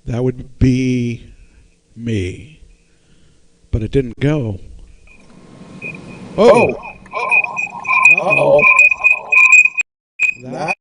That would be me. But it didn't go. Oh! Oh, Uh-oh. uh-oh. That That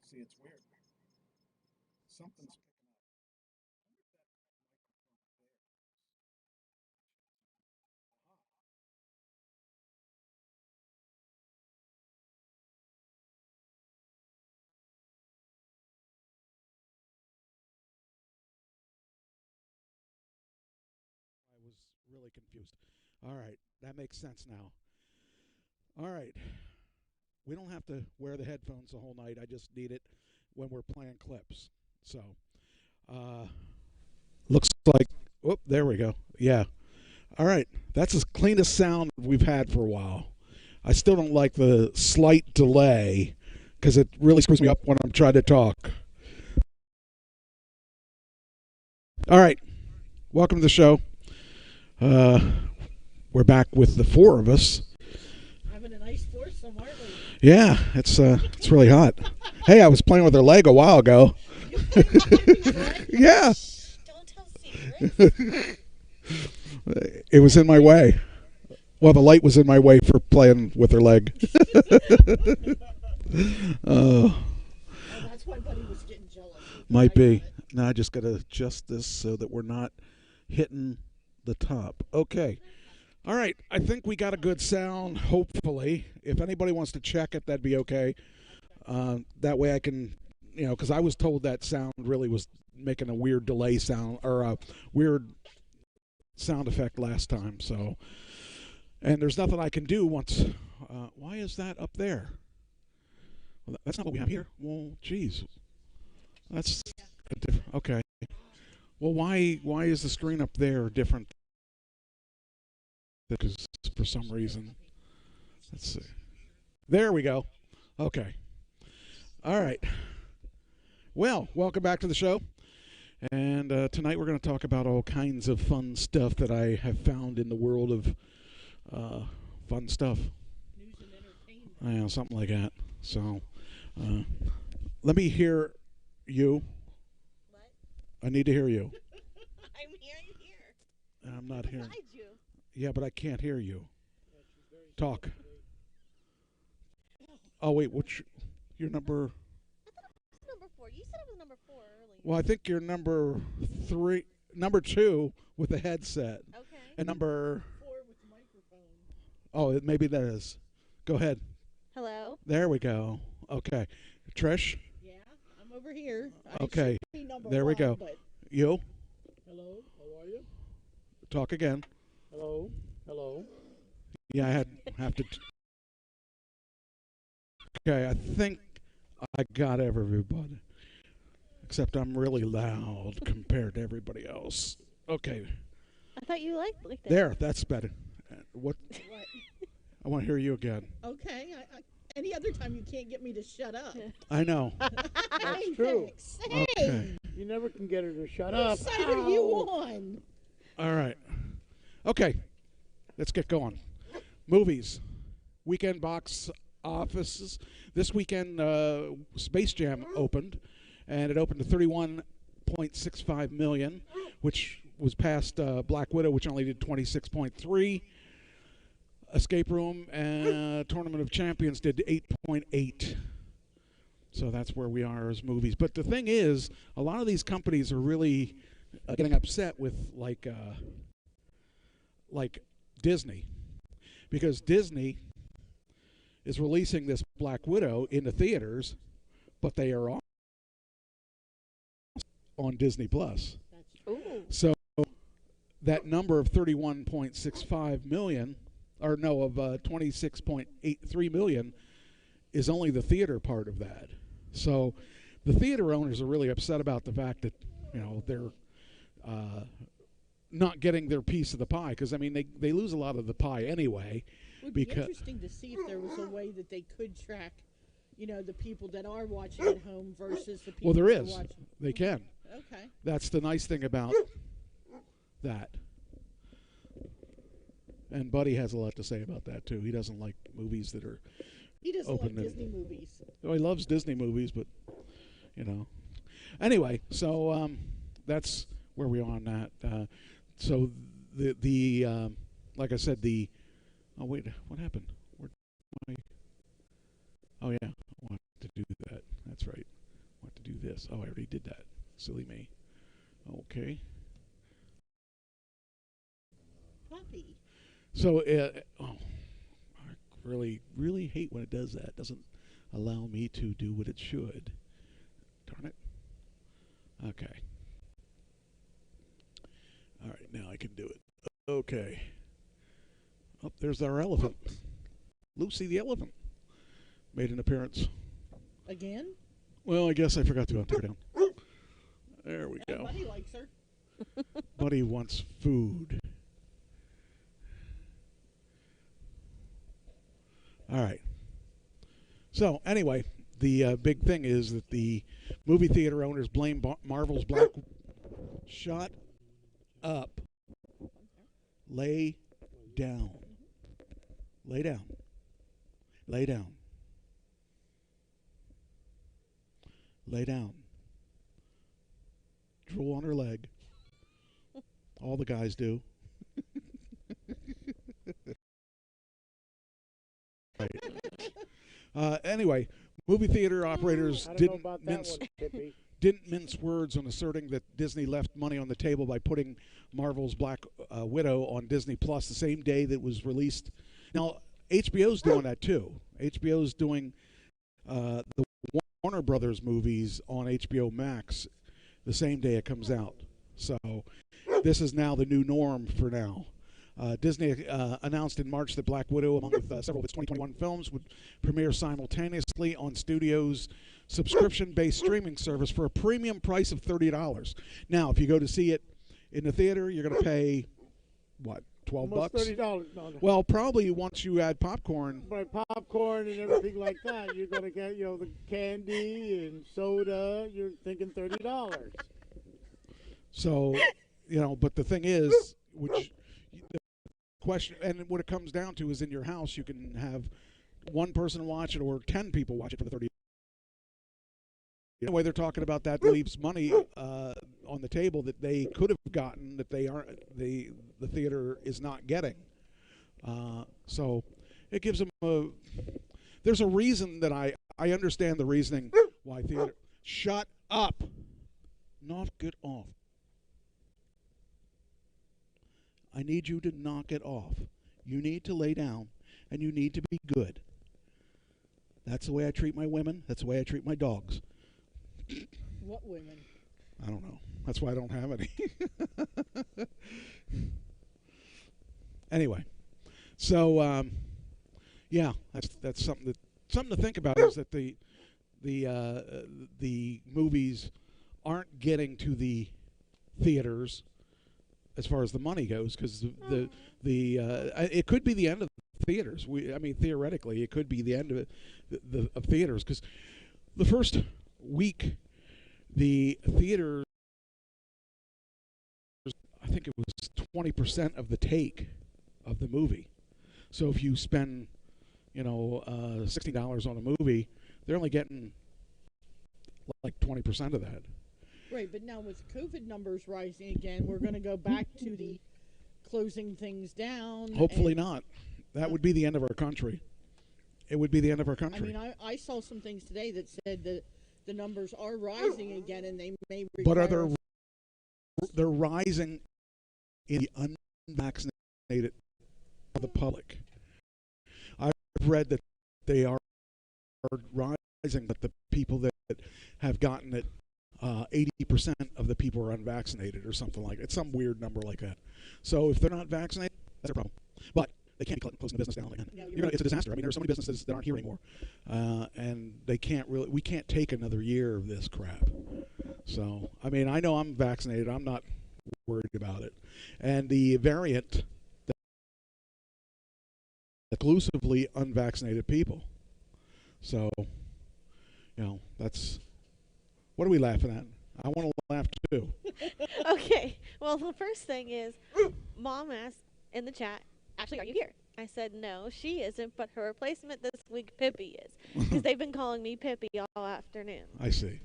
See, it's weird. Something's I was really confused. All right, that makes sense now. All right, we don't have to wear the headphones the whole night. I just need it when we're playing clips. So, uh, looks like. Oh, there we go. Yeah. All right, that's the cleanest sound we've had for a while. I still don't like the slight delay because it really screws me up when I'm trying to talk. All right, welcome to the show. Uh, we're back with the four of us. Having a nice foursome, aren't we? Yeah, it's really hot. Hey, I was playing with her leg a while ago. Yeah, Don't tell secrets. it was in my way. Well, the light was in my way for playing with her leg. Oh, Oh, that's why Buddy was getting jealous. might be. Now I just got to adjust this so that we're not hitting the top. Okay. All right. I think we got a good sound, hopefully. If anybody wants to check it, that'd be okay. That way I can, because I was told that sound really was making a weird delay sound or a weird sound effect last time. So, and there's nothing I can do once. Why is that up there? Well, that's not what we have here. Well, geez, that's a different. Okay. Well, why is the screen up there different? Because for some reason, let's see. There we go. Okay. All right. Well, welcome back to the show. And tonight we're going to talk about all kinds of fun stuff that I have found in the world of fun stuff. News and entertainment. Yeah, something like that. So uh, let me hear you. What? I need to hear you. I'm here. I'm not hearing. Beside you. Yeah, but I can't hear you. Talk. Oh, wait, what's your number? I thought it was number 4. You said it was number 4 earlier. Well, I think you're number 2 with the headset. Okay. And number, 4 with the microphone. oh, maybe that is. Go ahead. Hello. There we go. Okay. Trish, Yeah, I'm over here. Okay, I should be number there we 1, go. But you, hello. How are you? talk again. Hello. Hello. Yeah, have to. Okay, I think I got everybody. Except I'm really loud compared to everybody else. Okay, I thought you liked like that. there, that's better. What? What? I want to hear you again. Okay. Any other time you can't get me to shut up. I know. That's true. Hey, Okay. You never can get her to shut whose up. side are you on? All right. Okay, let's get going. Movies, weekend box offices. This weekend, Space Jam opened, and it opened to 31.65 million, which was past Black Widow, which only did 26.3. Escape Room and Tournament of Champions did 8.8. So that's where we are as movies. But the thing is, a lot of these companies are really getting upset with like Disney, because Disney is releasing this Black Widow into theaters, but they are on Disney Plus. Ooh. So that number of 31.65 million, or no, of 26.83 million, is only the theater part of that. So the theater owners are really upset about the fact that they're not getting their piece of the pie, because I mean they lose a lot of the pie anyway. It would be interesting to see if there was a way that they could track, the people that are watching at home versus the people Well, there that are is. watching. They can. Okay. That's the nice thing about that. And Buddy has a lot to say about that too. He doesn't like movies that are He doesn't open like to, Disney movies. Well, he loves Disney movies, but Anyway, so that's where we are on that. So the like I said, oh wait, what happened? Oh yeah, I want to do that. That's right. I want to do this. Oh, I already did that. Silly me. Okay. Puppy. So, I really, really hate when it does that. It doesn't allow me to do what it should. Darn it. Okay. All right, now I can do it. Okay. Oh, there's our elephant. Lucy the elephant made an appearance. Again? Well, I guess I forgot to hunt her down. There we go. Buddy likes her. Buddy wants food. All right. So anyway, the big thing is that the movie theater owners blame Marvel's Black. Shut up. Lay down. Lay down. Lay down. Lay down. Drool on her leg. All the guys do. Right. Anyway, movie theater operators didn't mince words on asserting that Disney left money on the table by putting Marvel's Black Widow on Disney Plus the same day that it was released. Now, HBO's doing that too. HBO's doing the Warner Brothers movies on HBO Max the same day it comes out. So this is now the new norm for now. Disney announced in March that Black Widow, along with several of its 2021 films, would premiere simultaneously on Studio's subscription-based streaming service for a premium price of $30. Now, if you go to see it in the theater, you're going to pay, what, $12? $30. No. Well, probably once you add popcorn. By popcorn and everything like that, you're going to get, the candy and soda. You're thinking $30. So, but the thing is, the question, and what it comes down to is in your house, you can have one person watch it or 10 people watch it for the $30. The way they're talking about that leaves money on the table that they could have gotten that they aren't. The theater is not getting. So it gives them a. There's a reason that I understand the reasoning why theater. Shut up. Knock it off. I need you to knock it off. You need to lay down, and you need to be good. That's the way I treat my women. That's the way I treat my dogs. What women? I don't know. That's why I don't have any. Anyway, so yeah, that's something to think about. Is that the movies aren't getting to the theaters as far as the money goes, because it could be the end of the theaters. I mean, theoretically, it could be the end of of theaters, because the first week, the theaters, I think it was 20% of the take of the movie. So if you spend, $60 on a movie, they're only getting like 20% of that. Right, but now with COVID numbers rising again, we're going to go back to the closing things down. Hopefully not. That would be the end of our country. It would be the end of our country. I mean, I saw some things today that said that the numbers are rising again, and they may require... But are they're rising in the unvaccinated of the public. I've read that they are rising, but the people that have gotten it 80% of the people are unvaccinated or something like that. It's some weird number like that. So if they're not vaccinated, that's a problem. But they can't be closing the business down like that. It's a disaster. I mean, there are so many businesses that aren't here anymore, and they can't really. We can't take another year of this crap. So I mean, I know I'm vaccinated. I'm not worried about it. And the variant that exclusively unvaccinated people. So that's. What are we laughing at? I want to laugh too. Okay. Well, the first thing is, Mom asked in the chat, "Actually, are you here?" I said, "No, she isn't, but her replacement this week, Pippi, is." Because they've been calling me Pippi all afternoon. I see.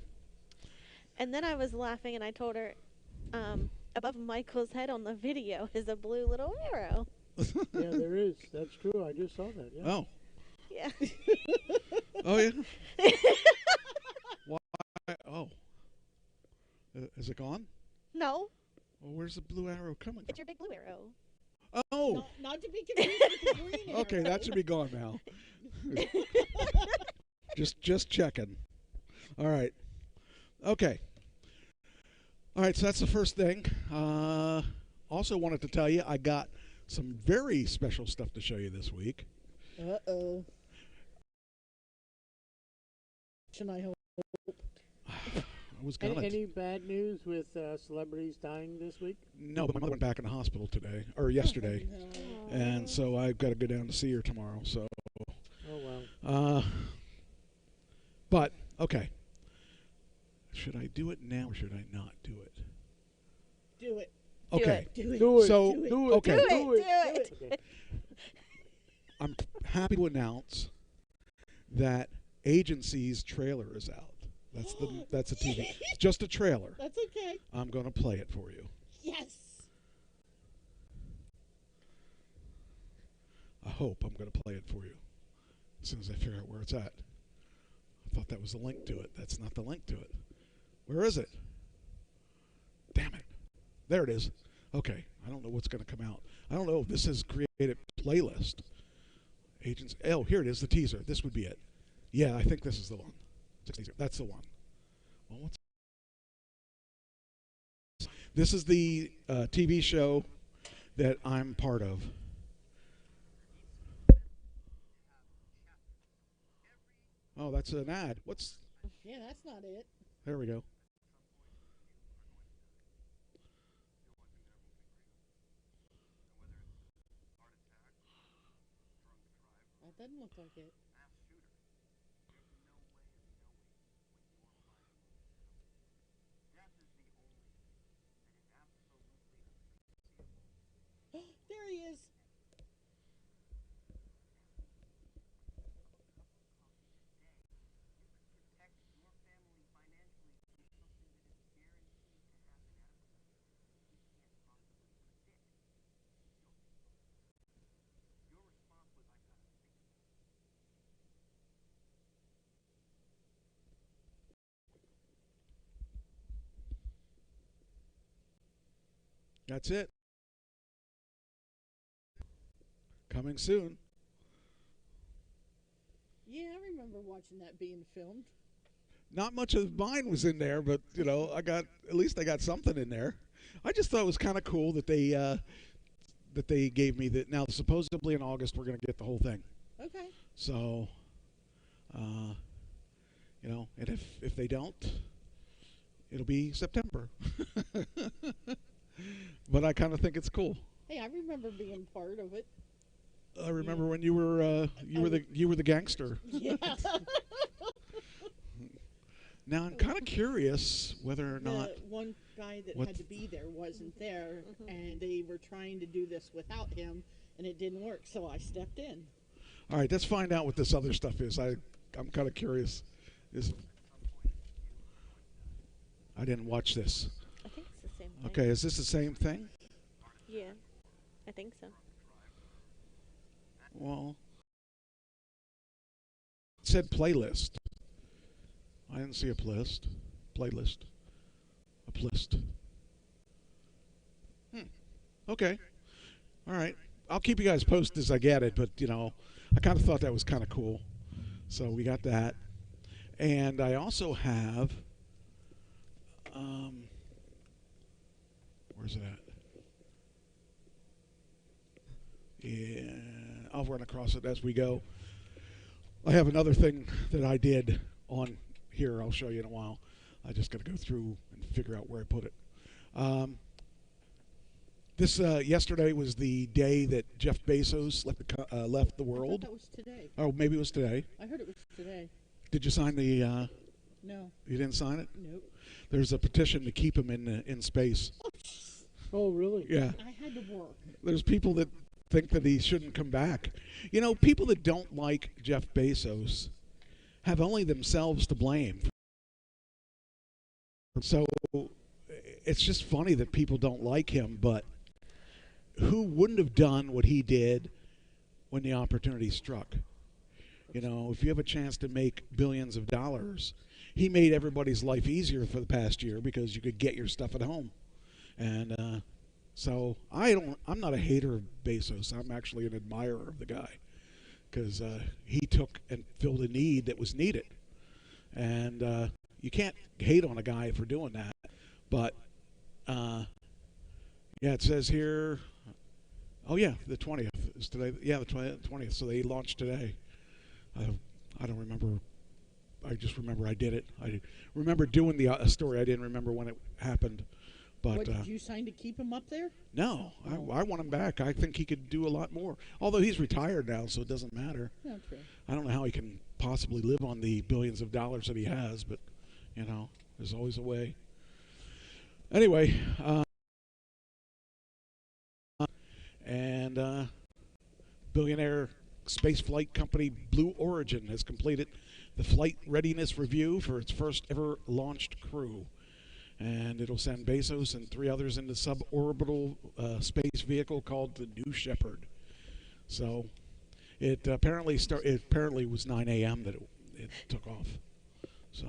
And then I was laughing, and I told her, above Michael's head on the video is a blue little arrow. Yeah, there is. That's true. I just saw that. Yeah. Oh. Yeah. Oh, yeah? Why? Oh. Is it gone? No, Well, where's the blue arrow coming it's your big blue arrow. from? Oh. Not to be confused with the green arrow. Okay, that should be gone now. Just checking. All right. Okay. All right, so that's the first thing. Also wanted to tell you I got some very special stuff to show you this week. Uh-oh. Should I hope? I was gonna. Any bad news with celebrities dying this week? No, but my mother went back in the hospital today or yesterday, No. and so I've got to go down to see her tomorrow. So, Oh, wow. But okay, should I do it now or should I not do it? Do it. Okay, Do it. Do it. so Do it. Do it. okay, Do it. Do it. Do it. Okay. I'm happy to announce that Agency's trailer is out. That's a TV. It's just a trailer. That's okay. I'm going to play it for you. Yes. I hope I'm going to play it for you as soon as I figure out where it's at. I thought that was the link to it. That's not the link to it. Where is it? Damn it. There it is. Okay. I don't know what's going to come out. I don't know if this is created playlist. Agents. Oh, here it is, the teaser. This would be it. Yeah, I think this is the one. That's the one. Well, this is the TV show that I'm part of. Oh, that's an ad. Yeah, that's not it. There we go. That doesn't look like it. There he is. That's it. Coming soon. Yeah, I remember watching that being filmed. Not much of mine was in there, but at least I got something in there. I just thought it was kind of cool that they gave me that. Now supposedly in August we're going to get the whole thing. Okay. So, and if they don't, it'll be September. But I kind of think it's cool. Hey, I remember being part of it. I remember when you were the gangster. Yeah. Now I'm kind of curious whether or not The one guy that what- had to be there wasn't there, and they were trying to do this without him, and it didn't work, so I stepped in. All right, let's find out what this other stuff is. I'm kind of curious. I didn't watch this. I think it's the same thing. Okay, is this the same thing? Yeah, I think so. Well, it said playlist. I didn't see a playlist. A playlist. Okay. All right. I'll keep you guys posted as I get it, but I kind of thought that was kind of cool. So we got that. And I also have Where's it at? Yeah, I'll run across it as we go. I have another thing that I did on here. I'll show you in a while. I just got to go through and figure out where I put it. This yesterday was the day that Jeff Bezos left the I thought world. that was today. Oh, maybe it was today. I heard it was today. Did you sign the? No. You didn't sign it. Nope. There's a petition to keep him in space. Oh, really? Yeah. I had to work. There's people that think that he shouldn't come back. You know, people that don't like Jeff Bezos have only themselves to blame. So it's just funny that people don't like him, but who wouldn't have done what he did when the opportunity struck? You know, if you have a chance to make billions of dollars, he made everybody's life easier for the past year because you could get your stuff at home. And so I'm not a hater of Bezos. I'm actually an admirer of the guy because he took and filled a need that was needed. And you can't hate on a guy for doing that. But yeah, it says here. Oh yeah, the 20th is today. Yeah, the 20th. So they launched today. I don't remember. I just remember I did it. I remember doing the story. I didn't remember when it happened. But What, did you sign to keep him up there? no, I want him back. I think he could do a lot more. Although he's retired now, so it doesn't matter. No, true. I don't know how he can possibly live on the billions of dollars that he has, but you know, there's always a way. Anyway, and billionaire space flight company Blue Origin has completed the flight readiness review for its first ever launched crew. And it'll send Bezos and 3 others into suborbital space vehicle called the New Shepard. So it apparently was 9 a.m. that it took off. So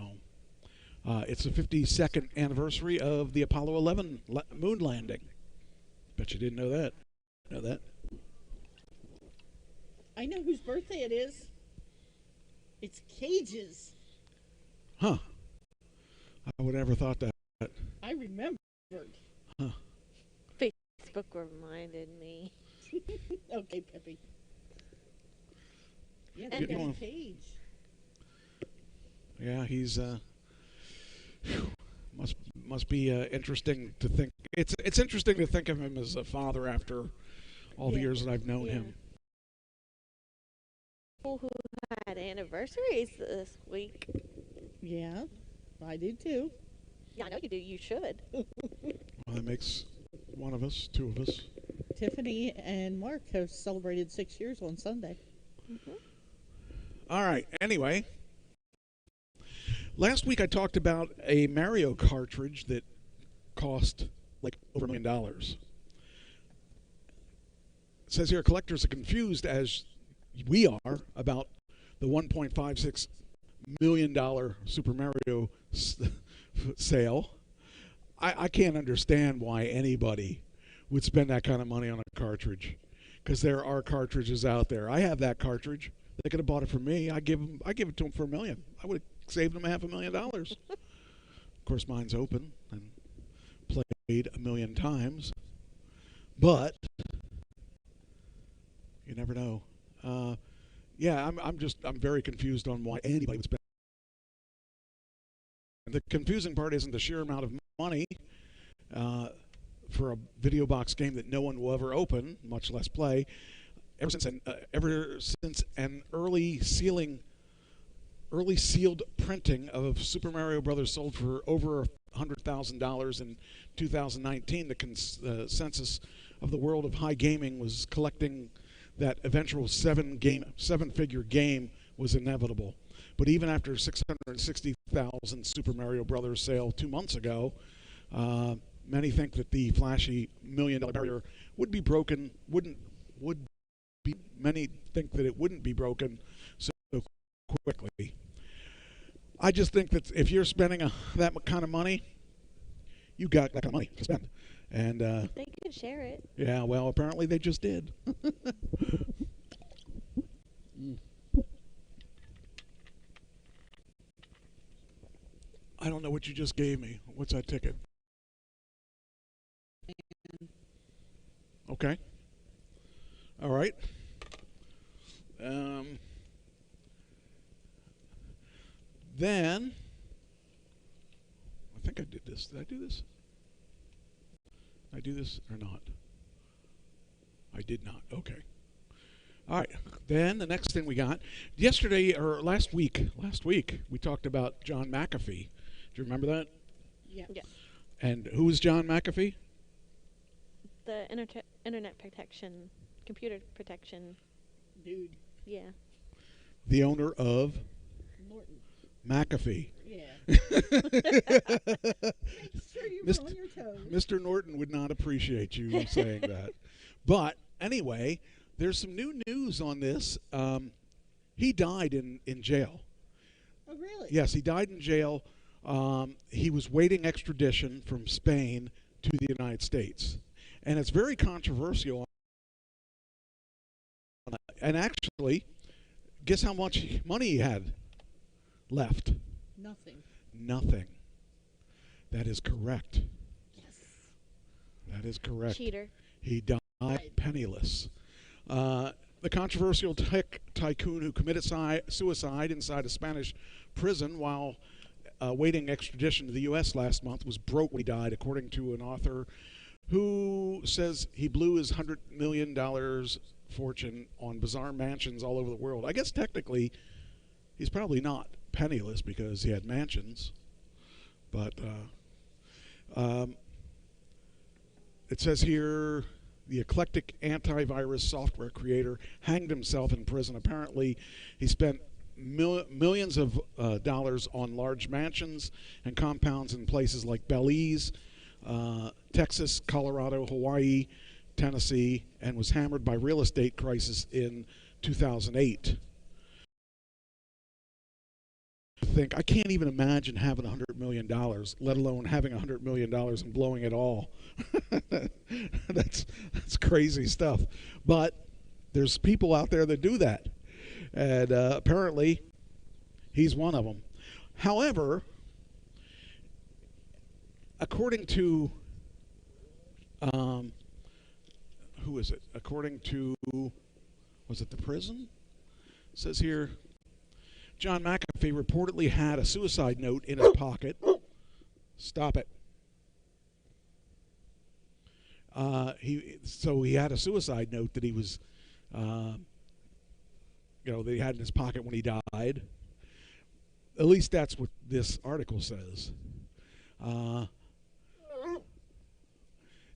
it's the 52nd anniversary of the Apollo 11 moon landing. Bet you didn't know that. Know that? I know whose birthday it is. It's Cage's. Huh. I would never thought that. I remembered. Huh. Facebook reminded me. Okay, Peppy. Yeah, Get they got going. Cage. Yeah, he's must be interesting to think. It's interesting to think of him as a father after all the Yeah. years that I've known Yeah. him. People who had anniversaries this week. Yeah, I do too. Yeah, I know you do. You should. Well, that makes one of us, 2 of us. Tiffany and Mark have celebrated 6 years on Sunday. All right. Anyway, last week I talked about a Mario cartridge that cost like over $1 million. It says here collectors are confused as we are about the $1.56 million Super Mario sale. I can't understand why anybody would spend that kind of money on a cartridge, because there are cartridges out there. I have that cartridge. They could have bought it for me. I give it to them for $1 million. I would have saved them $500,000. Of course, mine's open and played 1 million times, but you never know. Yeah, I'm very confused on why anybody would spend. The confusing part isn't the sheer amount of money for a video box game that no one will ever open, much less play. Ever since an early sealed printing of Super Mario Brothers sold for over $100,000 in 2019, the consensus of the world of high gaming was collecting that eventual seven-figure game was inevitable. But even after 660,000 Super Mario Brothers sale 2 months ago, many think that the flashy $1 million barrier would be broken. Many think that it wouldn't be broken so quickly. I just think that if you're spending that kind of money, you got that kind of money to spend. And They can share it. yeah, well, apparently they just did. I don't know what you just gave me. What's that ticket? Okay. All right. Um, then, I think I did this. Did I do this? Did I do this or not? I did not. Okay. All right. Then the next thing we got yesterday or last week, we talked about John McAfee. Do you remember that? Yeah. Yeah. And who is John McAfee? The internet protection, computer protection. Dude. Yeah. The owner of Norton. McAfee. Yeah. Make sure you were on your toes. Mr. Norton would not appreciate you saying that. But anyway, there's some new news on this. He died in jail. Oh, really? Yes, he died in jail. He was waiting extradition from Spain to the United States. And it's very controversial. And actually, guess how much money he had left? Nothing. Nothing. That is correct. Yes. That is correct. Cheater. He died penniless. The controversial tech tycoon who committed suicide inside a Spanish prison while waiting extradition to the U.S. last month was broke when he died, according to an author who says he blew his $100 million fortune on bizarre mansions all over the world. I guess technically he's probably not penniless because he had mansions. But it says here the eclectic antivirus software creator hanged himself in prison. Apparently he spent millions of dollars on large mansions and compounds in places like Belize, Texas, Colorado, Hawaii, Tennessee, and was hammered by real estate crisis in 2008. I can't even imagine having $100 million, let alone having $100 million and blowing it all. That's crazy stuff. But there's people out there that do that. And apparently he's one of them. However, according to who is it? According to, was it the prison? It says here, John McAfee reportedly had a suicide note in his pocket. Stop it. He had a suicide note that he was, that he had in his pocket when he died. At least that's what this article says.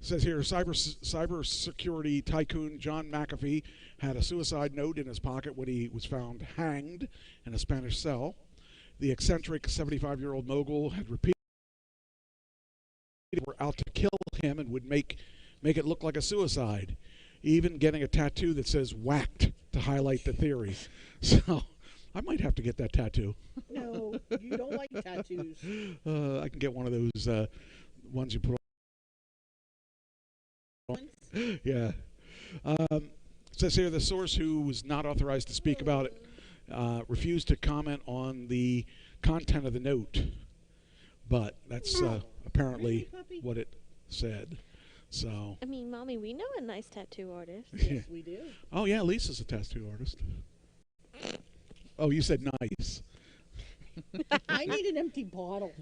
It says here, cybersecurity tycoon John McAfee had a suicide note in his pocket when he was found hanged in a Spanish cell. The eccentric 75-year-old mogul had repeatedly were out to kill him and would make it look like a suicide, even getting a tattoo that says "whacked" to highlight the theory. So I might have to get that tattoo. No, you don't like tattoos. I can get one of those ones you put on. Yeah. It says here the source, who was not authorized to speak about it, refused to comment on the content of the note. But that's apparently what it said. So. I mean, Mommy, we know a nice tattoo artist. Yes, we do. Oh, yeah, Lisa's a tattoo artist. Oh, you said nice. I need an empty bottle.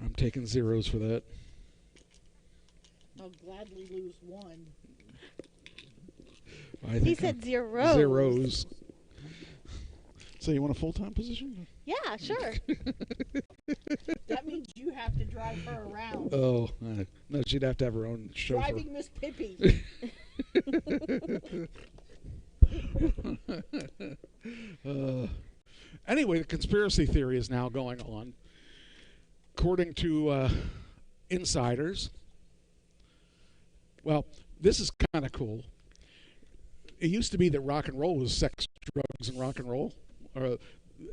I'm taking zeros for that. I'll gladly lose one. He said zeros. Zeros. So you want a full-time position? Yeah, sure. That means you have to drive her around. Oh, no, she'd have to have her own chauffeur. Driving Miss Pippi. Anyway, the conspiracy theory is now going on. According to insiders, well, this is kind of cool. It used to be that rock and roll was sex, drugs, and rock and roll.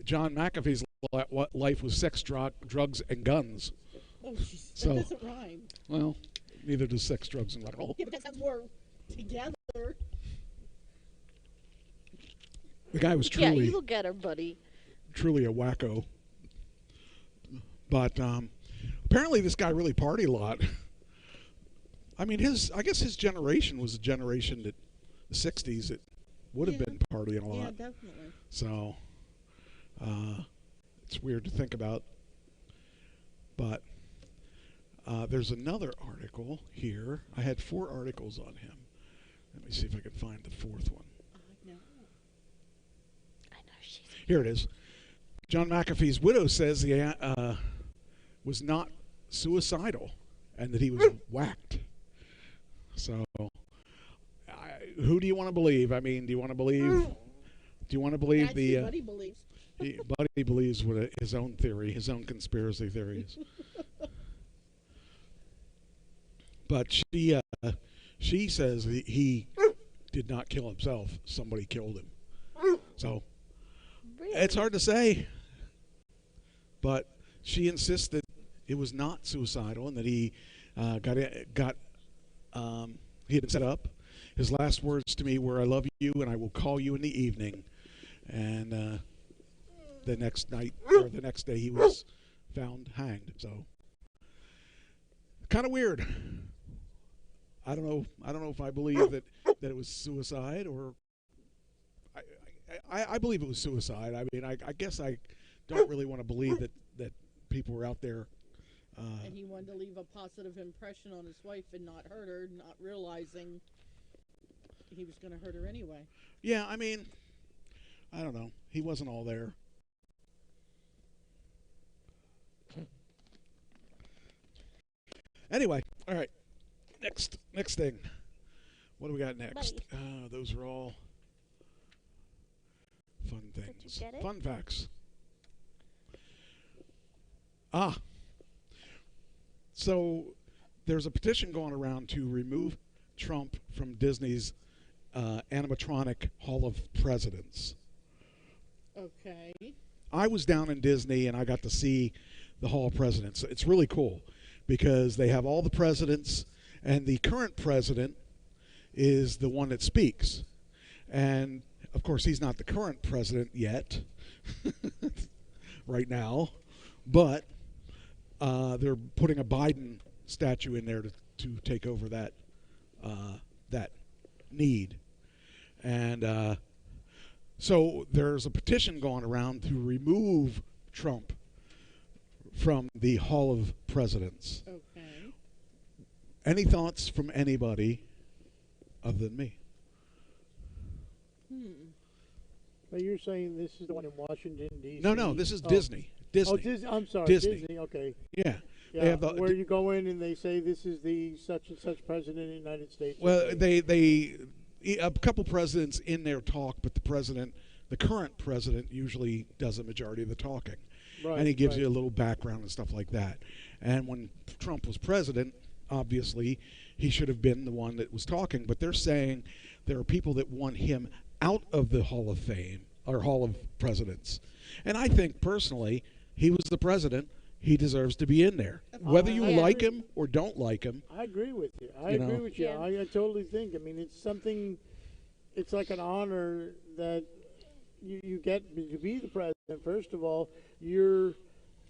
John McAfee's life was sex, drugs, and guns. Oh, that doesn't rhyme. Well, neither does sex, drugs, and rock and roll. Yeah, but that sounds more together. The guy was Yeah, truly, you will get her, buddy. truly a wacko. But apparently this guy really partied a lot. I mean, I guess his generation was a generation that the 60s that would have been partying a lot. Yeah, definitely. So it's weird to think about. But there's another article here. I had 4 articles on him. Let me see if I can find the 4th one. No. I know she's. Here it is. John McAfee's widow says he was not suicidal and that he was whacked. So, who do you want to believe? I mean, do you want to believe? Do you want to believe That's the? what Buddy believes. Buddy believes what his own theory, his own conspiracy theories. But she says he did not kill himself. Somebody killed him. So Really? it's hard to say. But she insists that it was not suicidal and that he he had been set up. His last words to me were, "I love you and I will call you in the evening." And the next night or the next day he was found hanged. So kind of weird. I don't know if I believe that it was suicide or I believe it was suicide. I mean, I guess I don't really want to believe that people were out there. And he wanted to leave a positive impression on his wife and not hurt her, not realizing he was going to hurt her anyway. Yeah, I mean, I don't know. He wasn't all there. Anyway, all right. Next thing. What do we got next? Those are all fun things. Did you get it? Fun facts. So there's a petition going around to remove Trump from Disney's animatronic Hall of Presidents. Okay. I was down in Disney and I got to see the Hall of Presidents. It's really cool because they have all the presidents, and the current president is the one that speaks. And of course, he's not the current president yet, right now, but they're putting a Biden statue in there to take over that need. And so there's a petition going around to remove Trump from the Hall of Presidents. Okay. Any thoughts from anybody other than me? But you're saying this is the one in Washington, D.C.? No, this is Disney. Disney. Oh, Disney. I'm sorry, Disney. Okay. Yeah. Yeah, They have where you go in and they say this is the such and such president of the United States. Well, they a couple presidents in there talk, but the current president usually does a majority of the talking. Right, and he gives right. you a little background and stuff like that. And when Trump was president, obviously, he should have been the one that was talking. But they're saying there are people that want him out of the Hall of Fame or Hall of Presidents. And I think personally, he was the president. He deserves to be in there, whether you I like agree. him or don't like him. I agree with you. I You know. agree with you. Yeah. I totally think. I mean, it's something. It's like an honor that you get to be the president. First of all,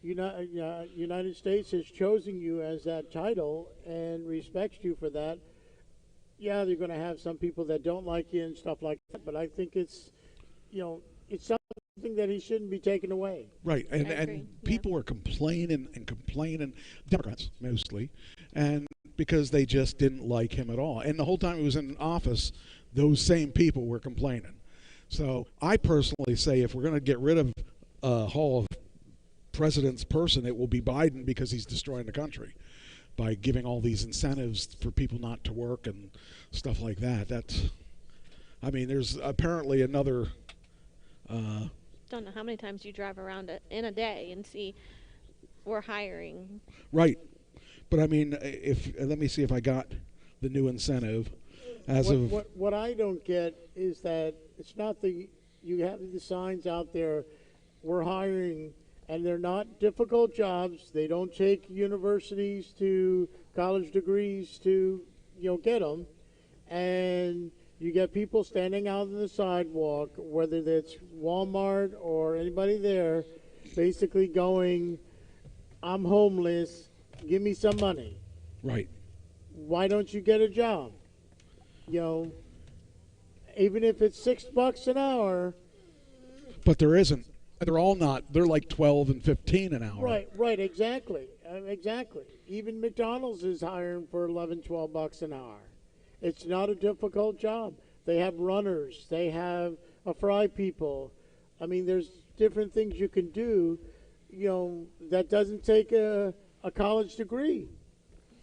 United States has chosen you as that title and respects you for that. Yeah, they're going to have some people that don't like you and stuff like that, but I think it's something that he shouldn't be taken away. Right, and I agree, and yeah. people were complaining, Democrats mostly, and because they just didn't like him at all. And the whole time he was in office, those same people were complaining. So I personally say if we're going to get rid of Hall of Presidents person, it will be Biden because he's destroying the country by giving all these incentives for people not to work and stuff like that. There's apparently another. Don't know how many times you drive around it in a day and see we're hiring. Right, but I mean, let me see if I got the new incentive. What I don't get is that it's not you have the signs out there, we're hiring, and they're not difficult jobs. They don't take universities to college degrees to get them, and you get people standing out on the sidewalk, whether that's Walmart or anybody there, basically going, I'm homeless. Give me some money. Right. Why don't you get a job? You know, even if it's $6 an hour. But there isn't. They're all not. They're like 12 and 15 an hour. Right, exactly. Exactly. Even McDonald's is hiring for 11, $12 an hour. It's not a difficult job. They have runners. They have a fry people. I mean, there's different things you can do, that doesn't take a college degree.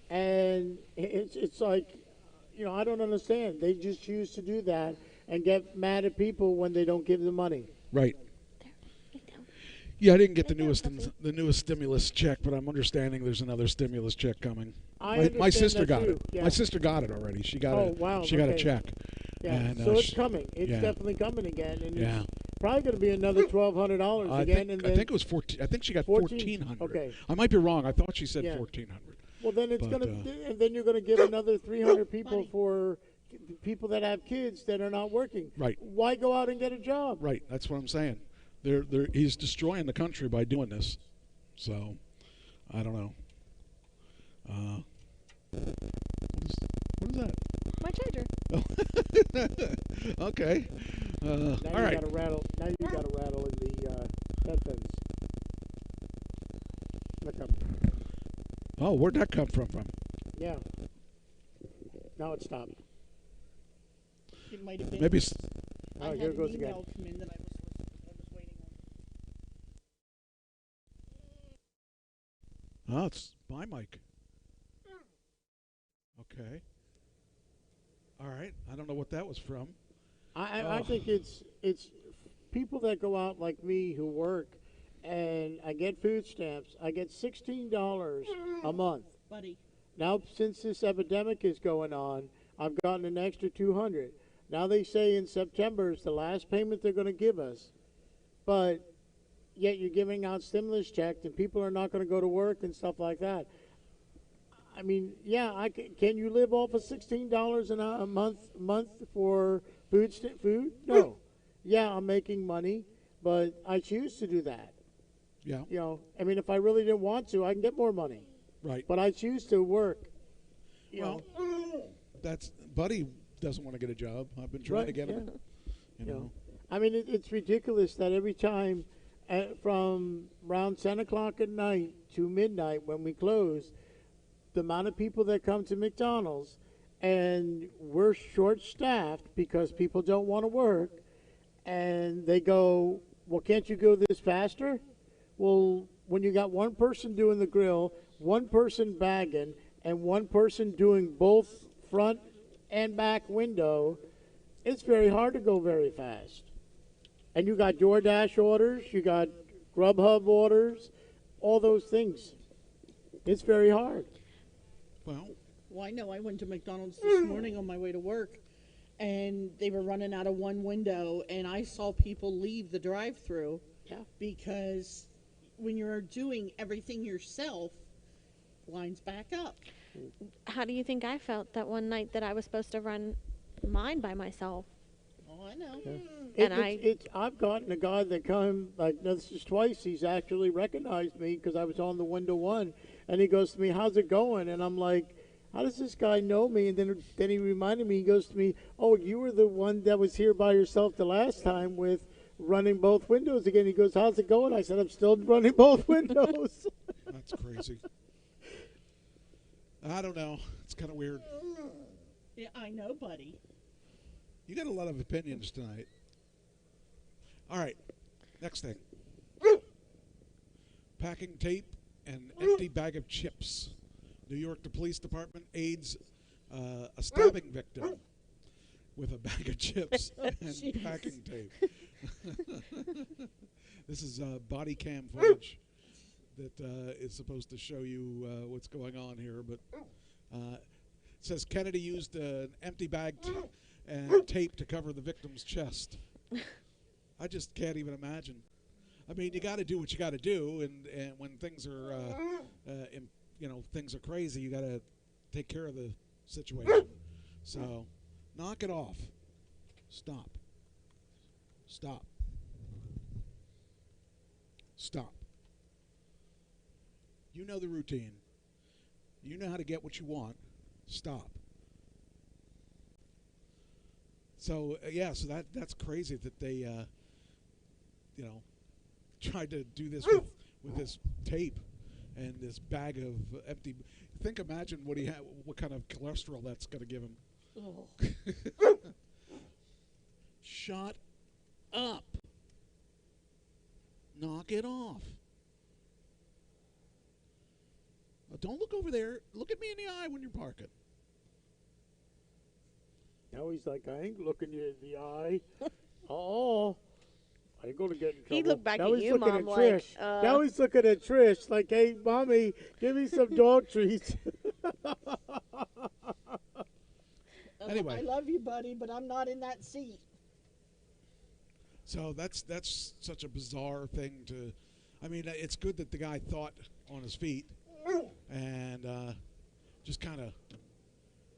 And it's like, I don't understand. They just choose to do that and get mad at people when they don't give them money. Right. Yeah, I didn't get the newest stimulus check, but I'm understanding there's another stimulus check coming. My sister got it. Yeah. My sister got it already. She got She got a check. Yeah, and, so it's coming. It's definitely coming again, and it's probably going to be another $1,200 again. I think it was 14. I think she got 1,400. Okay, I might be wrong. I thought she said 1,400. Well, then it's going to, and then you're going to get another 300 people for people that have kids that are not working. Right. Why go out and get a job? Right. That's what I'm saying. He's destroying the country by doing this. So, I don't know. What is that? My charger. Oh. Okay. Now all you right. got a rattle. Now you got a rattle in the headphones. Look up. Oh, where'd that come from? Yeah. Now it stopped. It might have been. Maybe. I had here it an goes email again. come in that I was waiting on. Oh, it's my mic. Okay. All right. I don't know what that was from. I think it's people that go out like me who work, and I get food stamps. I get $16 a month. Buddy. Now, since this epidemic is going on, I've gotten an extra 200. Now they say in September is the last payment they're going to give us, but yet you're giving out stimulus checks, and people are not going to go to work and stuff like that. I mean, yeah, can you live off of $16 a month for food? No. Yeah, I'm making money, but I choose to do that. Yeah. I mean, if I really didn't want to, I can get more money. Right. But I choose to work. That's Buddy doesn't want to get a job. I've been trying to get him. I mean, it's ridiculous that every time from around 10 o'clock at night to midnight when we close, the amount of people that come to McDonald's, and we're short-staffed because people don't want to work, and they go, well, can't you go this faster? Well, when you got one person doing the grill, one person bagging, and one person doing both front and back window, it's very hard to go very fast. And you got DoorDash orders, you got Grubhub orders, all those things. It's very hard. Well, I know I went to McDonald's this morning on my way to work, and they were running out of one window, and I saw people leave the drive-thru because when you're doing everything yourself, lines back up. How do you think I felt that one night that I was supposed to run mine by myself? Oh, I know. Yeah. I've gotten a guy that come, like, this is twice, he's actually recognized me because I was on the window one, and he goes to me, how's it going? And I'm like, how does this guy know me? And then he reminded me, he goes to me, oh, you were the one that was here by yourself the last time with running both windows again. He goes, how's it going? I said, I'm still running both windows. That's crazy. I don't know. It's kind of weird. Yeah, I know, buddy. You got a lot of opinions tonight. All right. Next thing. Packing tape and empty bag of chips. New York, the police department aids a stabbing victim with a bag of chips and packing tape. This is body cam footage that is supposed to show you what's going on here. But it says Kennedy used an empty bag and tape to cover the victim's chest. I just can't even imagine. I mean, you got to do what you got to do, and when things are, things are crazy, you got to take care of the situation. So, knock it off. Stop. Stop. Stop. You know the routine. You know how to get what you want. Stop. So so that's crazy that they tried to do this with this tape and this bag of empty. Imagine what kind of cholesterol that's going to give him. Oh. Shut up. Knock it off. Don't look over there. Look at me in the eye when you're parking. Now he's like, I ain't looking you in the eye. Oh, I ain't gonna get in trouble. He looked back now at he's you, looking Mom, at like, Trish. Now he's looking at Trish like, hey, mommy, give me some dog treats. Anyway. I love you, buddy, but I'm not in that seat. So that's such a bizarre thing to. I mean, it's good that the guy thought on his feet, and just kind of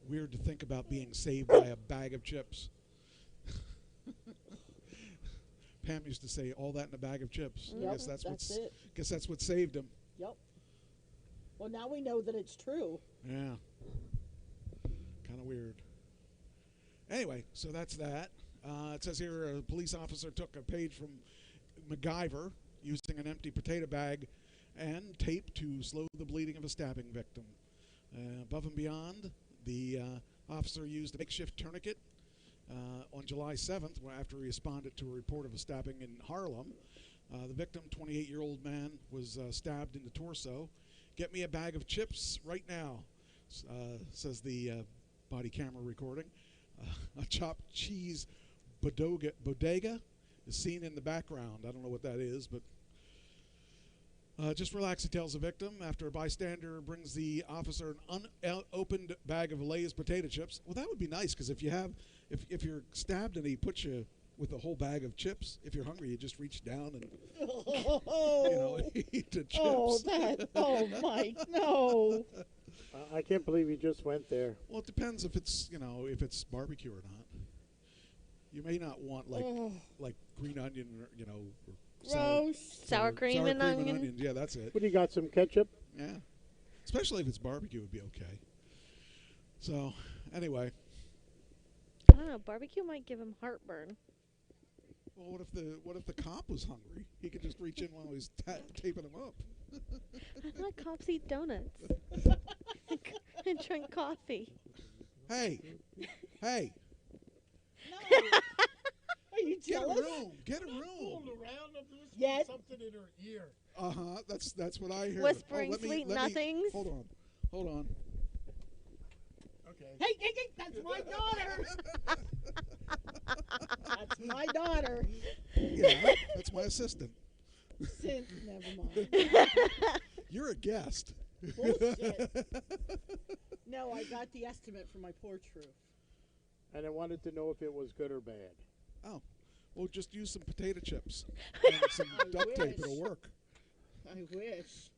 weird to think about being saved by a bag of chips. Pam used to say, "All that in a bag of chips." Yep, I guess that's it. Guess that's what saved him. Yep. Well, now we know that it's true. Yeah. Kind of weird. Anyway, so that's that. It says here a police officer took a page from MacGyver using an empty potato bag and tape to slow the bleeding of a stabbing victim. Above and beyond, the officer used a makeshift tourniquet on July 7th after he responded to a report of a stabbing in Harlem. The victim, 28-year-old man, was stabbed in the torso. "Get me a bag of chips right now," says the body camera recording. A chopped cheese bodega is seen in the background. I don't know what that is, but just relax, he tells the victim after a bystander brings the officer an unopened bag of Lay's potato chips. Well, that would be nice, because if you're stabbed and he puts you with a whole bag of chips, if you're hungry, you just reach down and eat the chips. Oh, Mike, no. I can't believe he just went there. Well, it depends if it's barbecue or not. You may not want like green onion or sour cream and onion. onions. Yeah, that's it. What, you got some ketchup? Yeah, especially if it's barbecue, would be okay. So anyway, I don't know. Barbecue might give him heartburn. well, what if the cop was hungry? He could just reach in while he's taping him up. I thought cops eat donuts and drink coffee. Hey. No. Are you jealous? Get a room. Around and Yes. something in her ear. That's what I hear. Whispering let me- sweet let me- nothings. Hold on. Okay. Hey, that's my daughter. That's my daughter. Yeah, that's my assistant. Never mind. You're a guest. Bullshit. No, I got the estimate for my porch roof. And I wanted to know if it was good or bad. Oh, well, just use some potato chips and some duct tape. It'll work. I wish.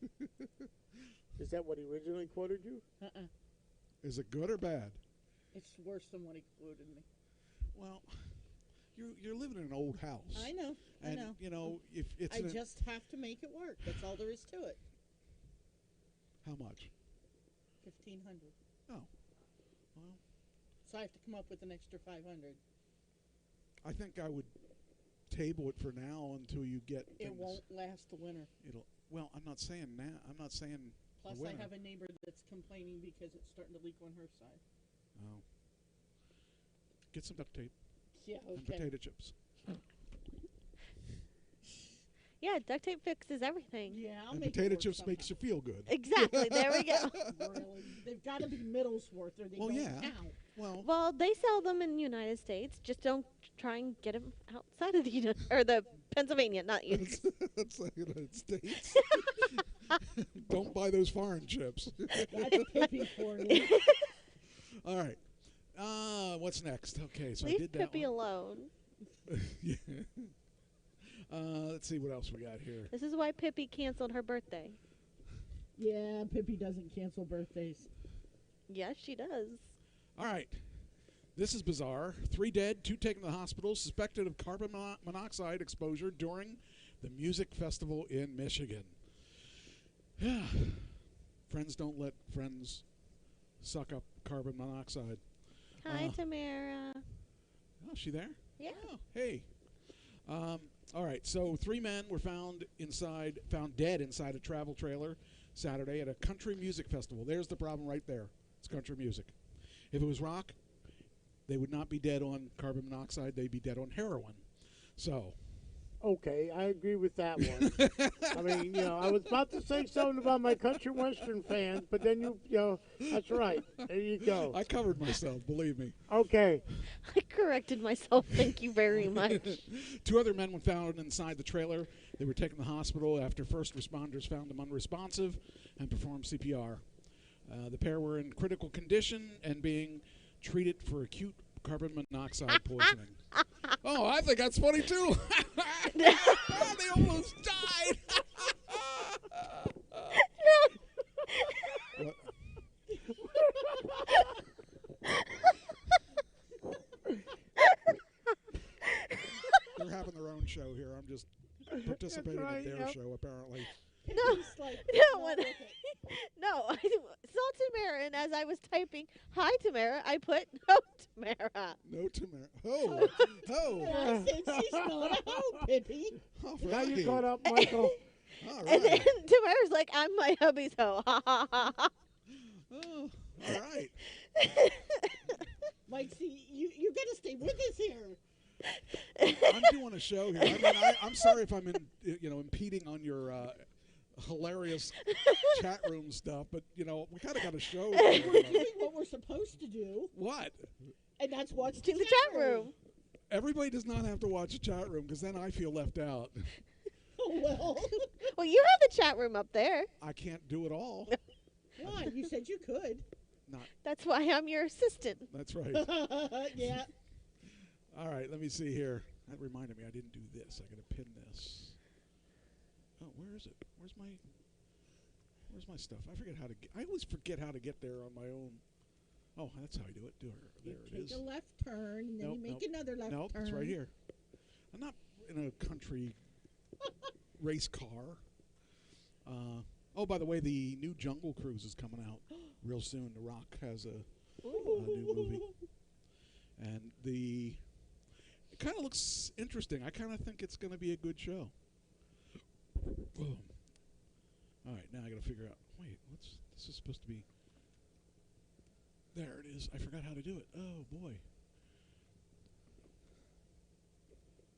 Is that what he originally quoted you? Is it good or bad? It's worse than what he quoted me. Well, you're living in an old house. I know. And if it's I just have to make it work. That's all there is to it. how much? $1,500. Oh, well, So I have to come up with an extra $500. I think I would table it for now until you get. It things. won't last the winter. Well, I'm not saying now. I'm not saying. Plus, the I winter. have a neighbor that's complaining because it's starting to leak on her side. Oh. Get some duct tape Yeah, and okay. potato chips. Yeah, duct tape fixes everything. Yeah, I'll And make potato it work chips somehow. makes you feel good. Exactly. There we go. Really? They've got to be Middlesworth or they Well, don't yeah. count. Well, Well, they sell them in the United States. Just don't try and get them outside of the Pennsylvania, not you. that's the United States. Don't buy those foreign chips. That's Pippi for you. All right. What's next? Okay, so I Leave did that Pippi one. alone. Yeah. Let's see what else we got here. This is why Pippi canceled her birthday. Yeah, Pippi doesn't cancel birthdays. Yes, she does. All right. This is bizarre. 3 dead, 2 taken to the hospital, suspected of carbon monoxide exposure during the music festival in Michigan. Yeah. Friends don't let friends suck up carbon monoxide. Hi, Tamara. Oh, is she there? Yeah. Oh, hey. All right. So 3 men were found dead inside a travel trailer Saturday at a country music festival. There's the problem right there. It's country music. If it was rock, they would not be dead on carbon monoxide. They'd be dead on heroin. So. Okay, I agree with that one. I mean, I was about to say something about my country western fans, but then that's right. There you go. I covered myself, believe me. Okay. I corrected myself. Thank you very much. 2 other men were found inside the trailer. They were taken to the hospital after first responders found them unresponsive and performed CPR. The pair were in critical condition and being treated for acute carbon monoxide poisoning. Oh, I think that's funny too. They almost died. What? They're having their own show here. I'm just participating right, in their yep. show, apparently. No, no, when no, I saw Tamara, and as I was typing "Hi Tamara," I put "No Tamara." No Tamara. Oh, oh. I said she's not a hoe, Pippi. All Now you right. caught up, Michael. All And then right. Tamara's like, "I'm my hubby's hoe." Ha ha ha ha. Oh, all right. Mike, see, you got to stay with us here. I'm doing a show here. I mean, I'm sorry if I'm impeding on your hilarious chat room stuff, but we kind of got a show. We're doing what we're supposed to do, What? and that's watch To the chat room. Everybody does not have to watch the chat room because then I feel left out. Oh, well. Well, you have the chat room up there. I can't do it all. Why? You said you could. Not. That's why I'm your assistant. That's right. Yeah. All right. Let me see here. That reminded me. I didn't do this. I got to pin this. Oh, where is it? Where's my stuff? I forget how to. I always forget how to get there on my own. Oh, that's how I do it. There it is. Take a left turn, and then Nope, you make nope. another left Nope, turn. it's right here. I'm not in a country race car. Oh, by the way, the new Jungle Cruise is coming out real soon. The Rock has a new movie, and it kind of looks interesting. I kind of think it's going to be a good show. Boom. All right, now I got to figure out. Wait, this is supposed to be? There it is. I forgot how to do it. Oh boy.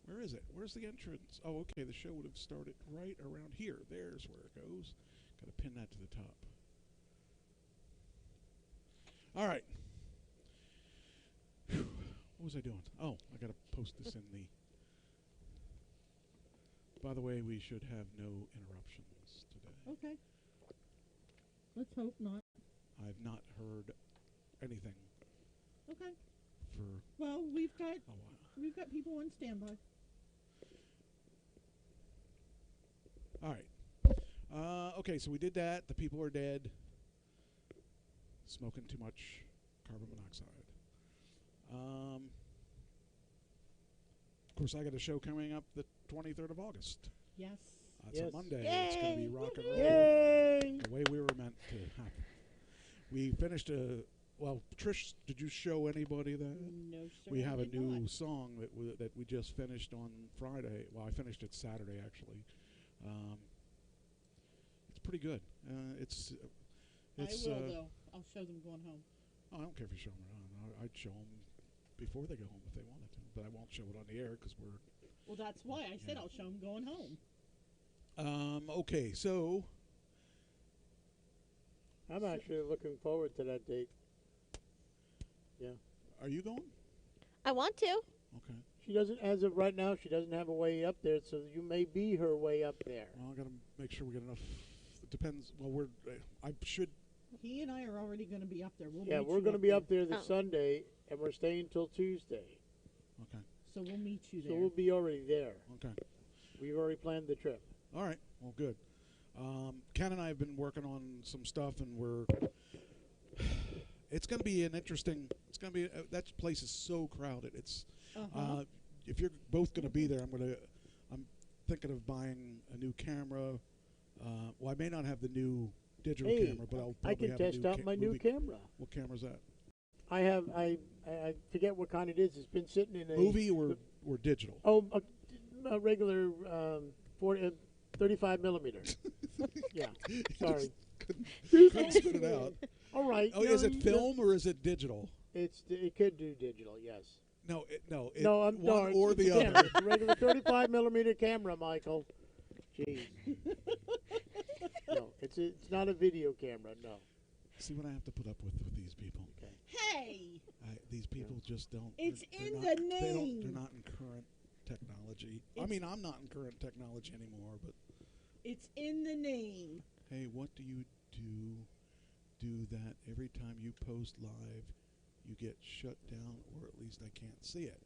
Where is it? Where's the entrance? Oh, okay. The show would have started right around here. There's where it goes. Got to pin that to the top. All right. Whew. What was I doing? Oh, I got to post this in the. By the way, we should have no interruptions today. Okay. Let's hope not. I've not heard anything Okay. for Well, we've got a while. people on standby. All right. Okay, so we did that. The people are dead. Smoking too much carbon monoxide. Of course, I got a show coming up the 23rd of August. Yes. That's Yes. a Monday. Yay. It's going to be rock and roll. Yay! The way we were meant to happen. We finished well, Trish, did you show anybody that? No, sir. We have I a did new not. song that we just finished on Friday. Well, I finished it Saturday, actually. It's pretty good. It's I will, though. I'll show them going home. Oh, I don't care if you show them around. I'd show them before they go home if they wanted to, but I won't show it on the air because we're. Well, that's why I said Yeah. I'll show them going home. Okay, so I'm actually looking forward to that date. Yeah. are you going? I want to. Okay. She doesn't, as of right now, she doesn't have a way up there, so you may be her way up there. Well, I got to make sure we get enough. It depends. Well, I should. He and I are already going to be up there. We'll Yeah, meet we're you going to be up there Oh. this Sunday, and we're staying till Tuesday. Okay. So we'll meet you there. So we'll be already there. Okay. We've already planned the trip. All right. Well, good. Ken and I have been working on some stuff, and we're. It's going to be an interesting. It's going to be that place is so crowded. It's. Uh-huh. If you're both going to be there, I'm thinking of buying a new camera. Well, I may not have the new digital Hey, camera, but I'll I probably can have a test new out my new movie. camera. What camera's that? I forget what kind it is. It's been sitting in a Movie or digital? Oh, a regular 35 millimeter. Yeah. Sorry. Couldn't spit it out. All right. Oh, is it film or is it digital? It could do digital. Yes. No, I'm one no, or it's the a other. camera. It's a regular 35 millimeter camera, Michael. Jeez. No, it's not a video camera. No. See what I have to put up with these people. Okay. Hey, These people just don't. it's they're in not, the name. They're not in current technology. I mean, I'm not in current technology anymore. But It's in the name. hey, what do you do that every time you post live, you get shut down, or at least I can't see it?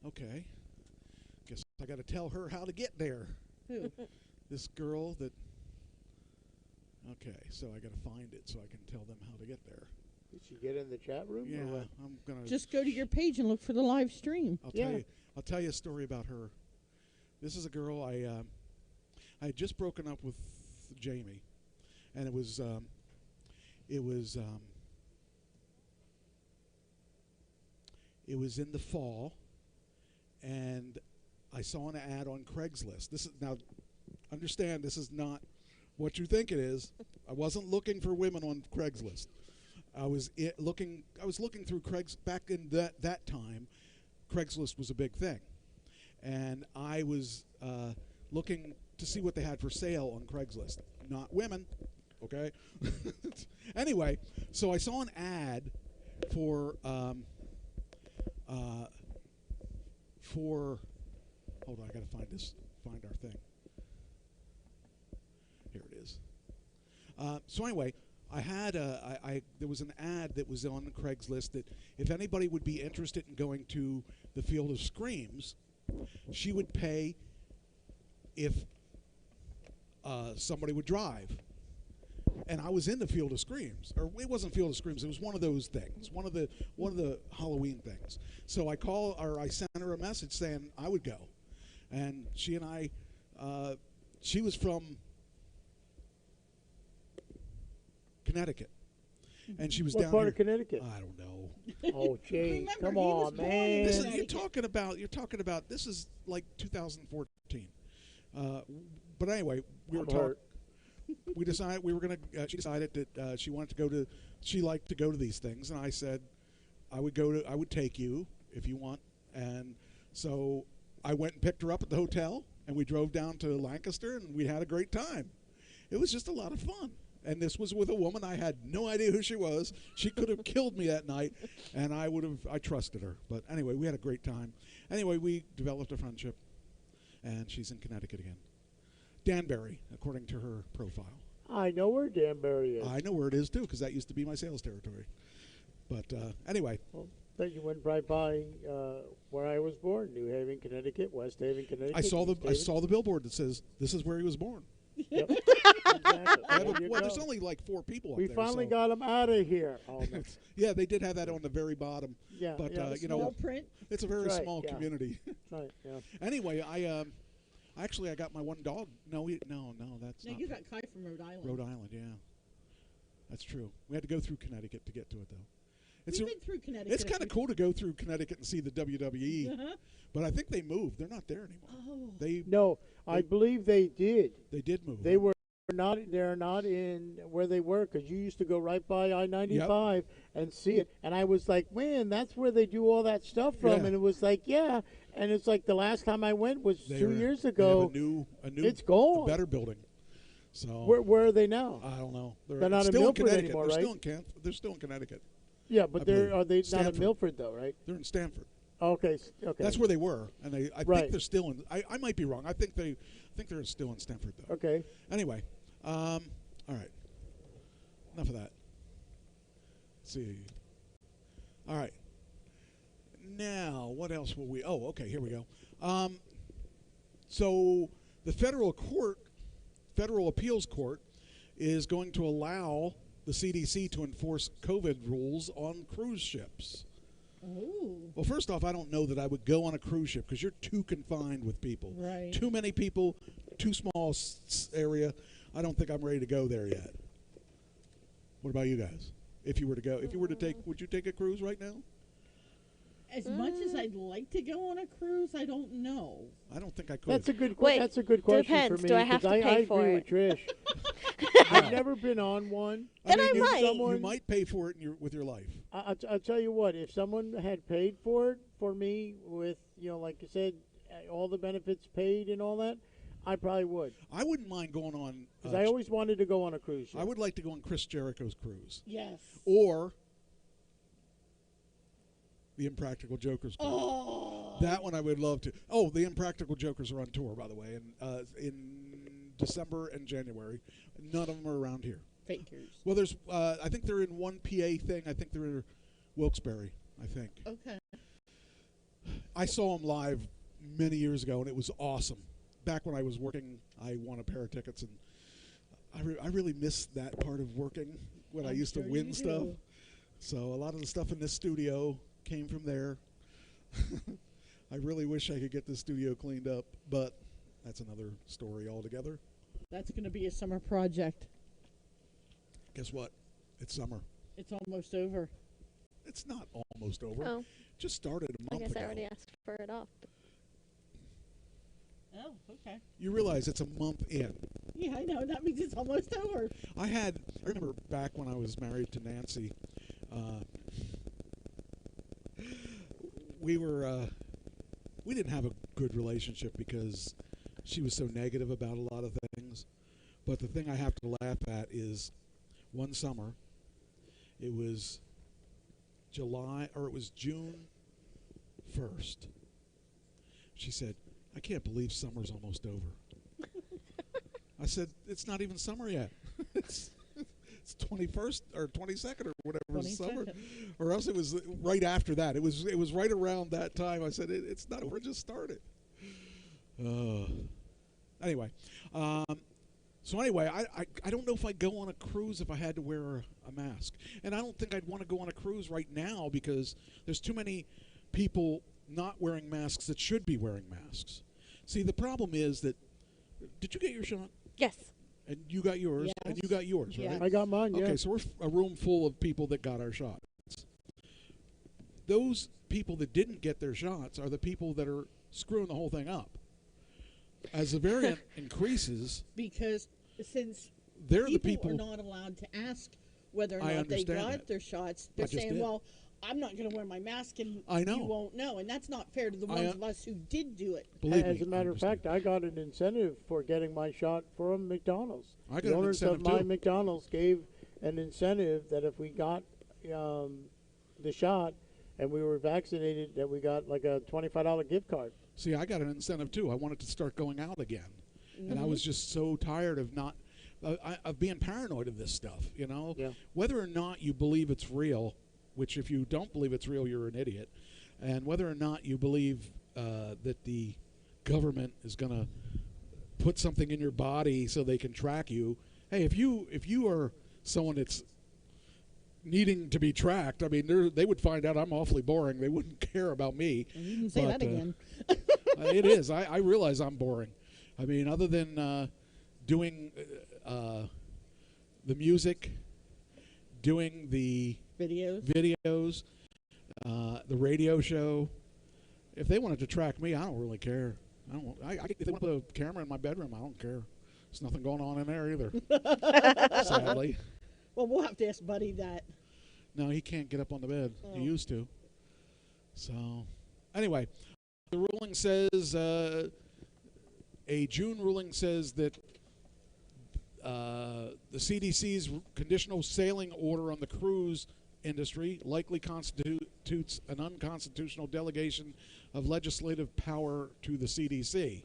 Okay. Guess I got to tell her how to get there. Who? This girl that. Okay, so I got to find it so I can tell them how to get there. Did she get in the chat room? Yeah, Or what? I'm gonna Just go to your page and look for the live stream. I'll tell you a story about her. This is a girl I had just broken up with Jamie, and it was in the fall, and I saw an ad on Craigslist. This is now, understand, this is not what you think it is. I wasn't looking for women on Craigslist. I was looking through back in that time. Craigslist was a big thing, and I was looking to see what they had for sale on Craigslist. Not women, okay? Anyway, so I saw an ad for hold on, I gotta find our thing. Here it is. So anyway, I had there was an ad that was on Craigslist that if anybody would be interested in going to the Field of Screams, she would pay if somebody would drive. And I was in the Field of Screams, or it wasn't Field of Screams. It was one of those things, one of the Halloween things. So I sent her a message saying I would go, and she and I, she was from Connecticut, and she was What down part here. of Connecticut? I don't know. Oh, Jay, Remember, come he was on, born in man. This is, Connecticut. you're talking about. This is like 2014. But anyway, we were I'm talking. hurt. We decided we were going to. She decided that she wanted to go to. She liked to go to these things, and I said, I would take you if you want. And so I went and picked her up at the hotel, and we drove down to Lancaster, and we had a great time. It was just a lot of fun. And this was with a woman I had no idea who she was. She could have killed me that night, and I trusted her. But anyway, we had a great time. Anyway, we developed a friendship, and she's in Connecticut again. Danbury, according to her profile. I know where Danbury is. I know where it is, too, because that used to be my sales territory. But anyway. Well, then you went right by where I was born, New Haven, Connecticut, West Haven, Connecticut. I saw East Haven. the billboard that says, this is where he was born. Yep. Exactly. There you Well, go. there's only like 4 people We up there. finally so. got him out of here. Oh, no. Yeah, they did have that on the very bottom. Yeah, But, yeah. you Small know, print. it's a very Right, small yeah. community. Right, yeah. Anyway, I got my one dog. No, that's No, not you got Kai from Rhode Island. Rhode Island, yeah. That's true. We had to go through Connecticut to get to it, though. We've been through Connecticut. It's kind of cool to go through Connecticut and see the WWE, Uh-huh. but I think they moved. They're not there anymore. Oh. No, I believe they did. They did move. They were not. They're not in where they were because you used to go right by I-95 and see it. And I was like, man, that's where they do all that stuff from. Yeah. And it was like, yeah. And it's like the last time I went was They 2 were- years they have ago. a new, It's gone. a better building. So Where are they now? I don't know. They're not in still Milford Connecticut. anymore, they're right? They're still in Connecticut. Yeah, but I they're believe. are they not Stanford. in Milford though, right? They're in Stanford. Okay, okay. That's where they were, and I Right. think they're still in. I might be wrong. I think they're still in Stanford though. Okay. Anyway, all right. Enough of that. Let's see. All right. Now, what else will we? Oh, okay. Here we go. So the federal appeals court, is going to allow the CDC to enforce COVID rules on cruise ships. Oh. Well, first off, I don't know that I would go on a cruise ship because you're too confined with people. Right. Too many people, too small area. I don't think I'm ready to go there yet. What about you guys? If you were to go, if you were to take, would you take a cruise right now? As much as I'd like to go on a cruise, I don't know. I don't think I could. That's a good. Wait, that's a good question depends. for me. Do I have 'cause to pay I for agree it? with Trish. I've never been on one. Then I you, might. you might pay for it with your life. I'll tell you what. If someone had paid for it for me, with like you said, all the benefits paid and all that, I probably would. I wouldn't mind going on. Because I always wanted to go on a cruise ship. I would like to go on Chris Jericho's cruise. Yes. Or the Impractical Jokers cruise. Oh. That one I would love to. Oh, the Impractical Jokers are on tour, by the way, in December and January. None of them are around here. Fakers. Well, there's. I think they're in one PA thing. I think they're in Wilkes-Barre. I think. Okay. I saw them live many years ago, and it was awesome. Back when I was working, I won a pair of tickets, and I really missed that part of working when I used to win stuff. So a lot of the stuff in this studio came from there. I really wish I could get the studio cleaned up, but that's another story altogether. That's going to be a summer project. Guess what? It's summer. It's almost over. It's not almost over. Oh, Just started a I month guess ago. I already asked for it off. Oh, okay. You realize it's a month in. Yeah, I know. That means it's almost over. I remember back when I was married to Nancy, we didn't have a good relationship because she was so negative about a lot of things. But the thing I have to laugh at is one summer, it was June 1st. She said, "I can't believe summer's almost over." I said, "It's not even summer yet. it's 21st or 22nd or whatever summer." Or else it was right after that. It was right around that time. I said, "It's not over. It just started." Anyway, so anyway, I don't know if I'd go on a cruise if I had to wear a mask, and I don't think I'd want to go on a cruise right now because there's too many people not wearing masks that should be wearing masks. See, the problem is that, did you get your shot? Yes. And you got yours, Yes. and you got yours, right? Yes. I got mine. Yeah. Okay, so we're a room full of people that got our shots. Those people that didn't get their shots are the people that are screwing the whole thing up. As the variant increases, Because since they're the people people. are not allowed to ask whether or I not they understand got that. their shots, I they're just saying, did. well, I'm not going to wear my mask and I know. you won't know. And that's not fair to the I, ones of us who did do it. Believe As me, a matter I of fact, I got an incentive for getting my shot from McDonald's. I got The an owners of incentive my too. McDonald's gave an incentive that if we got the shot and we were vaccinated, that we got like a $25 gift card. See, I got an incentive too. I wanted to start going out again, and I was just so tired of not of being paranoid of this stuff. You know, Yeah. whether or not you believe it's real, which if you don't believe it's real, you're an idiot, and whether or not you believe that the government is going to put something in your body so they can track you. Hey, if you are someone that's needing to be tracked, I mean, they would find out I'm awfully boring. They wouldn't care about me. And you can say But, that again. It is. I realize I'm boring. I mean, other than doing the music, doing the Videos. the radio show. If they wanted to track me, I don't really care. If they want to put a camera in my bedroom, I don't care. There's nothing going on in there either. Sadly, Well, we'll have to ask Buddy that. no, he can't get up on the bed. Oh. He used to. So, anyway, the ruling says a June ruling says that the CDC's conditional sailing order on the cruise industry likely constitutes an unconstitutional delegation of legislative power to the CDC.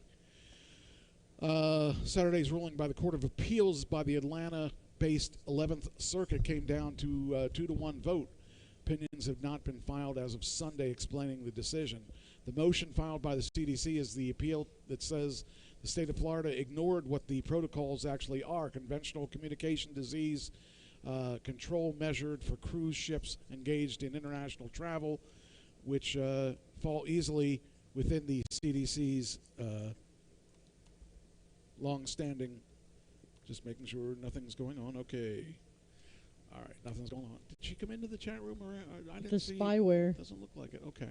Saturday's ruling by the Court of Appeals by the Atlanta-based 11th Circuit came down to a 2-1 vote. Opinions have not been filed as of Sunday explaining the decision. The motion filed by the CDC is the appeal that says the state of Florida ignored what the protocols actually are: conventional communication disease control measured for cruise ships engaged in international travel, which fall easily within the CDC's long-standing Just making sure nothing's going on. Okay. All right, nothing's going on. Did she come into the chat room? Or I didn't The see. spyware. Doesn't look like it. Okay.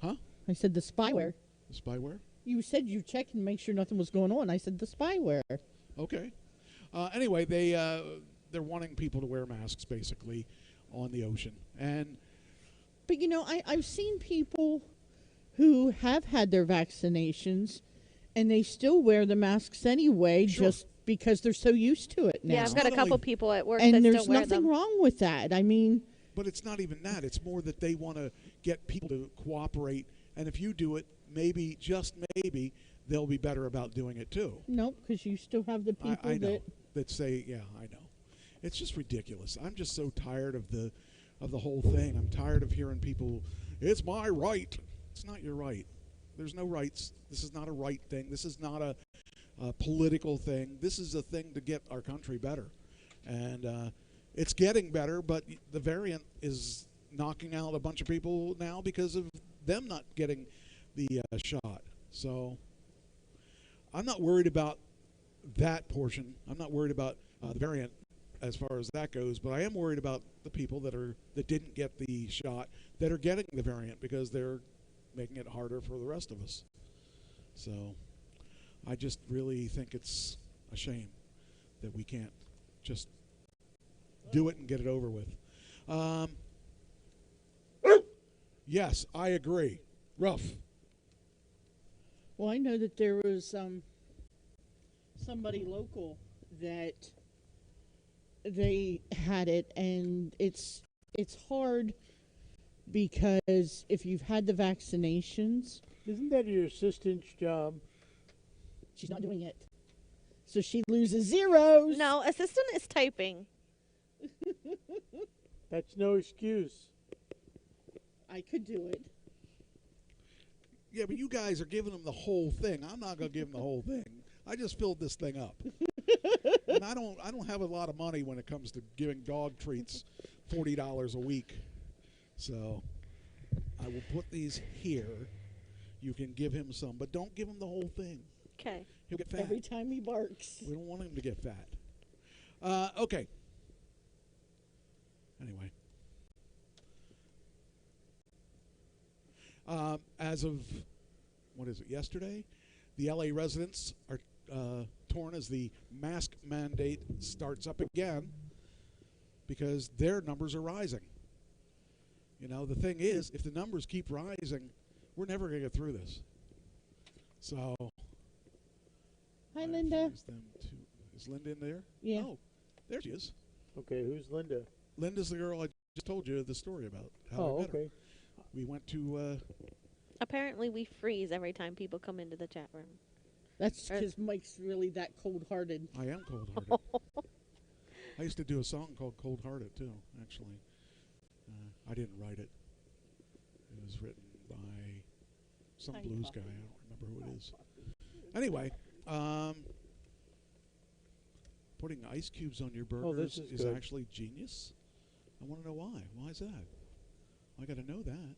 Huh? I said the spyware. The spyware? You said you checked and make sure nothing was going on. I said the spyware. Okay. Anyway, they're wanting people to wear masks basically on the ocean, and But I've seen people who have had their vaccinations, and they still wear the masks anyway, Sure. just because they're so used to it now. Yeah, I've got a not couple only- people at work and that there's still wear nothing them. wrong with that. I mean, but it's not even that. It's more that they want to get people to cooperate, and if you do it, maybe just maybe they'll be better about doing it too. no, because you still have the people I know that. that say, yeah, I know. It's just ridiculous. I'm just so tired of the whole thing. I'm tired of hearing people. It's my right. It's not your right. There's no rights. This is not a right thing. This is not a political thing. This is a thing to get our country better, and it's getting better. But the variant is knocking out a bunch of people now because of them not getting the shot. So I'm not worried about that portion. I'm not worried about the variant as far as that goes, but I am worried about the people that didn't get the shot that are getting the variant because they're making it harder for the rest of us. So I just really think it's a shame that we can't just do it and get it over with. Yes, I agree. Rough. Well, I know that there was somebody local that they had it, and it's hard because if you've had the vaccinations, Isn't that your assistant's job? she's not doing it, so she loses zeros. No, assistant is typing. That's no excuse. I could do it. Yeah, but you guys are giving them the whole thing. I'm not going to give them the whole thing. I just filled this thing up. And I don't have a lot of money when it comes to giving dog treats $40 a week. So I will put these here. You can give him some, but don't give him the whole thing. Okay. He'll get fat. Every time he barks. We don't want him to get fat. Okay. Anyway. As of, what is it, yesterday? The LA residents are torn as the mask mandate starts up again because their numbers are rising. You know, the thing is, if the numbers keep rising, we're never going to get through this. So. Hi, Linda. Is Linda in there? Yeah. Oh, there she is. Okay, who's Linda? Linda's the girl I just told you the story about. How I Oh, met her. okay. We went to. Apparently, we freeze every time people come into the chat room. That's because Mike's really that cold-hearted. I am cold-hearted. I used to do a song called Cold-Hearted, too, actually. I didn't write it. It was written by some blues guy. I don't remember who it is. Anyway, putting ice cubes on your burgers is good. actually genius. I want to know why. Why is that? I got to know that.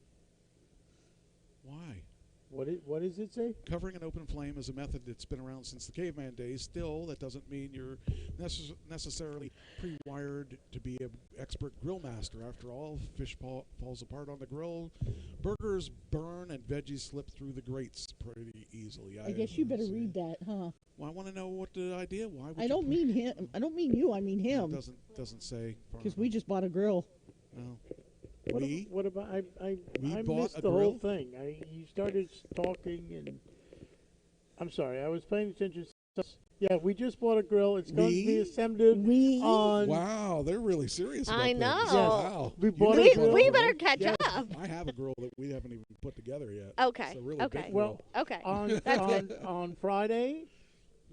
Why? What does it say? Covering an open flame is a method that's been around since the caveman days. Still, that doesn't mean you're necessarily pre-wired to be an expert grill master. After all, fish falls apart on the grill. Burgers burn and veggies slip through the grates pretty easily. I guess you better read that, huh? Well, I want to know what the idea. Why? Would I don't mean him. I don't mean you. I mean him. It doesn't say. Because we just bought a grill. No. What about I bought missed a the grill? whole thing. You started talking, and I'm sorry, I was paying attention. Yeah, we just bought a grill. It's going to be assembled on. Wow, they're really serious about I this. know. Yes. Wow. We You bought know a We, grill. we better catch Yes. up. I have a grill that we haven't even put together yet. Okay, It's a really okay. big Well, grill. Okay. on Friday,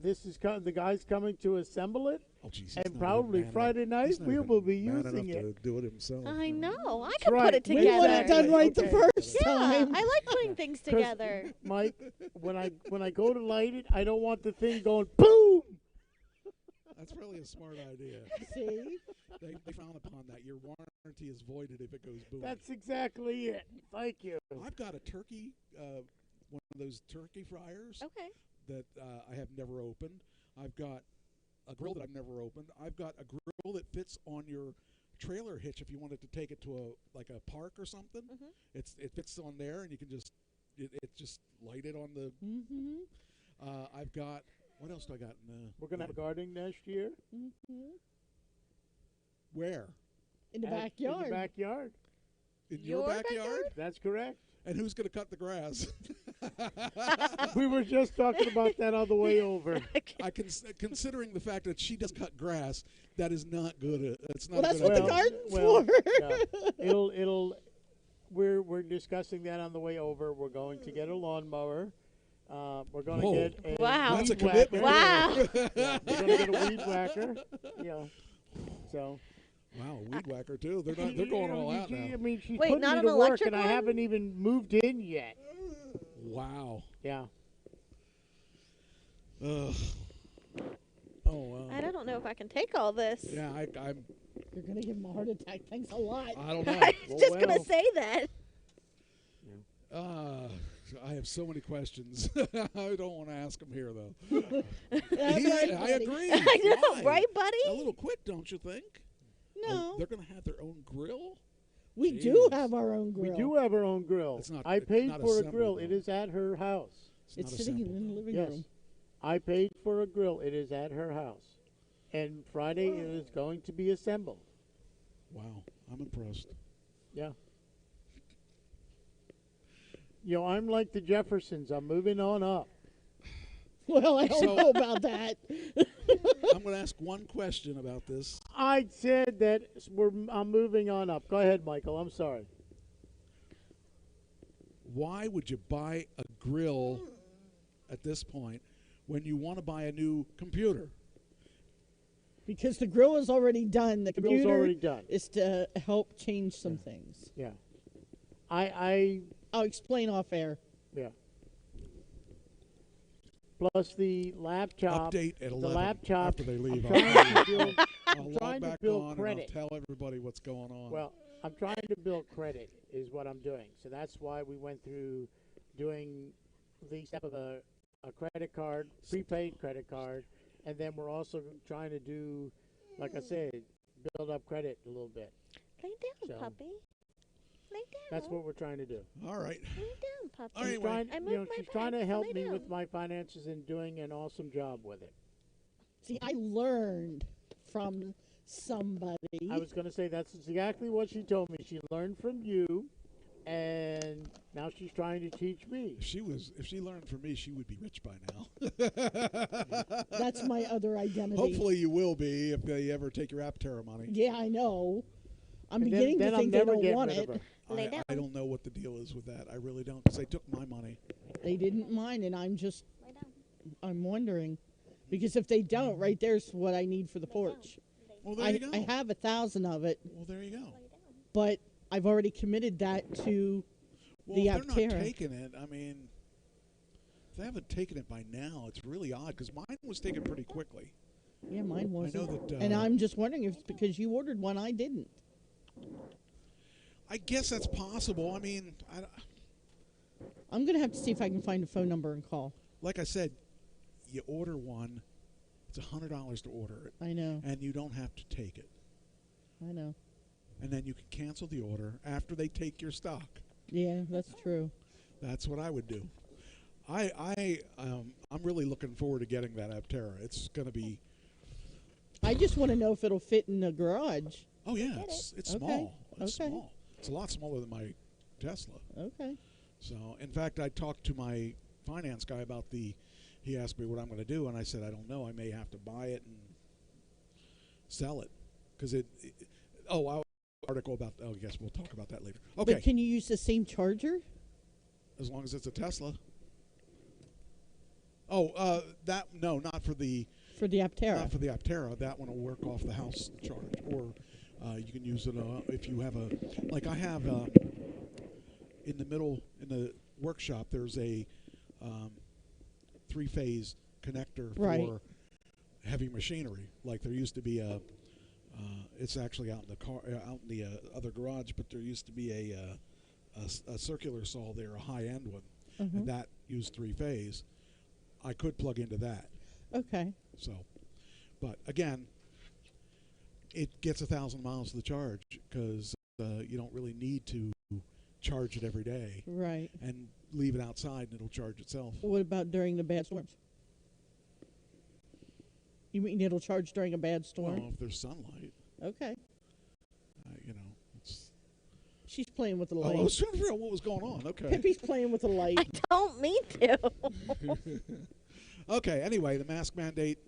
the guy's coming to assemble it, Oh, geez, he's and not probably even man Friday enough- night he's not we even will be man using enough it. to do it himself. I know. I That's could right. put it We We together. want it done right the Okay. first Yeah, time. I like putting things together. Mike, when I go to light it, I don't want the thing going boom. That's probably a smart idea. See? They frown upon that. Your warranty is voided if it goes boom. That's exactly it. Thank you. I've got a turkey, one of those turkey fryers Okay. that I have never opened. I've got a grill that I've never opened. I've got a grill that fits on your trailer hitch if you wanted to take it to a park or something. It fits on there, and you can just just light it on the. I've got what else do I got? We're gonna have a gardening next year. Where? In the backyard. In the backyard. In your backyard? That's correct. And who's going to cut the grass? We were just talking about that on the way over. Considering the fact that she does cut grass, that is not good. It's not. Well, that's good what the garden's for. It'll. We're discussing that on the way over. We're going to get a lawnmower. We're going to get a That's a weed commitment. whacker. Wow. Yeah, we're going to get a weed whacker. Yeah. So. Wow, weed whacker too. They're going all out now. I mean, she's Wait, putting not me an to work, electric and I one? haven't even moved in yet. Wow. Yeah. Ugh. Oh. I don't know if I can take all this. Yeah, I'm. You're going to give him a heart attack. Thanks a lot. I don't know. I was just going to say that. I have so many questions. I don't want to ask him here though. That's right, I buddy. agree. I know, Why? right, buddy? A little quick, don't you think? No. They're going to have their own grill? We Jeez. do have our own grill. We do have our own grill. It's not- I it's paid not for a assembled, grill. though. It is at her house. It's not sitting assembled. in the living Yes. room. I paid for a grill. It is at her house. And Friday it is going to be assembled. Wow, I'm impressed. Yeah. I'm like the Jeffersons. I'm moving on up. Well, I don't know about that. I'm going to ask one question about this. I said that I'm moving on up. Go ahead, Michael. I'm sorry. Why would you buy a grill at this point when you want to buy a new computer? Because the grill is already done. The grill's computer already done. is to help change some things. Yeah. I'll explain off air. Yeah. Plus the laptop. Update at 11 the laptop. after they leave. I'm trying to build, I'll I'm log trying to back build on credit. and I'll tell everybody what's going on. Well, I'm trying to build credit is what I'm doing. So that's why we went through doing the step of a credit card, prepaid credit card, and then we're also trying to do, like I said, build up credit a little bit. Lay down, So- puppy. Lay down. That's what we're trying to do. All right. Lay down, puppy. All right, She's trying, I moved my she's trying to pants. help Lay me down. with my finances and doing an awesome job with it. See, I learned from somebody. I was going to say that's exactly what she told me. She learned from you, and now she's trying to teach me. If she learned from me, she would be rich by now. That's my other identity. Hopefully you will be if they ever take your Aptera money. Yeah, I know. I'm And beginning then to I'm think they never don't getting want rid it. of her. Lay down. I don't know what the deal is with that. I really don't, because they took my money. They didn't mind, and I'm just, Lay down. I'm wondering. Because if they don't, right there's what I need for the porch. Well, there you go. I have 1,000 of it, Well, there you go. but I've already committed that to Well, the if they're not Aptera. taking it, I mean, if they haven't taken it by now, it's really odd, because mine was taken pretty quickly. Yeah, mine wasn't. I know that. And I'm just wondering if it's because you ordered one, I didn't. I guess that's possible. I mean, I'm going to have to see if I can find a phone number and call. like I said, you order one, it's $100 to order it, I know. and you don't have to take it. I know. And then you can cancel the order after they take your stock. Yeah, that's true. That's what I would do. I'm really looking forward to getting that Aptera. It's going to be. I just want to know if it'll fit in the garage. Oh yeah, it's Okay. small. It's Okay. small. It's a lot smaller than my Tesla. Okay. So, in fact, I talked to my finance guy about he asked me what I'm going to do, and I said, I don't know. I may have to buy it and sell it. Because article about, I guess we'll talk about that later. Okay. But can you use the same charger? As long as it's a Tesla. Oh, no, not for the Aptera. Not for the Aptera. That one will work off the house charge. Or you can use it if you have like I have in the workshop, there's a 3-phase connector Right. for heavy machinery. Like there used to be it's actually out in the other garage, but there used to be a circular saw there, a high-end one, and that used 3-phase. I could plug into that. Okay. So, But again, it gets 1,000 miles to the charge because you don't really need to charge it every day Right. and leave it outside and it'll charge itself. What about during the bad storms? You mean it'll charge during a bad storm? Well, if there's sunlight, Okay. you know, it's. She's playing with the Oh, light. I was trying to figure out what was going on. Okay. Pippi's playing with the light. I don't mean to. Okay. Anyway, the mask mandate,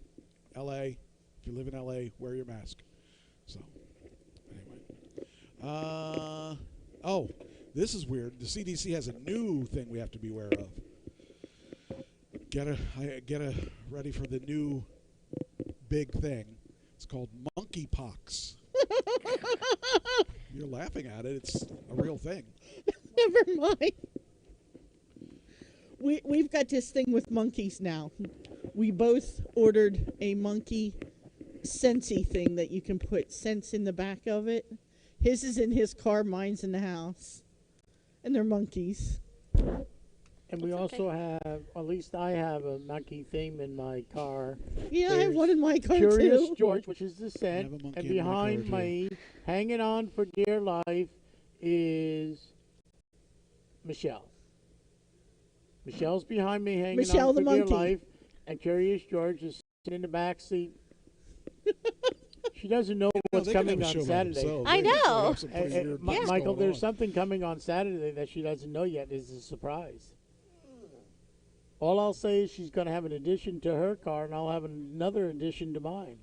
L.A. If you live in L.A., wear your mask. So, anyway. Oh, this is weird. The CDC has a new thing we have to be aware of. Get ready for the new big thing. It's called monkeypox. You're laughing at it. It's a real thing. Never mind. We've got this thing with monkeys now. We both ordered a monkey Scentsy thing that you can put scents in the back of it. His is in his car, mine's in the house. And they're monkeys. And we also have, at least I have a monkey theme in my car. Yeah, I have one in my car Curious too. George, which is the I scent. have a monkey And in my car, behind too. me, hanging on for dear life, is Michelle. Michelle's behind me, hanging Michelle on the for dear monkey. life. And Curious George is sitting in the back seat. She doesn't know what's They can coming have a on show by Saturday. themselves. I They can know. have some pretty weird things Michael, going there's on. something coming on Saturday that she doesn't know yet. Is a surprise. All I'll say is she's going to have an addition to her car, and I'll have another addition to mine.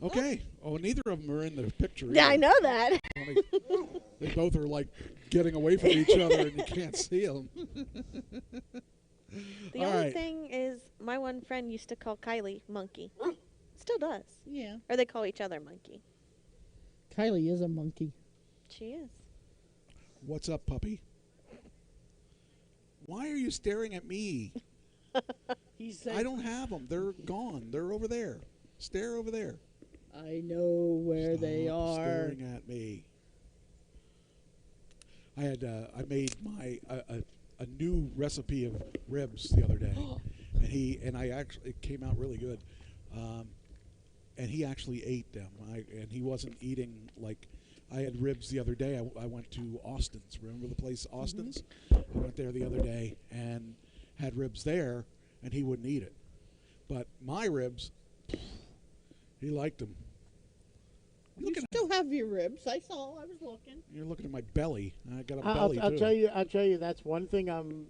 Okay. Oh, neither of them are in the picture. Yeah, I either. know that. They both are like getting away from each other, and you can't see them. The All only right. thing is, my one friend used to call Kylie Monkey. Still does. Yeah. Or they call each other Monkey. Kylie is a monkey. She is. What's up, puppy? Why are you staring at me? He said, I don't have them. They're gone. They're over there. Stare over there. I know where they Stop are. staring at me. I made my a new recipe of ribs the other day, and I actually it came out really good, and he actually ate them. And he wasn't eating like I had ribs the other day. I went to Austin's. Remember the place Austin's? I went there the other day and had ribs there, and he wouldn't eat it. But my ribs, he liked them. You still have your ribs. I saw. I was looking. You're looking at my belly. I got a I'll, belly I'll too. tell you. That's one thing I'm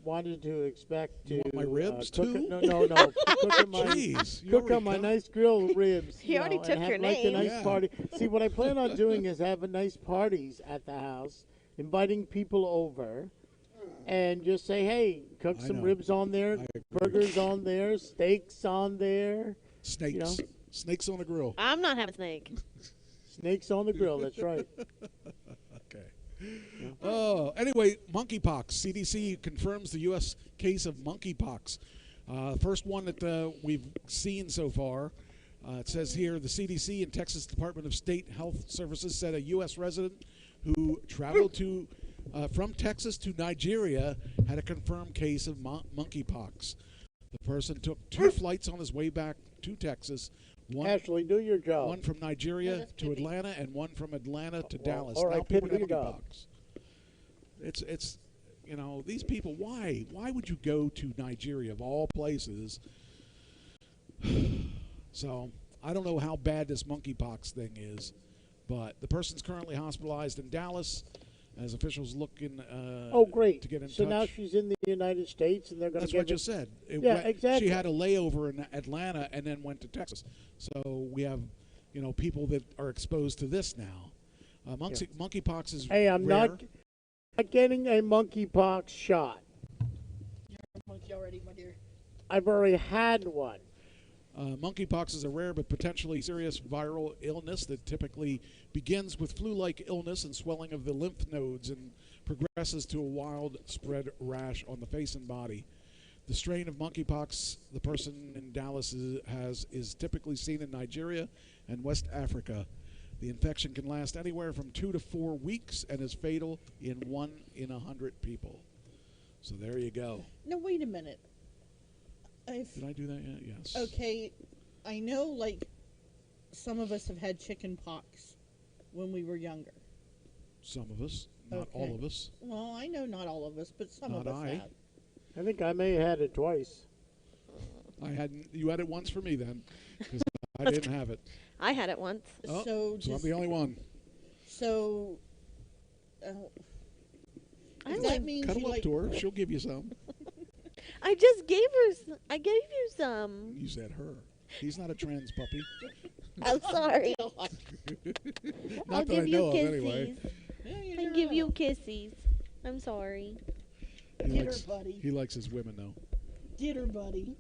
wanted to expect to You want my ribs, cook. too? No. Cook on my Jeez, you cook already on my come- nice grilled ribs. He you already know, took and your have like a name. nice Yeah. party. See, what I plan on doing is having nice parties at the house, inviting people over, and just say, hey, cook I some know. ribs on there, I agree. burgers on there, steaks on there, Snakes. you know. Snakes on the grill. I'm not having snake. snakes on the grill. That's right. Okay. Oh, anyway, monkeypox. CDC confirms the U.S. case of monkeypox. First one that we've seen so far. It says here the CDC and Texas Department of State Health Services said a U.S. resident who traveled from Texas to Nigeria had a confirmed case of monkeypox. The person took 2 flights on his way back to Texas. Ashley, do your job. One from Nigeria that's to Pippi. Atlanta, and one from Atlanta to Well, Dallas. all right, Now people Pippi, have do your job. monkeypox. It's you know, these people. Why would you go to Nigeria of all places? So I don't know how bad this monkeypox thing is, but the person's currently hospitalized in Dallas, as officials looking. Oh, great. To get in so touch. now she's in the United States, and they're going to That's what I give just said. Yeah, exactly. She had a layover in Atlanta and then went to Texas. So we have, people that are exposed to this now. Monkeypox is Hey, I'm rare. not getting a monkeypox shot. You're a monkey already, my dear. I've already had one. Monkeypox is a rare but potentially serious viral illness that typically begins with flu-like illness and swelling of the lymph nodes and progresses to a wild-spread rash on the face and body. The strain of monkeypox the person in Dallas is typically seen in Nigeria and West Africa. The infection can last anywhere from 2 to 4 weeks and is fatal in 1 in 100 people. So there you go. Now, wait a minute. Did I do that yet? Yes. Okay, I know, like, some of us have had chicken pox when we were younger. Some of us, not Okay. all of us. Well, I know not all of us, but some Not of us I. have. I think I may have had it twice. I hadn't. You had it once for me then, because I didn't have it. I had it once. Oh, so so I'm the only one. So, I does like. that mean Cuddle you up like? to her. She'll give you some. I just gave her. I gave you some. You said her. He's not a trans puppy. I'm sorry. God. I'll Not that I give you know of, kisses. anyway. I give you kisses. I'm sorry. He Get her, likes, buddy. he likes his women, though. Get her, buddy.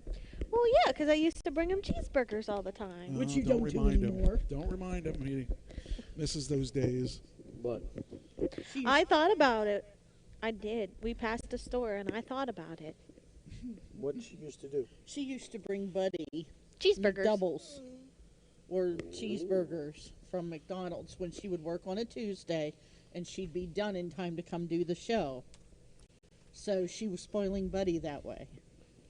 Well, yeah, because I used to bring him cheeseburgers all the time. Which you don't do remind anymore. him. Don't remind him. He misses those days. But She, I thought about it. I did. We passed a store and I thought about it. what she used to do? she used to bring Buddy Cheeseburgers. doubles or cheeseburgers from McDonald's when she would work on a Tuesday, and she'd be done in time to come do the show. So she was spoiling Buddy that way.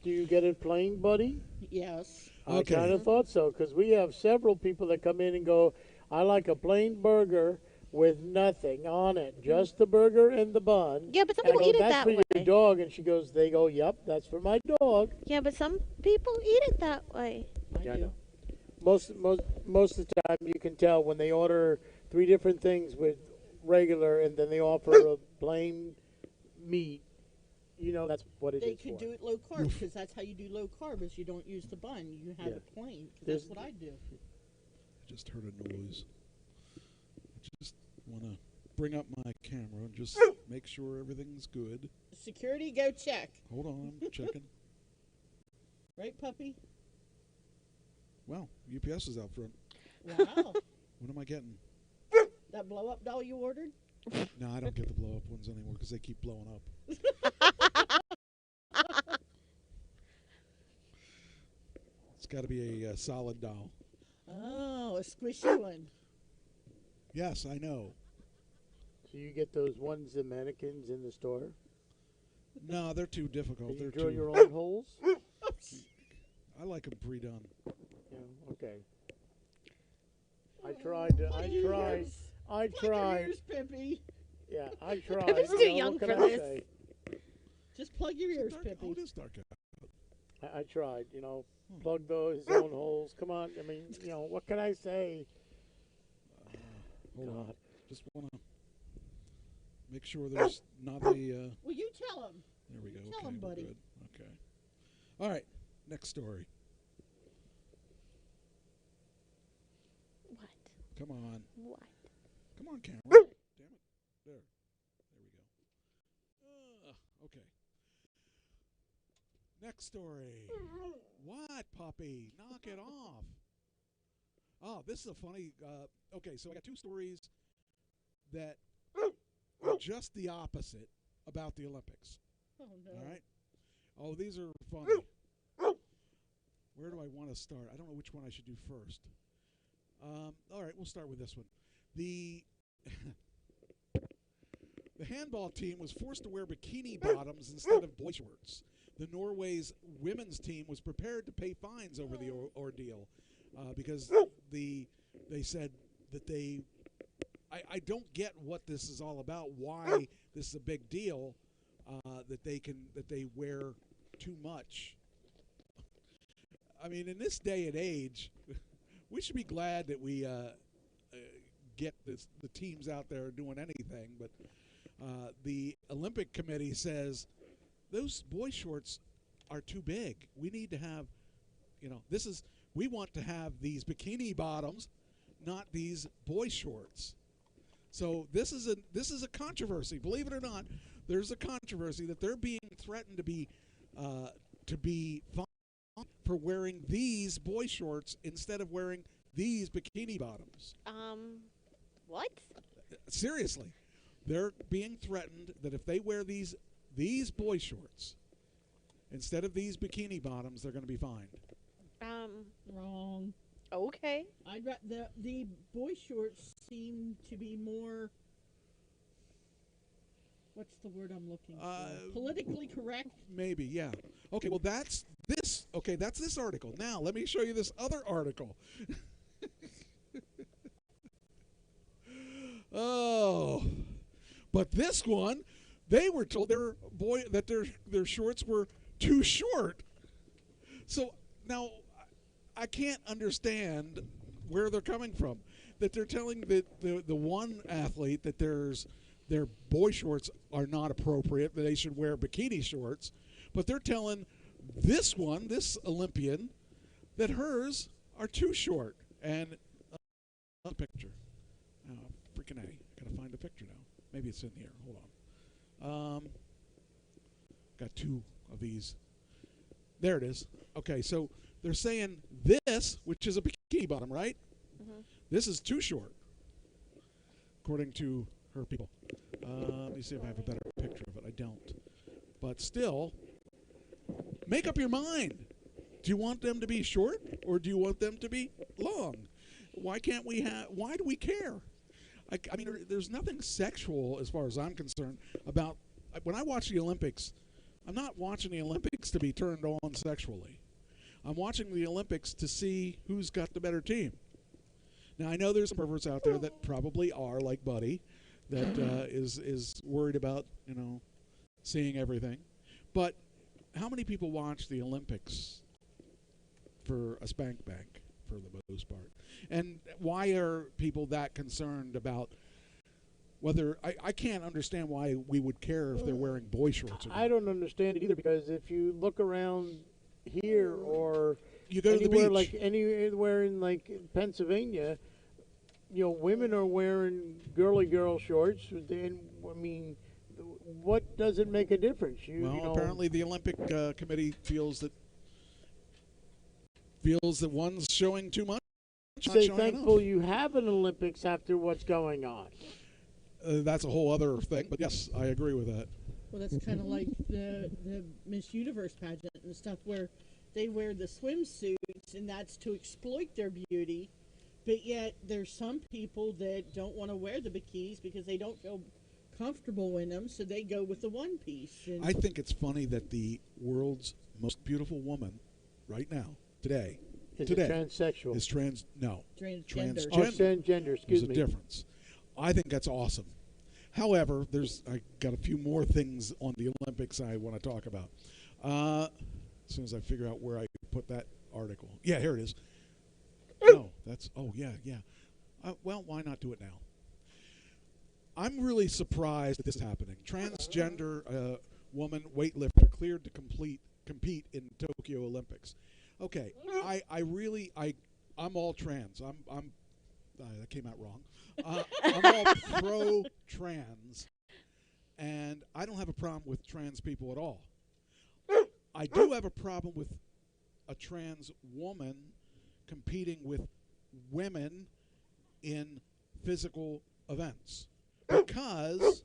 Do you get it plain, buddy? Yes. Okay. I kind of thought so, because we have several people that come in and go, I like a plain burger with nothing on it, just the burger and the bun. Yeah, but some And I people go, eat it that's that for way. your dog, and she goes, they go, yep, that's for my dog. Yeah, but some people eat it that way. I Yeah, I do. know. Most of the time, you can tell when they order 3 different things with regular, and then they offer a plain meat. You know that's what it They is could for. do it low carb because that's how you do low carb is you don't use the bun. You have Yeah. it plain. 'Cause There's- that's what I do. I just heard a noise. I just want to bring up my camera and just make sure everything's good. Security, go check. Hold on, I'm checking. Right, puppy? Well, UPS is out front. Wow. What am I getting? That blow up doll you ordered? No, I don't get the blow up ones anymore because they keep blowing up. It's got to be a solid doll. Oh, a squishy one. Yes, I know. So you get those ones, the mannequins in the store. No, they're too difficult. Can you They're drill too. your own holes? I like them pre-done. Yeah. Okay. I tried. I Plug your tried. ears, Pippi. Yeah, I tried. Pippi's You too know, young what can for I this. say? Just plug your ears, Dark, Pippi. oh, it is dark out. I tried. You know, plug those his own holes. Come on. I mean, you know, what can I say? Hold on. God. Just want to make sure there's not a. Well, you tell him. There we go. Tell Okay, him, we're buddy. good. Okay. All right. Next story. What? Come on. What? Come on, camera. Damn it. There. There we go. Okay. Next story. What, puppy? Knock it off. Oh, this is a funny. Okay, so I got 2 stories that are just the opposite about the Olympics. Oh, no. All right. Oh, these are funny. Where do I want to start? I don't know which one I should do first. All right, we'll start with this one. The the handball team was forced to wear bikini bottoms instead of boy shorts. The Norway's women's team was prepared to pay fines over the ordeal because they said that they. I don't get what this is all about. Why this is a big deal that they wear too much. I mean, in this day and age, we should be glad that we get the teams out there doing anything. But the Olympic Committee says those boy shorts are too big. We need to have, we want to have these bikini bottoms, not these boy shorts. So this is a controversy. Believe it or not, there's a controversy that they're being threatened to be fined for wearing these boy shorts instead of wearing these bikini bottoms. What? Seriously, they're being threatened that if they wear these boy shorts instead of these bikini bottoms, they're going to be fined. Wrong. Okay. The boy shorts seem to be more. What's the word I'm looking for? Politically correct? Maybe, yeah. Okay, well, that's this. Okay, that's this article. Now, let me show you this other article. Oh, but this one, they were told that their shorts were too short. So now, I can't understand where they're coming from. That they're telling the one athlete that their boy shorts are not appropriate, that they should wear bikini shorts, but they're telling this Olympian, that hers are too short. And a picture. Oh, freaking A. Gotta find the picture now. Maybe it's in here. Hold on. Got two of these. There it is. Okay, so they're saying this, which is a bikini bottom, right? Mm-hmm. This is too short, according to her people. Let me see if I have a better picture of it. I don't. But still, make up your mind. Do you want them to be short or do you want them to be long? Why can't we why do we care? I mean, there's nothing sexual as far as I'm concerned about, when I watch the Olympics, I'm not watching the Olympics to be turned on sexually. I'm watching the Olympics to see who's got the better team. Now, I know there's some perverts out there that probably are, like Buddy, that is worried about, seeing everything. But how many people watch the Olympics for a spank bank, for the most part? And why are people that concerned about whether... I can't understand why we would care if they're wearing boy shorts or not. I don't understand it either, because if you look around here or you go to the beach, like anywhere in like Pennsylvania, women are wearing girly girl shorts. And I mean, what does it make a difference? Apparently the Olympic committee feels that one's showing too much. Stay thankful you have an Olympics after what's going on. That's a whole other thing, but yes, I agree with that. Well, that's kind of like the Miss Universe pageant and stuff, where they wear the swimsuits, and that's to exploit their beauty. But yet, there's some people that don't want to wear the bikinis because they don't feel comfortable in them, so they go with the one piece. And I think it's funny that the world's most beautiful woman, right now, today, transsexual. Is transgender. Transgender. Oh, transgender. Excuse me. There's a difference. I think that's awesome. However, I got a few more things on the Olympics I want to talk about. As soon as I figure out where I put that article. Yeah, here it is. No, that's... Oh, yeah. Well, why not do it now? I'm really surprised that this is happening. Transgender woman weightlifter cleared to compete in Tokyo Olympics. Okay, I'm all trans. That came out wrong. I'm all pro-trans, and I don't have a problem with trans people at all. I do have a problem with a trans woman competing with women in physical events, because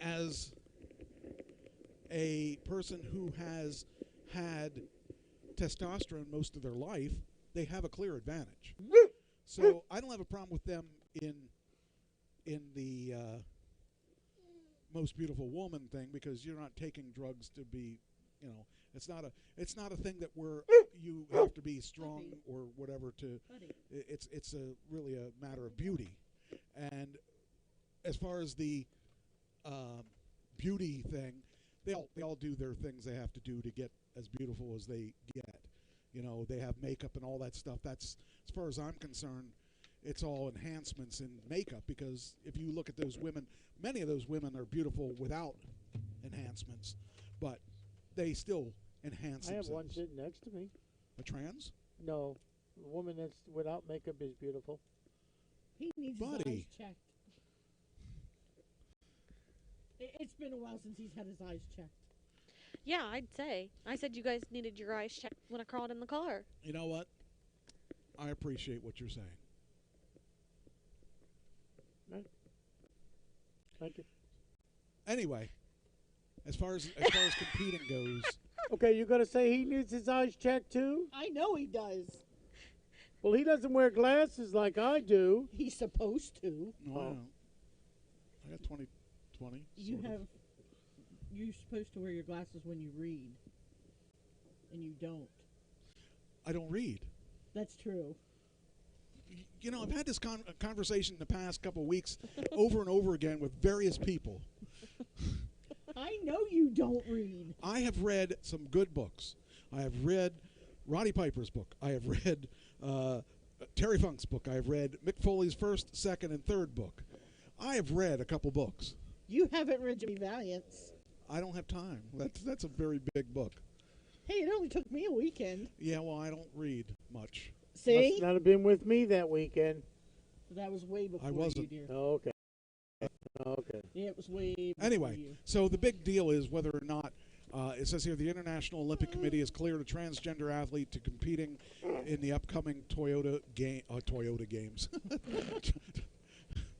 as a person who has had testosterone most of their life, they have a clear advantage. So I don't have a problem with them in the most beautiful woman thing, because you're not taking drugs to be, it's not a thing that you have to be strong or whatever to. It's really a matter of beauty. And as far as the beauty thing, they all do their things they have to do to get as beautiful as they get. They have makeup and all that stuff. That's, as far as I'm concerned, it's all enhancements in makeup, because if you look at those women, many of those women are beautiful without enhancements, but they still enhance themselves. I have one sitting next to me. A trans? No, a woman that's without makeup is beautiful. He needs his eyes checked. It's been a while since he's had his eyes checked. Yeah, I'd say. I said you guys needed your eyes checked when I crawled in the car. You know what? I appreciate what you're saying. Right. Thank you. Anyway, as far as competing goes. Okay, you got to say he needs his eyes checked too? I know he does. Well, he doesn't wear glasses like I do. He's supposed to. No, I don't. I got 20/20. You have. You're supposed to wear your glasses when you read, and you don't. I don't read. That's true. You know, I've had this conversation in the past couple of weeks over and over again with various people. I know you don't read. I have read some good books. I have read Roddy Piper's book. I have read Terry Funk's book. I have read Mick Foley's first, second, and third book. I have read a couple books. You haven't read Jimmy Valiant's. I don't have time. That's a very big book. Hey, it only took me a weekend. Yeah, well, I don't read much. See? Must not have been with me that weekend. That was way before I wasn't. you, dear. Oh, okay. Okay. Yeah, it was way before Anyway, you. so the big deal is whether or not, it says here, the International Olympic Committee has cleared a transgender athlete to competing in the upcoming Toyota Games.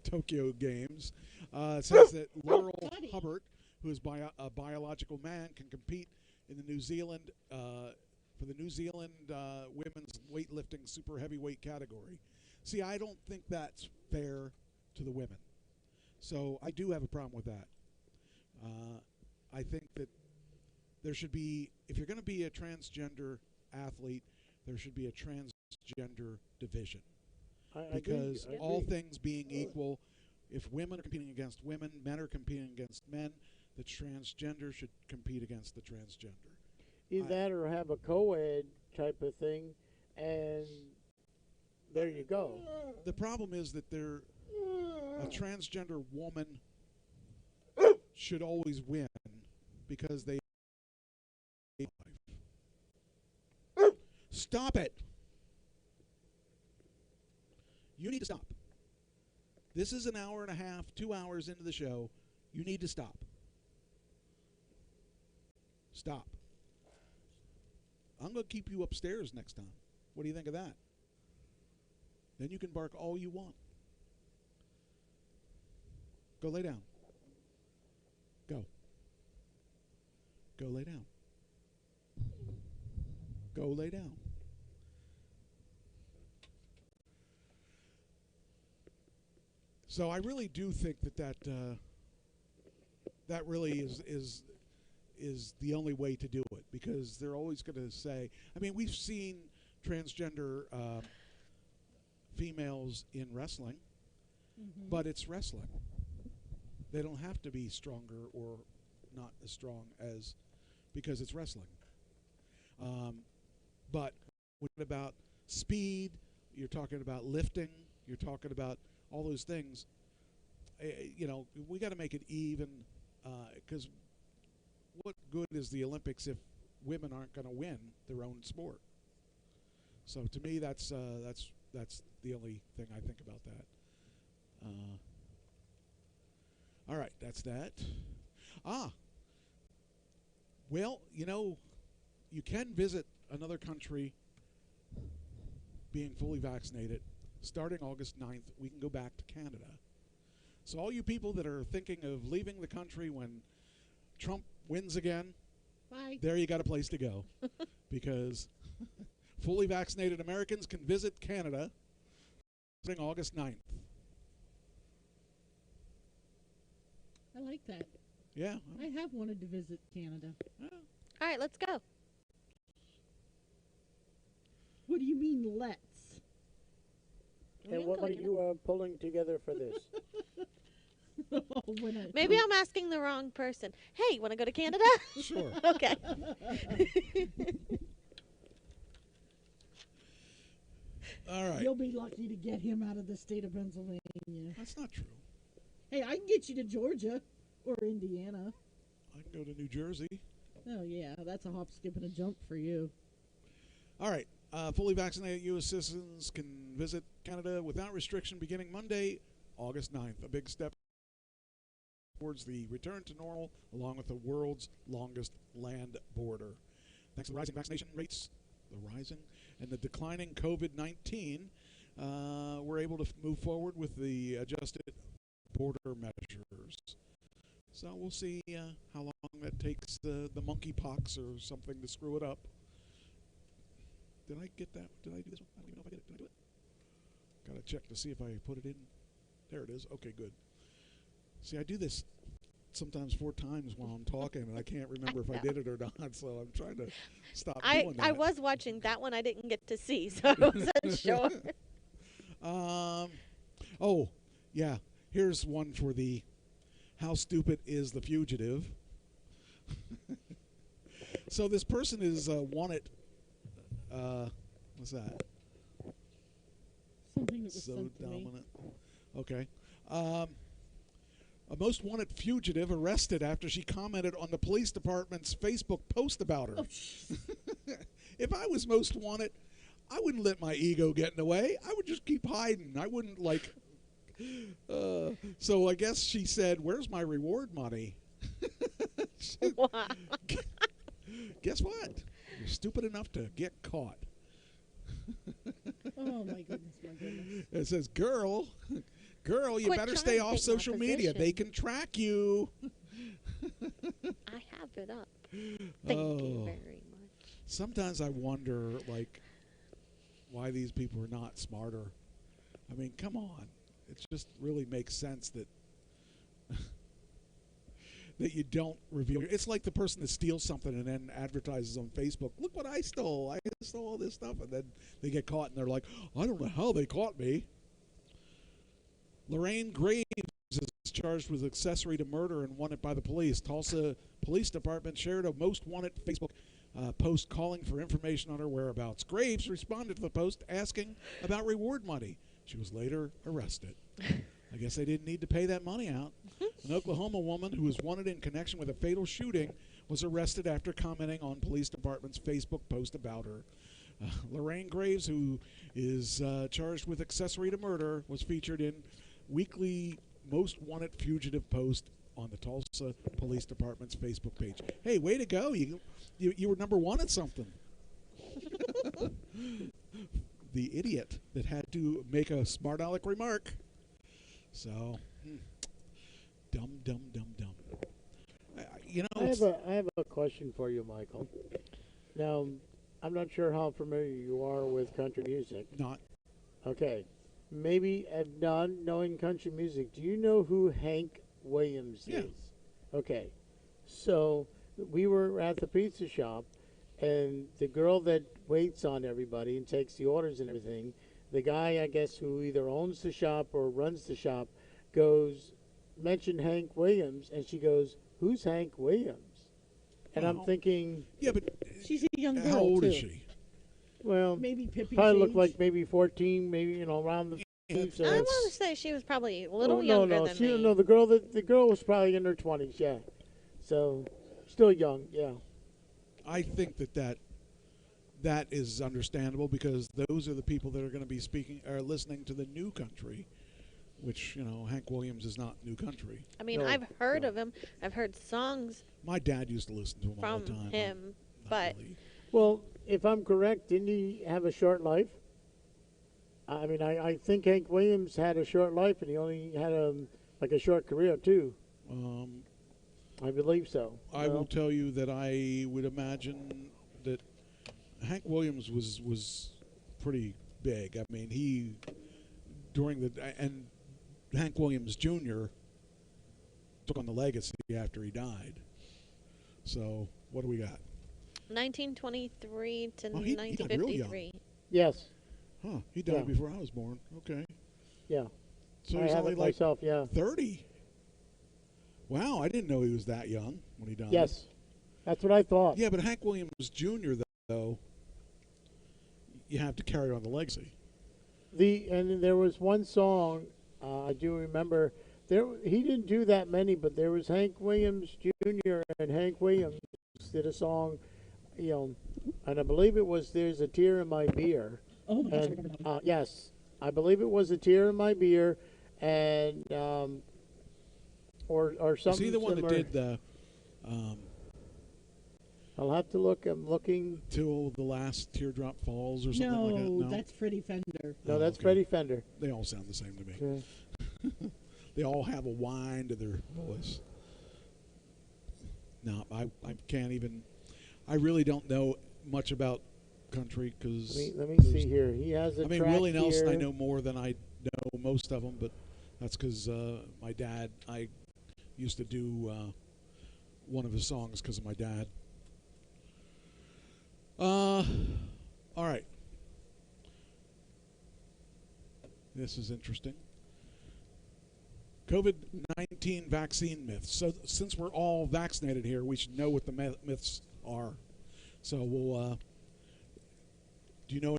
Tokyo Games. It says that Laurel Hubbard, who is a biological man, can compete in the New Zealand for the New Zealand women's weightlifting super heavyweight category. See, I don't think that's fair to the women. So I do have a problem with that. I think that there should be, if you're going to be a transgender athlete, there should be a transgender division. Because all things being equal, if women are competing against women, men are competing against men, the transgender should compete against the transgender. Either that or have a co-ed type of thing, and there you go. The problem is that a transgender woman should always win because they stop it. You need to stop. This is an hour and a half, 2 hours into the show. You need to stop. Stop. I'm going to keep you upstairs next time. What do you think of that? Then you can bark all you want. Go lay down. Go. Go lay down. Go lay down. So I really do think that really is the only way to do it, because they're always going to say, I mean, we've seen transgender females in wrestling, but it's wrestling. They don't have to be stronger or not as strong as, because it's wrestling. But what about speed? You're talking about lifting. You're talking about all those things. You know, we got to make it even, because what good is the Olympics if women aren't going to win their own sport? So to me, that's the only thing I think about that. All right, that's that. Well, you know, you can visit another country being fully vaccinated. Starting August 9th, we can go back to Canada. So all you people that are thinking of leaving the country when Trump wins again, bye. There you got a place to go. Because fully vaccinated Americans can visit Canada starting August 9th. I like that. Yeah. I have wanted to visit Canada. All right, let's go. What do you mean, let's? And what are you pulling together for this? Maybe I'm asking the wrong person. Hey, you want to go to Canada? Sure. Okay. All right. You'll be lucky to get him out of the state of Pennsylvania. That's not true. Hey, I can get you to Georgia or Indiana. I can go to New Jersey. Oh, yeah, that's a hop, skip, and a jump for you. All right. Fully vaccinated U.S. citizens can visit Canada without restriction beginning Monday, August 9th. A big step towards the return to normal, along with the world's longest land border. Thanks to the rising vaccination rates, and the declining COVID-19, we're able to move forward with the adjusted border measures. So we'll see how long that takes the monkeypox or something to screw it up. Did I get that? Did I do this one? I don't even know if I did it. Did I do it? Got to check to see if I put it in. There it is. Okay, good. See, I do this sometimes 4 times while I'm talking, and I can't remember if I did it or not. So I'm trying to stop doing that. I was watching that one. I didn't get to see, so I wasn't sure. Oh, yeah. Here's one for the How Stupid is the Fugitive? So this person is wanted. What's that? Something that was So sent to me. dominant. Okay. A most wanted fugitive arrested after she commented on the police department's Facebook post about her. Oh, jeez. If I was most wanted, I wouldn't let my ego get in the way. I would just keep hiding. I wouldn't like. So I guess she said, "Where's my reward money?" Wow. Guess what? You're stupid enough to get caught. Oh, my goodness. It says, girl, you Quit better trying stay to off take my social media. They position. can track you. I have it up. Thank you Oh. very much. Sometimes I wonder, like, why these people are not smarter. I mean, come on. It just really makes sense that that you don't reveal. It's like the person that steals something and then advertises on Facebook, "Look what I stole. I stole all this stuff." And then they get caught and they're like, "I don't know how they caught me." Lorraine Graves is charged with accessory to murder and wanted by the police. Tulsa Police Department shared a most wanted Facebook post calling for information on her whereabouts. Graves responded to the post asking about reward money. She was later arrested. I guess they didn't need to pay that money out. An Oklahoma woman who was wanted in connection with a fatal shooting was arrested after commenting on police department's Facebook post about her. Lorraine Graves, who is charged with accessory to murder, was featured in weekly most wanted fugitive post on the Tulsa Police Department's Facebook page. Hey, way to go. You were number 1 at something. The idiot that had to make a smart aleck remark. So, dumb. You know, I have a question for you, Michael. Now, I'm not sure how familiar you are with country music. not. Okay, maybe not knowing country music, do you know who Hank Williams Yeah. is? Okay, so we were at the pizza shop, and the girl that waits on everybody and takes the orders and everything, the guy, I guess, who either owns the shop or runs the shop, mentioned Hank Williams, and she goes, "Who's Hank Williams?" And I'm Wow. thinking, Yeah, but She's a young girl, how old too. is she? well, Maybe Pippi's probably looked age. like maybe 14, maybe around the. Yeah, So I it's- want to say she was probably a little Oh, younger no, than she, me. No, the girl was probably in her 20s. Yeah, so still young. Yeah. I think that is understandable because those are the people that are going to be listening to the new country, which, Hank Williams is not new country. I mean, No, I've heard no. of him. I've heard songs My dad used to listen to him all the from time. him, Not but really. Well, if I'm correct, didn't he have a short life? I mean, I think Hank Williams had a short life, and he only had a short career too. Um, I believe so. I will tell you that I would imagine that Hank Williams was pretty big. I mean, and Hank Williams Jr. took on the legacy after he died. So what do we got? 1923 to Oh, he died real young. 1953. Yes. Huh? He died Yeah. before I was born. Okay. Yeah. So I he's have only it like myself. Yeah. 30. Wow, I didn't know he was that young when he died. Yes. That's what I thought. Yeah, but Hank Williams Jr. though, you have to carry on the legacy. And there was one song I do remember. He didn't do that many, but there was Hank Williams Jr. and Hank Williams did a song, and I believe it was "There's a Tear in My Beer." Oh, my gosh. And yes, I believe it was "A Tear in My Beer," and or Was something he the one similar. that did the I'll have to look. I'm looking. "Till the Last Teardrop Falls" or something like that? No, No, that's Freddie Fender. No, Oh, that's okay. Freddie Fender. They all sound the same to me. Yeah. They all have a whine to their voice. No, I can't even. I really don't know much about country because. Let me see here. He has a I mean, track Willie Nelson, here. I know more than I know most of them, but that's because my dad. I Used to do one of his songs because of my dad. All right. This is interesting. COVID-19 vaccine myths. So since we're all vaccinated here, we should know what the myths are. So we'll. Do you know?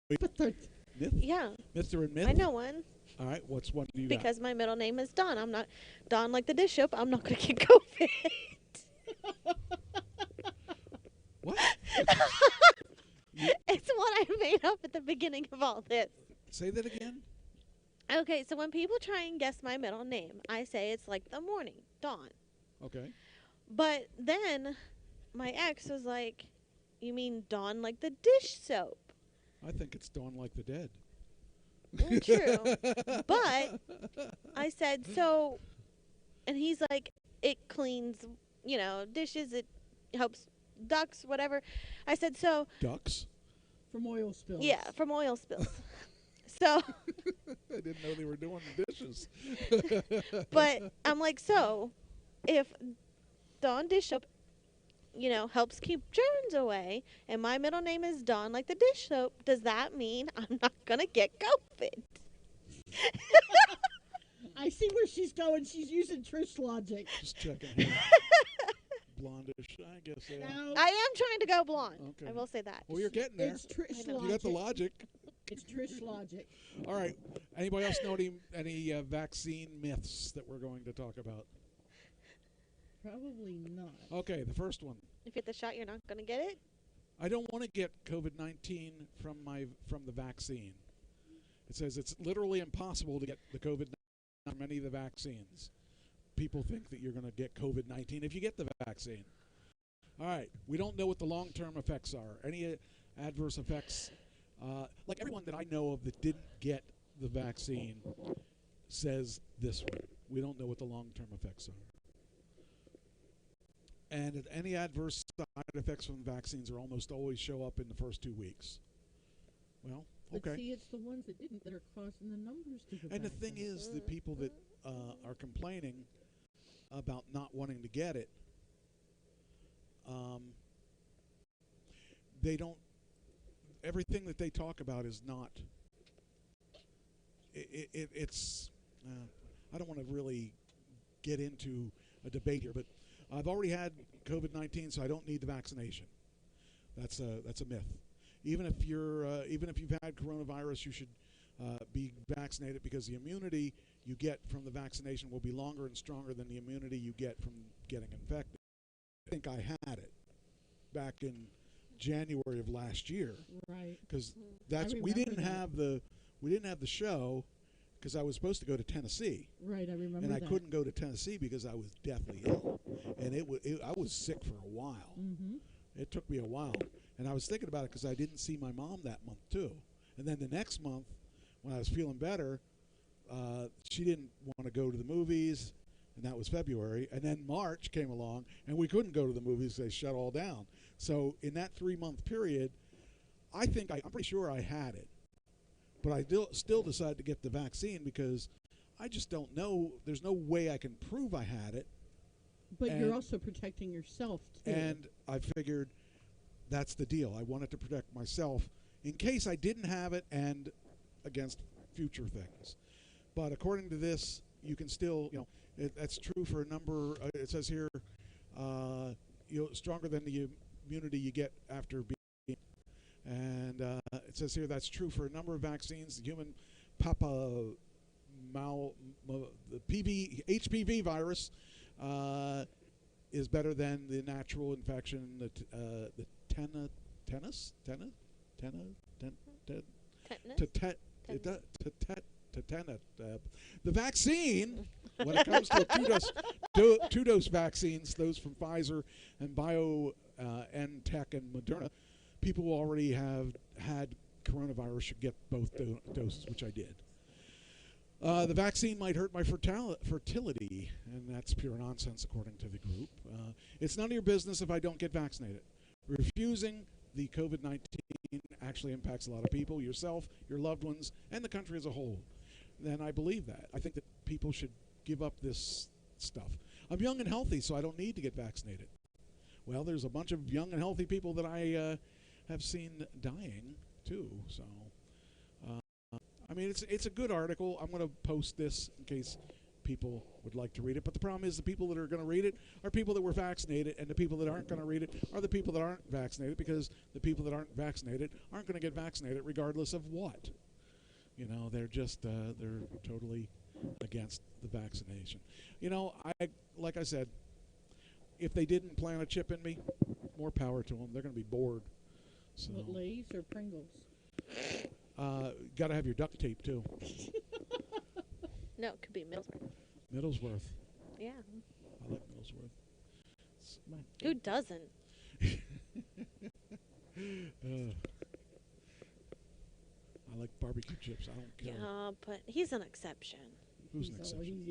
Myth? Yeah. Myths are in myth? I know one. All right. What's one do you got? Because my middle name is Dawn. I'm not Dawn like the dish soap. I'm not going to get COVID. What? It's what I made up at the beginning of all this. Say that again. Okay, so when people try and guess my middle name, I say it's like the morning, Dawn. Okay. But then my ex was like, "You mean Dawn like the dish soap?" I think it's Dawn like the dead. True. But I said, so, and he's like, it cleans, dishes, it helps ducks, whatever. I said, so. Ducks? From oil spills. Yeah, from oil spills. So. I didn't know they were doing the dishes. But I'm like, so, if Dawn dish soap, helps keep germs away, and my middle name is Dawn like the dish soap, does that mean I'm not going to get COVID? I see where she's going. She's using Trish logic. Just checking. Blondish, I guess. Yeah. No, I am trying to go blonde. Okay. I will say that. Well, you're getting there. it's Trish I know. logic. You got the logic. It's Trish logic. All right. Anybody else know any vaccine myths that we're going to talk about? Probably not. Okay, the first one. If you get the shot, you're not going to get it? I don't want to get COVID-19 from the vaccine. It says it's literally impossible to get the COVID-19 from any of the vaccines. People think that you're going to get COVID-19 if you get the vaccine. All right, we don't know what the long-term effects are. Any adverse effects? Like everyone that I know of that didn't get the vaccine says this one. We don't know what the long-term effects are. And any adverse side effects from vaccines are almost always show up in the first 2 weeks. Well, okay. But see, it's the ones that didn't that are causing the numbers to go And the back thing down. is, the people that are complaining about not wanting to get it, they don't. Everything that they talk about is not. It's. I don't want to really get into a debate here, but I've already had COVID-19, so I don't need the vaccination. That's a myth. Even if you've had coronavirus, you should be vaccinated because the immunity you get from the vaccination will be longer and stronger than the immunity you get from getting infected. I think I had it back in January of last year. Right. Because we remember didn't that. have the show because I was supposed to go to Tennessee. Right, I remember And I that. couldn't go to Tennessee because I was deathly ill, and I was sick for a while. Mm-hmm. It took me a while, and I was thinking about it because I didn't see my mom that month too. And then the next month, when I was feeling better, she didn't want to go to the movies, and that was February. And then March came along, and we couldn't go to the movies; they shut all down. So in that 3-month period, I'm pretty sure I had it. But I still decided to get the vaccine because I just don't know. There's no way I can prove I had it. But you're also protecting yourself, too. And I figured that's the deal. I wanted to protect myself in case I didn't have it and against future things. But according to this, you can still, that's true for a number. It says here, stronger than the immunity you get after being. And it says here that's true for a number of vaccines. The human the HPV virus is better than the natural infection. The tetanus. The vaccine, when it comes to two-dose vaccines, those from Pfizer and BioNTech and Moderna, people who already have had coronavirus should get both doses, which I did. The vaccine might hurt my fertility, and that's pure nonsense according to the group. It's none of your business if I don't get vaccinated. Refusing the COVID-19 actually impacts a lot of people, yourself, your loved ones, and the country as a whole. And I believe that. I think that people should give up this stuff. I'm young and healthy, so I don't need to get vaccinated. Well, there's a bunch of young and healthy people that I have seen dying too. So, I mean, it's a good article. I'm going to post this in case people would like to read it. But the problem is the people that are going to read it are people that were vaccinated, and the people that aren't going to read it are the people that aren't vaccinated, because the people that aren't vaccinated aren't going to get vaccinated regardless of what. You know, they're just they're totally against the vaccination. You know, like I said, if they didn't plant a chip in me, more power to them. They're going to be bored. So, What, Lay's or Pringles? got to have your duct tape too. No, it could be Middlesbrough. Middlesworth. Yeah. I like Middlesworth. Who doesn't? I like barbecue chips. I don't care. Yeah, but he's an exception. Who's an exception?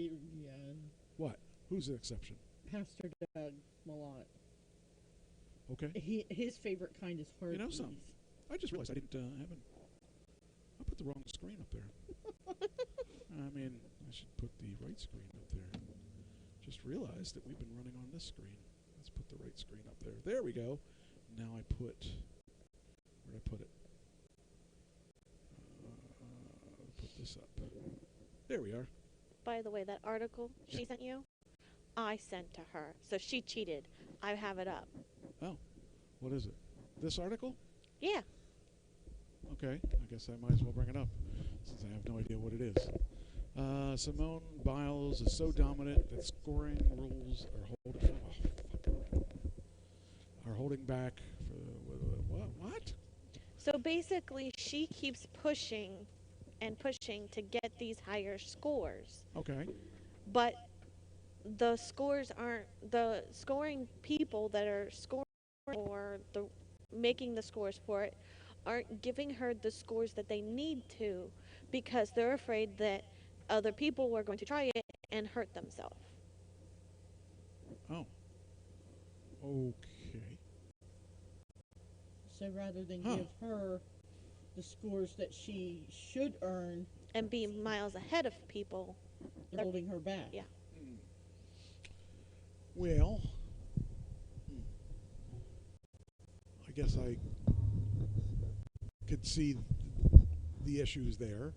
What? Who's an exception? Pastor Doug Malott. Okay. His favorite kind is hard. You know something? I just realized I didn't have it. I put the wrong screen up there. I mean, I should put the right screen up there. Just realized that we've been running on this screen. Let's put the right screen up there. There we go. Now I put... Where did I put it? Put this up. There we are. By the way, that article she sent you, I sent to her. So she cheated. I have it up. Oh. What is it? This article? Yeah. Okay. I guess I might as well bring it up, since I have no idea what it is. Simone Biles is so dominant that scoring rules are holding back for what? So basically, she keeps pushing and pushing to get these higher scores. Okay. But the scores aren't, the scoring people that are scoring or the making the scores for it aren't giving her the scores that they need to, because they're afraid that other people are going to try it and hurt themselves. Oh. Okay. So rather than give her the scores that she should earn and be miles ahead of people, they're holding her back. Yeah. Well, I guess I could see the issues there.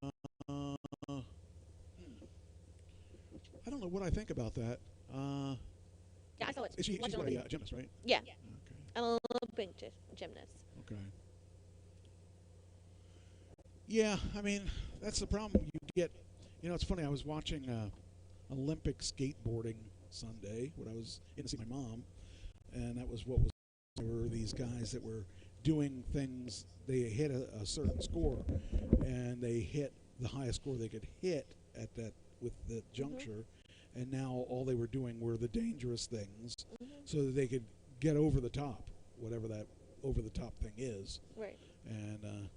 I don't know what I think about that. Yeah, I saw it. She's what, a gymnast, right? Yeah. Okay. An Olympic gymnast. Okay. Yeah, I mean, that's the problem. You get, you know, it's funny. I was watching Olympic skateboarding Sunday when I was in to see my mom, and that was what was. There were these guys that were doing things. They hit a certain score, and they hit the highest score they could hit at that with the juncture, and now all they were doing were the dangerous things, so that they could get over the top, whatever that over the top thing is. Right. And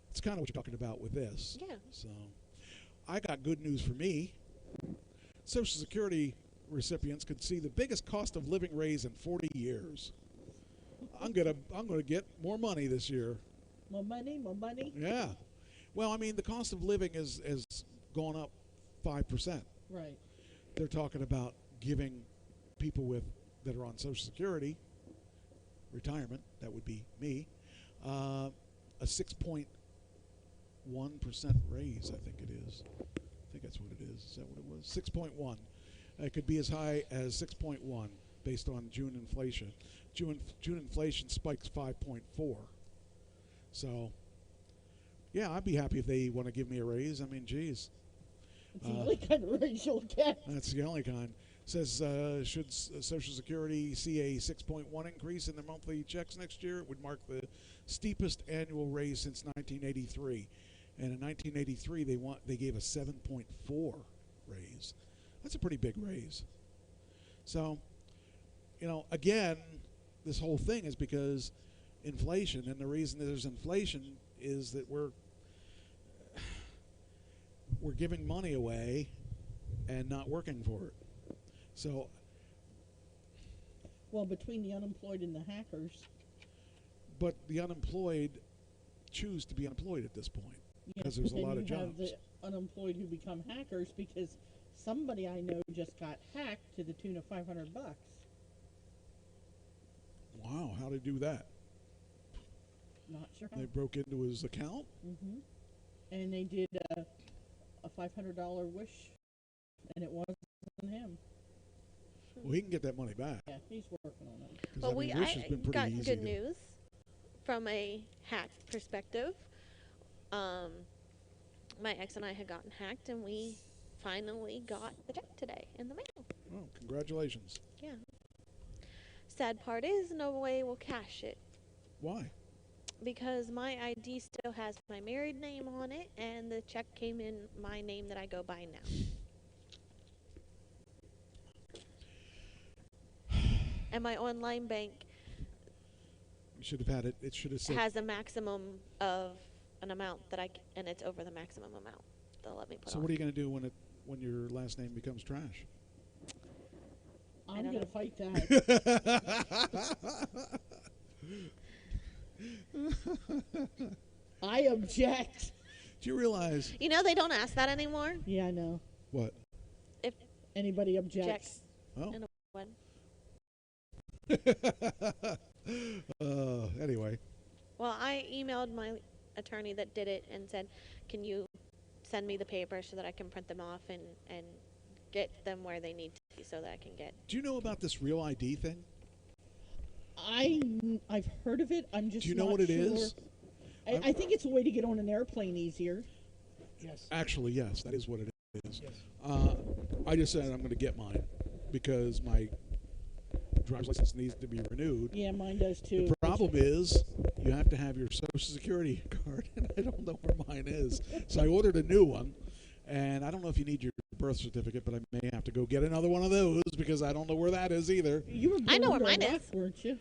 it's kind of what you're talking about with this. Yeah. So I got good news for me. Social Security recipients could see the biggest cost of living raise in 40 years. I'm gonna get more money this year. More money, more money. Yeah. Well, I mean, the cost of living has gone up 5%. Right. They're talking about giving people that are on Social Security retirement, that would be me, a 6.1% raise. I think it is. I think that's what it is. Is that what it was? 6.1. It could be as high as 6.1 based on June inflation. June inflation spikes 5.4. So, yeah, I'd be happy if they want to give me a raise. I mean, geez. It's the only kind of raise you'll get. That's the only kind. Says, should Social Security see a 6.1 increase in their monthly checks next year, it would mark the steepest annual raise since 1983. And in 1983, they gave a 7.4 raise. That's a pretty big raise. So, you know, again, this whole thing is because inflation, and the reason there's inflation is that we're giving money away and not working for it. So, well, between the unemployed and the hackers. But the unemployed choose to be unemployed at this point. because there's a then lot of you have jobs. the unemployed who become hackers because somebody I know just got hacked to the tune of $500. Wow, how did they do that? Not sure how. They broke into his account? Hmm. And they did a $500 wish, and it wasn't him. Well, he can get that money back. Yeah, he's working on it. 'Cause, Well, I mean, wish has been pretty got easy good to- news from a hack perspective. My ex and I had gotten hacked, and we finally got the check today in the mail. Oh, congratulations. Yeah. Sad part is, no way we'll cash it Why? because my ID still has my married name on it, and the check came in my name that I go by now. And my online bank You should have had it. It should have said. has a maximum of an amount that and it's over the maximum amount they'll let me put So on. what are you going to do when your last name becomes trash? I'm don't going to know. fight that. I object. Do you realize You know they don't ask that anymore. Yeah, I know. what? If Anybody objects? Oh. in a when. Anyway, Well, I emailed my attorney that did it and said, "Can you send me the papers so that I can print them off and get them where they need to be so that I can get." do you know about this Real ID thing? I've heard of it. I'm just Do you know not what it sure. is? I think it's a way to get on an airplane easier. Yes. Actually, yes, that is what it is. Yes. I just said I'm going to get mine because my driver's license needs to be renewed. Yeah, mine does too. The problem is you have to have your Social Security card, and I don't know where mine is. So I ordered a new one, and I don't know if you need your birth certificate, but I may have to go get another one of those because I don't know where that is either. You were I know born where under a mine rock, is. weren't you?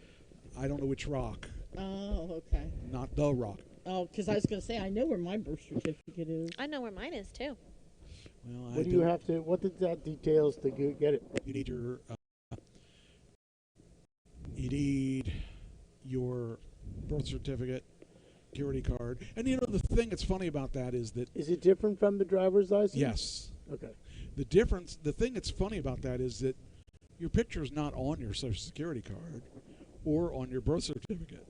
I don't know which rock, Oh, okay. not the rock. Oh, because I was going to say, I know where my birth certificate is. I know where mine is too. Well, What do you have to? What did that details to get it? You need your birth certificate, security card, and you know the thing that's funny about that is that Is it different from the driver's license? yes, Okay. the thing that's funny about that is that your picture is not on your Social Security card or on your birth certificate.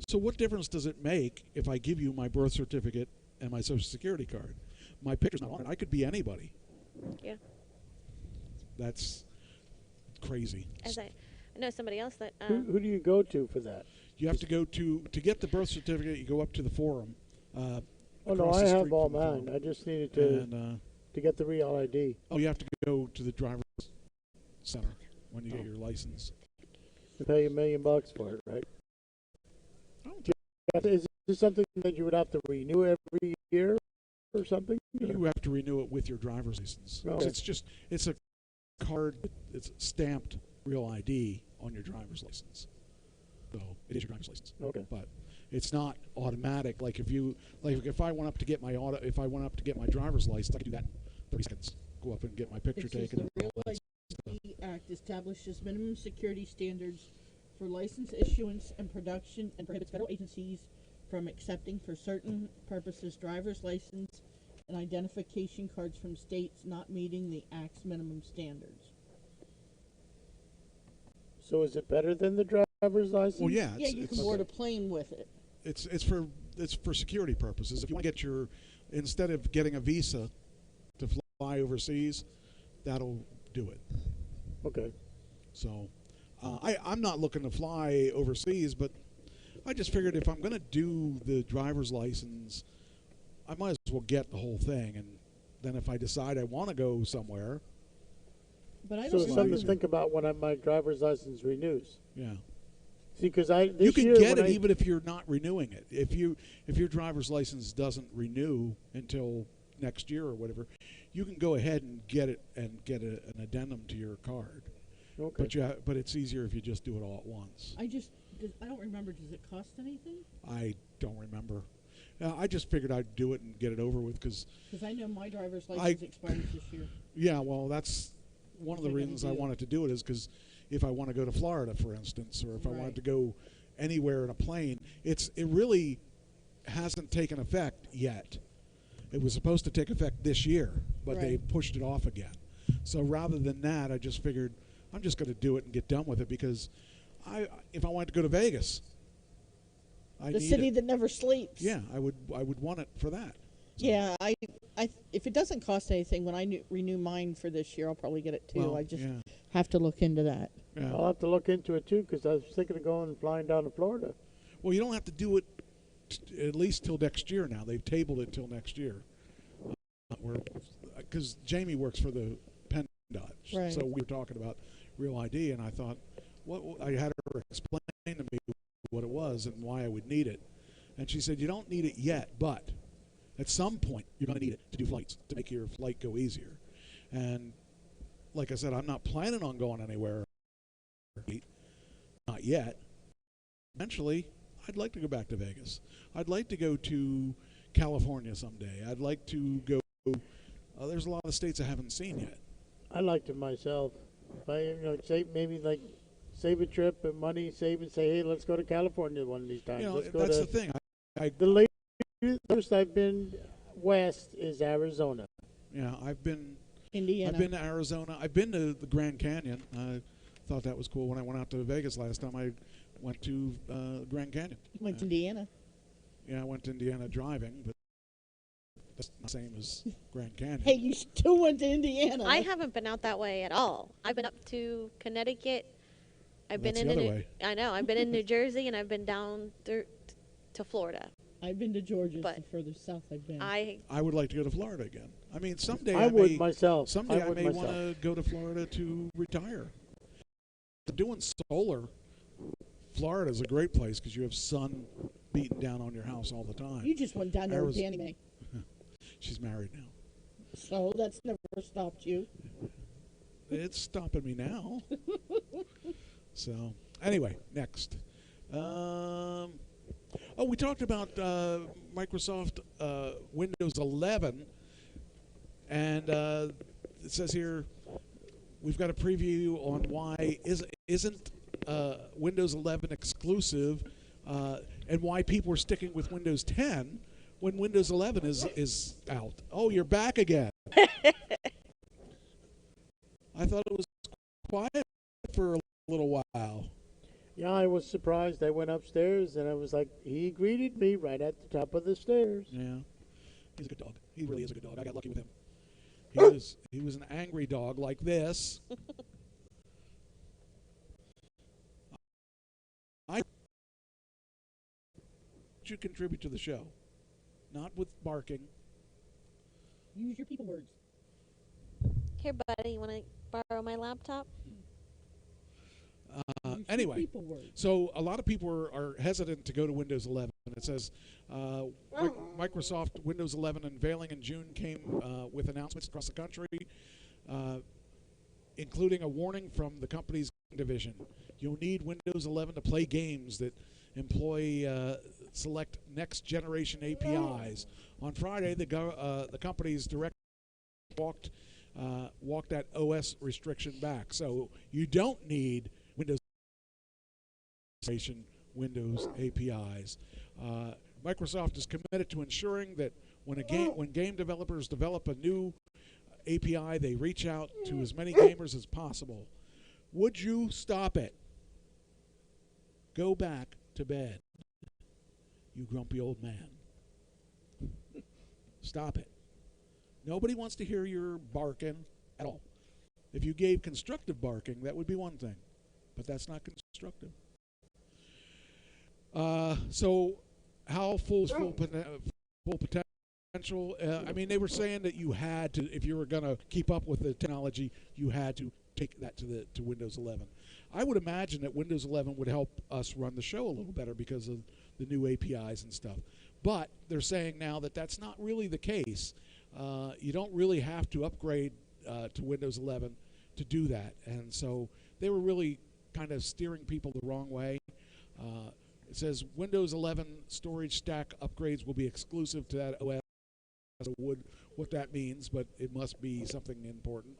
So what difference does it make if I give you my birth certificate and my Social Security card? My picture's not on it. I could be anybody. Yeah. That's crazy. As I know somebody else that Who do you go to for that? You have to go to get the birth certificate. You go up to the forum. Oh no, across I the have street all from the mine. forum. I just needed to And get the real ID. you have to go to the driver's center when you get your license. To pay $1 million for it, right? I don't think Is this something that you would have to renew every year or something? you have to renew it with your driver's license. Okay. It's a card. It's stamped Real ID on your driver's license. So it is your driver's license. Okay. But it's not automatic. Like if I went up to get my driver's license, I could do that in 30 seconds. Go up and get my picture It says taken. the Real ID Act establishes minimum security standards for license issuance and production and prohibits federal agencies from accepting for certain purposes driver's license and identification cards from states not meeting the Act's minimum standards. So is it better than the driver's license? Well, yeah. Yeah, you can board a plane with it. It's for security purposes. If you want to get instead of getting a visa to fly overseas, that'll do it. Okay. So I'm not looking to fly overseas, but I just figured if I'm going to do the driver's license, I might as well get the whole thing, and then if I decide I want to go somewhere, But I So don't it's something remember. to think about when my driver's license renews. yeah. See, because You can get it even if you're not renewing it. If your driver's license doesn't renew until next year or whatever, you can go ahead and get it and get an addendum to your card. Okay. But it's easier if you just do it all at once. I don't remember. Does it cost anything? I don't remember. I just figured I'd do it and get it over with because, Because I know my driver's license expires this year. yeah, well, that's one of the What are you gonna reasons I do? wanted to do it is because if I want to go to Florida, for instance, or if I wanted Right. to go anywhere in a plane, it really hasn't taken effect yet. It was supposed to take effect this year, but they Right. pushed it off again. So rather than that, I just figured I'm just going to do it and get done with it because if I wanted to go to Vegas, I The need city it. that never sleeps. Yeah, I would want it for that. So, Yeah, if it doesn't cost anything, when I renew mine for this year, I'll probably get it too. well, I just yeah, have to look into that. yeah. I'll have to look into it too because I was thinking of going and flying down to Florida. Well, you don't have to do it at least till next year now. They've tabled it till next year. Because Jamie works for the PennDOT, Right. so we were talking about Real ID, and I thought, I had her explain to me what it was and why I would need it, and she said, you don't need it yet, but at some point you're going to need it to do flights to make your flight go easier. And like I said, I'm not planning on going anywhere, not yet. Eventually, I'd like to go back to Vegas. I'd like to go to California someday. I'd like to go. There's a lot of states I haven't seen yet. I liked it myself. If I, save a trip and money, save and say, hey, let's go to California one of these times. You know, Let's go that's to, the thing. the latest I've been west is Arizona. Yeah, I've been Indiana. to Arizona. I've been to the Grand Canyon. I thought that was cool when I went out to Vegas last time. I went to Grand Canyon. You went to Indiana. Yeah, I went to Indiana driving, but that's not the same as Grand Canyon. Hey, you still went to Indiana. I haven't been out that way at all. I've been up to Connecticut. I've That's been the in other way. I know. I've been in New Jersey and I've been down through to Florida. I've been to Georgia. But the further south I've been. I would like to go to Florida again. I mean, someday I would may, myself. Someday I would may myself. want to go to Florida to retire. Doing solar, Florida's a great place because you have sun beating down on your house all the time. You just went down there with Arizona- Danny Mae. She's married now. So that's never stopped you. It's stopping me now. So, anyway, next. We talked about Microsoft Windows 11, and it says here we've got a preview on why isn't Windows 11 exclusive, and why people are sticking with Windows 10 when Windows 11 is out. Oh, you're back again. I thought it was quiet for a little while. Yeah, I was surprised. I went upstairs and I was like, he greeted me right at the top of the stairs. Yeah, he's a good dog. He really is a good dog. I got lucky with him. He was an angry dog like this. I should contribute to the show, not with barking. Use your people words. Here, buddy, you want to borrow my laptop? Use your Anyway, people words. so a lot of people are hesitant to go to Windows 11. It says Microsoft Windows 11 unveiling in June came with announcements across the country, including a warning from the company's division. You'll need Windows 11 to play games that employ select next generation APIs. On Friday, the company's director walked that OS restriction back. So you don't need Windows APIs. Microsoft is committed to ensuring that when game developers develop a new API, they reach out to as many gamers as possible. Would you stop it? Go back to bed, you grumpy old man. Stop it. Nobody wants to hear your barking at all. If you gave constructive barking, that would be one thing, but that's not constructive. So how full potential? I mean, they were saying that you had to, if you were going to keep up with the technology, you had to take that to Windows 11. I would imagine that Windows 11 would help us run the show a little better because of the new APIs and stuff. But they're saying now that that's not really the case. You don't really have to upgrade to Windows 11 to do that. And so they were really kind of steering people the wrong way. It says Windows 11 storage stack upgrades will be exclusive to that OS. What that means, but it must be something important.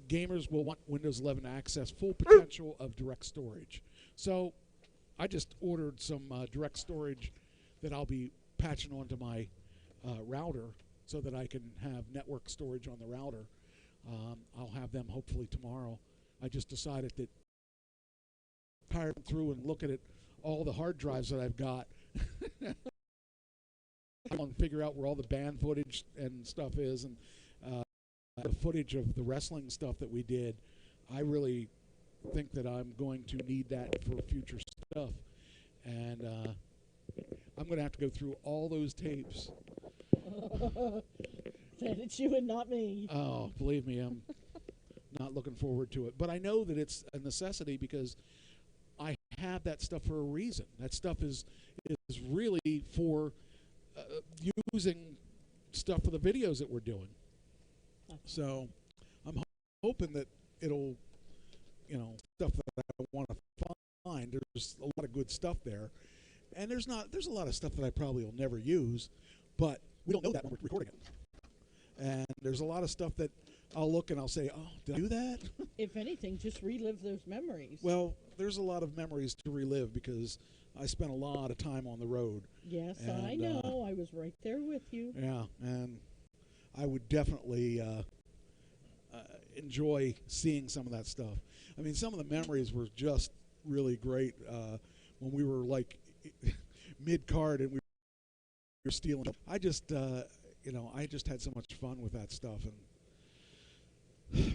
Gamers will want Windows 11 to access full potential of direct storage. So I just ordered some direct storage that I'll be patching onto my router so that I can have network storage on the router. I'll have them hopefully tomorrow. I just decided that tired through and looking at all the hard drives that I've got. I want to figure out where all the band footage and stuff is, and the footage of the wrestling stuff that we did. I really think that I'm going to need that for future stuff, and I'm going to have to go through all those tapes. That it's you and not me. Oh, believe me, I'm not looking forward to it. But I know that it's a necessity because I have that stuff for a reason. That stuff is really for using stuff for the videos that we're doing. So I'm hoping that it'll, stuff that I want to find. There's a lot of good stuff there, and there's a lot of stuff that I probably will never use, but we don't know that when we're recording it. And there's a lot of stuff that I'll look and I'll say, oh, did I do that? If anything, just relive those memories. Well, there's a lot of memories to relive because I spent a lot of time on the road. Yes, and, I know. I was right there with you. Yeah, and I would definitely enjoy seeing some of that stuff. I mean, some of the memories were just really great when we were like mid-card and we were stealing. I just had so much fun with that stuff, and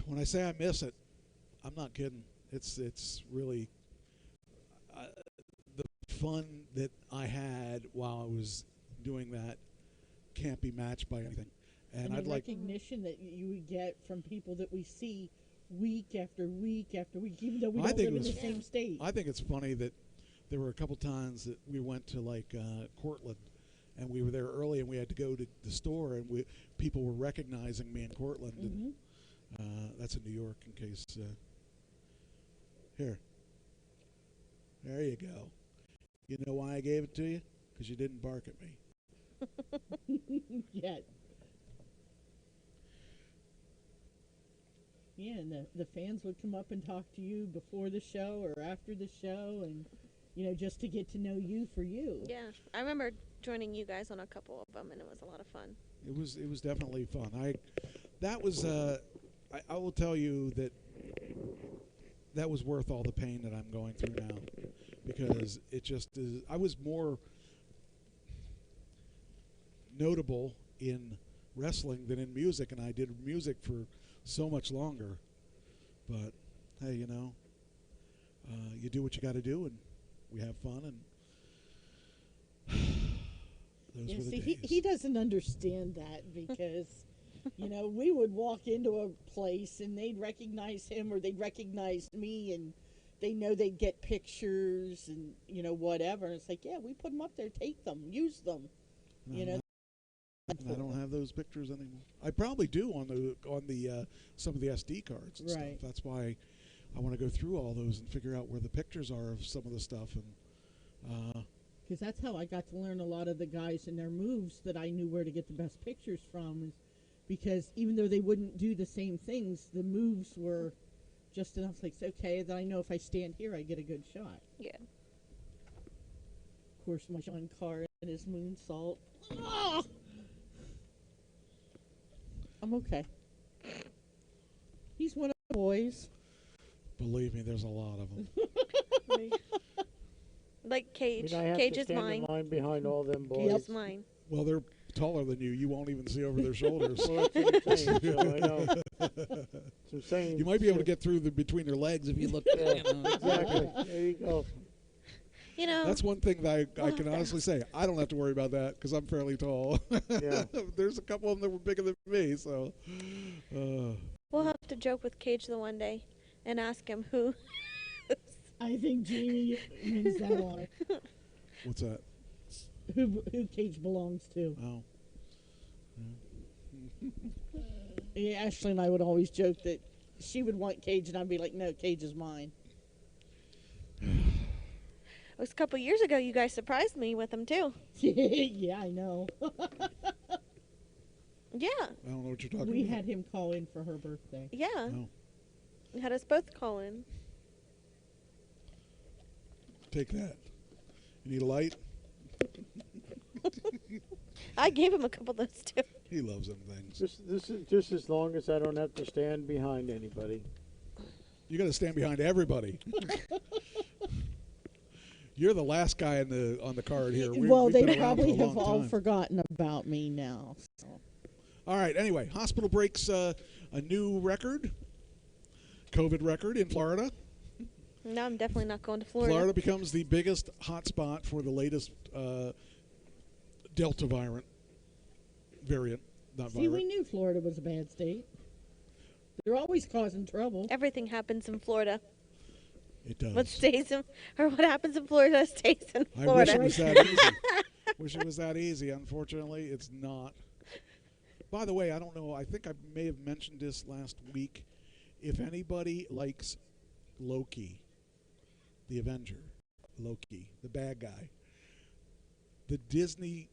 when I say I miss it, I'm not kidding. It's really the fun that I had while I was doing that can't be matched by anything. And the I'd like recognition that you would get from people that we see week after week after week, even though we don't live in the same state. I think it's funny that there were a couple times that we went to like Cortland, and we were there early, and we had to go to the store, and people were recognizing me in Cortland. Mm-hmm. And that's in New York, in case. Here. There you go. You know why I gave it to you? Because you didn't bark at me. Yet. Yeah, and the fans would come up and talk to you before the show or after the show, and just to get to know you for you. Yeah, I remember joining you guys on a couple of them, and it was a lot of fun. It was definitely fun. I will tell you that was worth all the pain that I'm going through now, because it just is. I was more notable in wrestling than in music, and I did music for so much longer. But hey, you do what you got to do, and we have fun, and those were the days. He doesn't understand that because we would walk into a place and they'd recognize him or they'd recognize me, and they know they'd get pictures and whatever. And it's like, yeah, we put them up there, take them, use them. I don't have those pictures anymore. I probably do on the some of the SD cards and stuff. That's why I want to go through all those and figure out where the pictures are of some of the stuff. And because that's how I got to learn a lot of the guys and their moves, that I knew where to get the best pictures from. Because even though they wouldn't do the same things, the moves were just enough. Like, okay, that I know if I stand here, I get a good shot. Yeah. Of course, my Sean Carr and his moonsault. Oh! I'm okay. He's one of the boys. Believe me, there's a lot of them. Like Cage. I have Cage to is stand mine. in line behind all them boys. Cage is mine. Well, they're taller than you. You won't even see over their shoulders. Well, that's what I'm saying. So I know. So I'm saying, You might be able to get through between their legs if you look. Yeah, exactly. There you go. That's one thing that I can honestly say. I don't have to worry about that because I'm fairly tall. Yeah. There's a couple of them that were bigger than me, so. We'll have to joke with Cage the one day and ask him who. I think Jamie wins that honor. What's that? Who Cage belongs to. Oh. Yeah, Ashley and I would always joke that she would want Cage, and I'd be like, no, Cage is mine. It was a couple years ago. You guys surprised me with him too. Yeah, I know. Yeah. I don't know what you're talking about. We had him call in for her birthday. Yeah. Oh. You had us both call in. Take that. You need a light? I gave him a couple of those too. He loves them things. This is just as long as I don't have to stand behind anybody. You got to stand behind everybody. You're the last guy on the card here. Well, we've they been around for probably a have long all time. forgotten about me now. So. All right. Anyway, hospital breaks a new record, COVID record in Florida. No, I'm definitely not going to Florida. Florida becomes the biggest hotspot for the latest Delta variant. Not See, we virus. knew Florida was a bad state. They're always causing trouble. Everything happens in Florida. It does. What happens in Florida stays in I Florida. wish it was that easy. Wish it was that easy. Unfortunately, it's not. By the way, I don't know. I think I may have mentioned this last week. If anybody likes Loki, the Avenger, Loki, the bad guy, the Disney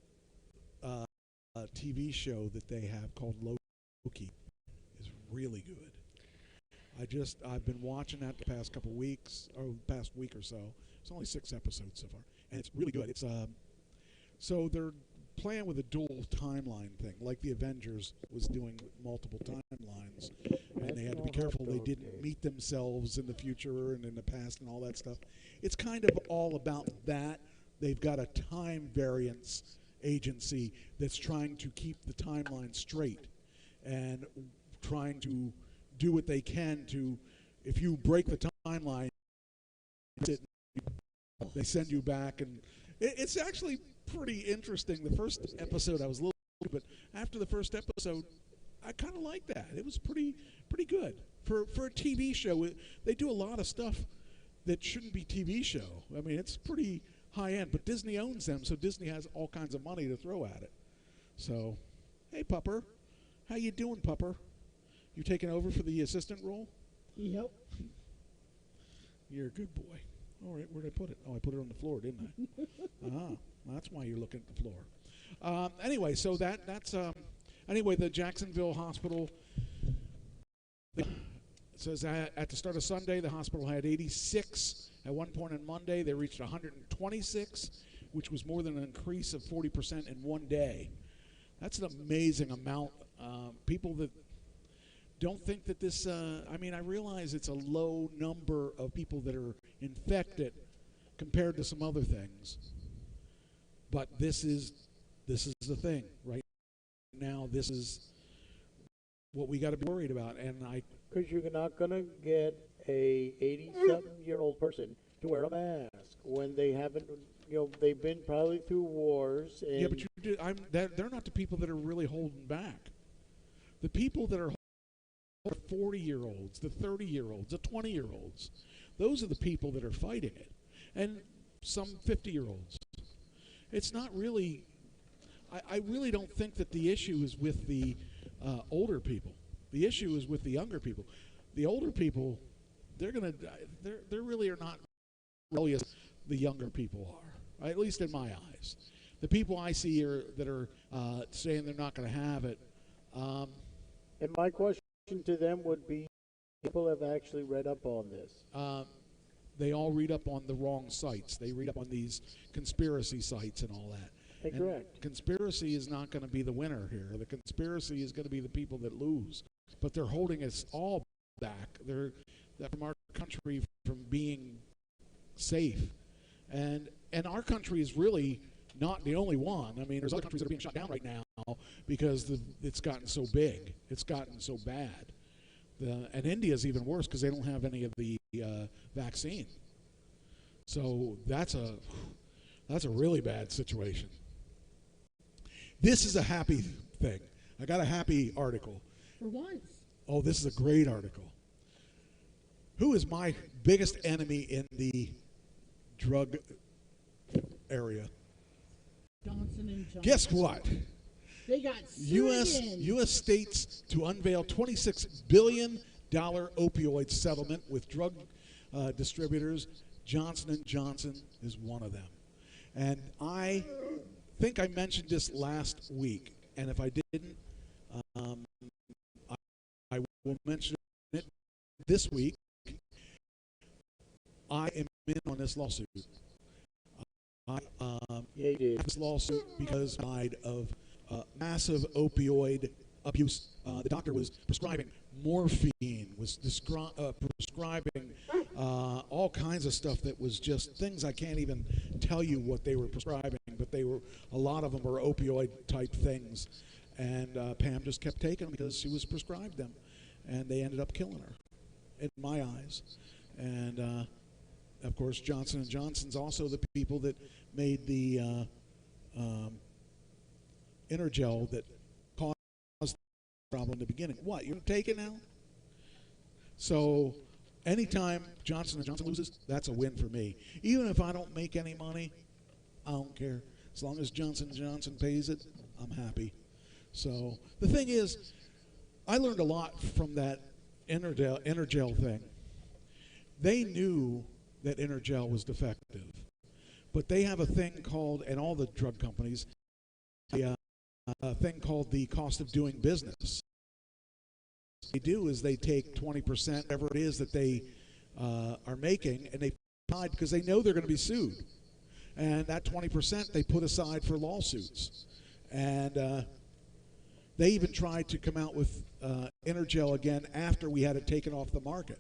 TV show that they have called Loki is really good. I've been watching that the past couple weeks, or past week or so. It's only 6 episodes so far, and it's really good. It's so they're playing with a dual timeline thing, like the Avengers was doing with multiple timelines, and they had to be careful they didn't meet themselves in the future and in the past and all that stuff. It's kind of all about that. They've got a time variance agency that's trying to keep the timeline straight and trying to do what they can to, if you break the timeline, they send you back, and it's actually pretty interesting. The first episode I was a little, but after the first episode, I kind of liked that. It was pretty good for a TV show. They do a lot of stuff that shouldn't be TV show. I mean, it's pretty high end, but Disney owns them, so Disney has all kinds of money to throw at it. So, hey, Pupper, how you doing, Pupper? You taking over for the assistant role? Yep. You're a good boy. All right, where did I put it? Oh, I put it on the floor, didn't I? That's why you're looking at the floor. Anyway, so that's anyway, the Jacksonville Hospital says at the start of Sunday, the hospital had 86. At one point on Monday, they reached 126, which was more than an increase of 40% in one day. That's an amazing amount. People that don't think that this, I mean, I realize it's a low number of people that are infected compared to some other things. But this is the thing right now. This is what we got to be worried about. And Because you're not going to get a 80-something-year-old person to wear a mask when they haven't, they've been probably through wars. And yeah, but they're not the people that are really holding back. The people that are the 40-year-olds, the 30-year-olds, the 20-year-olds. Those are the people that are fighting it. And some 50-year-olds. It's not really, I really don't think that the issue is with the older people. The issue is with the younger people. The older people, they really are not rebellious. The younger people are, at least in my eyes. The people I see that are saying they're not going to have it. And my question to them would be, people have actually read up on this. They all read up on the wrong sites. They read up on these conspiracy sites and all that. And correct. Conspiracy is not going to be the winner here. The conspiracy is going to be the people that lose. But they're holding us all back. They're from our country from being safe. And our country is really not the only one. I mean, there's other countries that are being shut down right now because it's gotten so big. It's gotten so bad. And India's even worse because they don't have any of the vaccine. So that's a really bad situation. This is a happy thing. I got a happy article. For once. Oh, this is a great article. Who is my biggest enemy in the drug area? Johnson & Johnson. Guess what? They got sued U.S. states to unveil $26 billion opioid settlement with drug distributors. Johnson & Johnson is one of them. And I think I mentioned this last week. And if I didn't, I will mention it this week. I am in on this lawsuit. Yeah, you did. This lawsuit because I died of massive opioid abuse. The doctor was prescribing morphine, was prescribing all kinds of stuff that was just things I can't even tell you what they were prescribing, but a lot of them were opioid type things. And Pam just kept taking them because she was prescribed them, and they ended up killing her, in my eyes. And of course, Johnson & Johnson's also the people that made the Intergel that caused the problem in the beginning. What, you're going to take it now? So anytime Johnson & Johnson loses, that's a win for me. Even if I don't make any money, I don't care. As long as Johnson & Johnson pays it, I'm happy. So the thing is, I learned a lot from that Intergel thing. They knew that Intergel was defective, but they have a thing called, and all the drug companies, a thing called the cost of doing business. What they do is they take 20%, whatever it is that they are making, and they hide because they know they're going to be sued. And that 20% they put aside for lawsuits. And they even tried to come out with Intergel again after we had it taken off the market,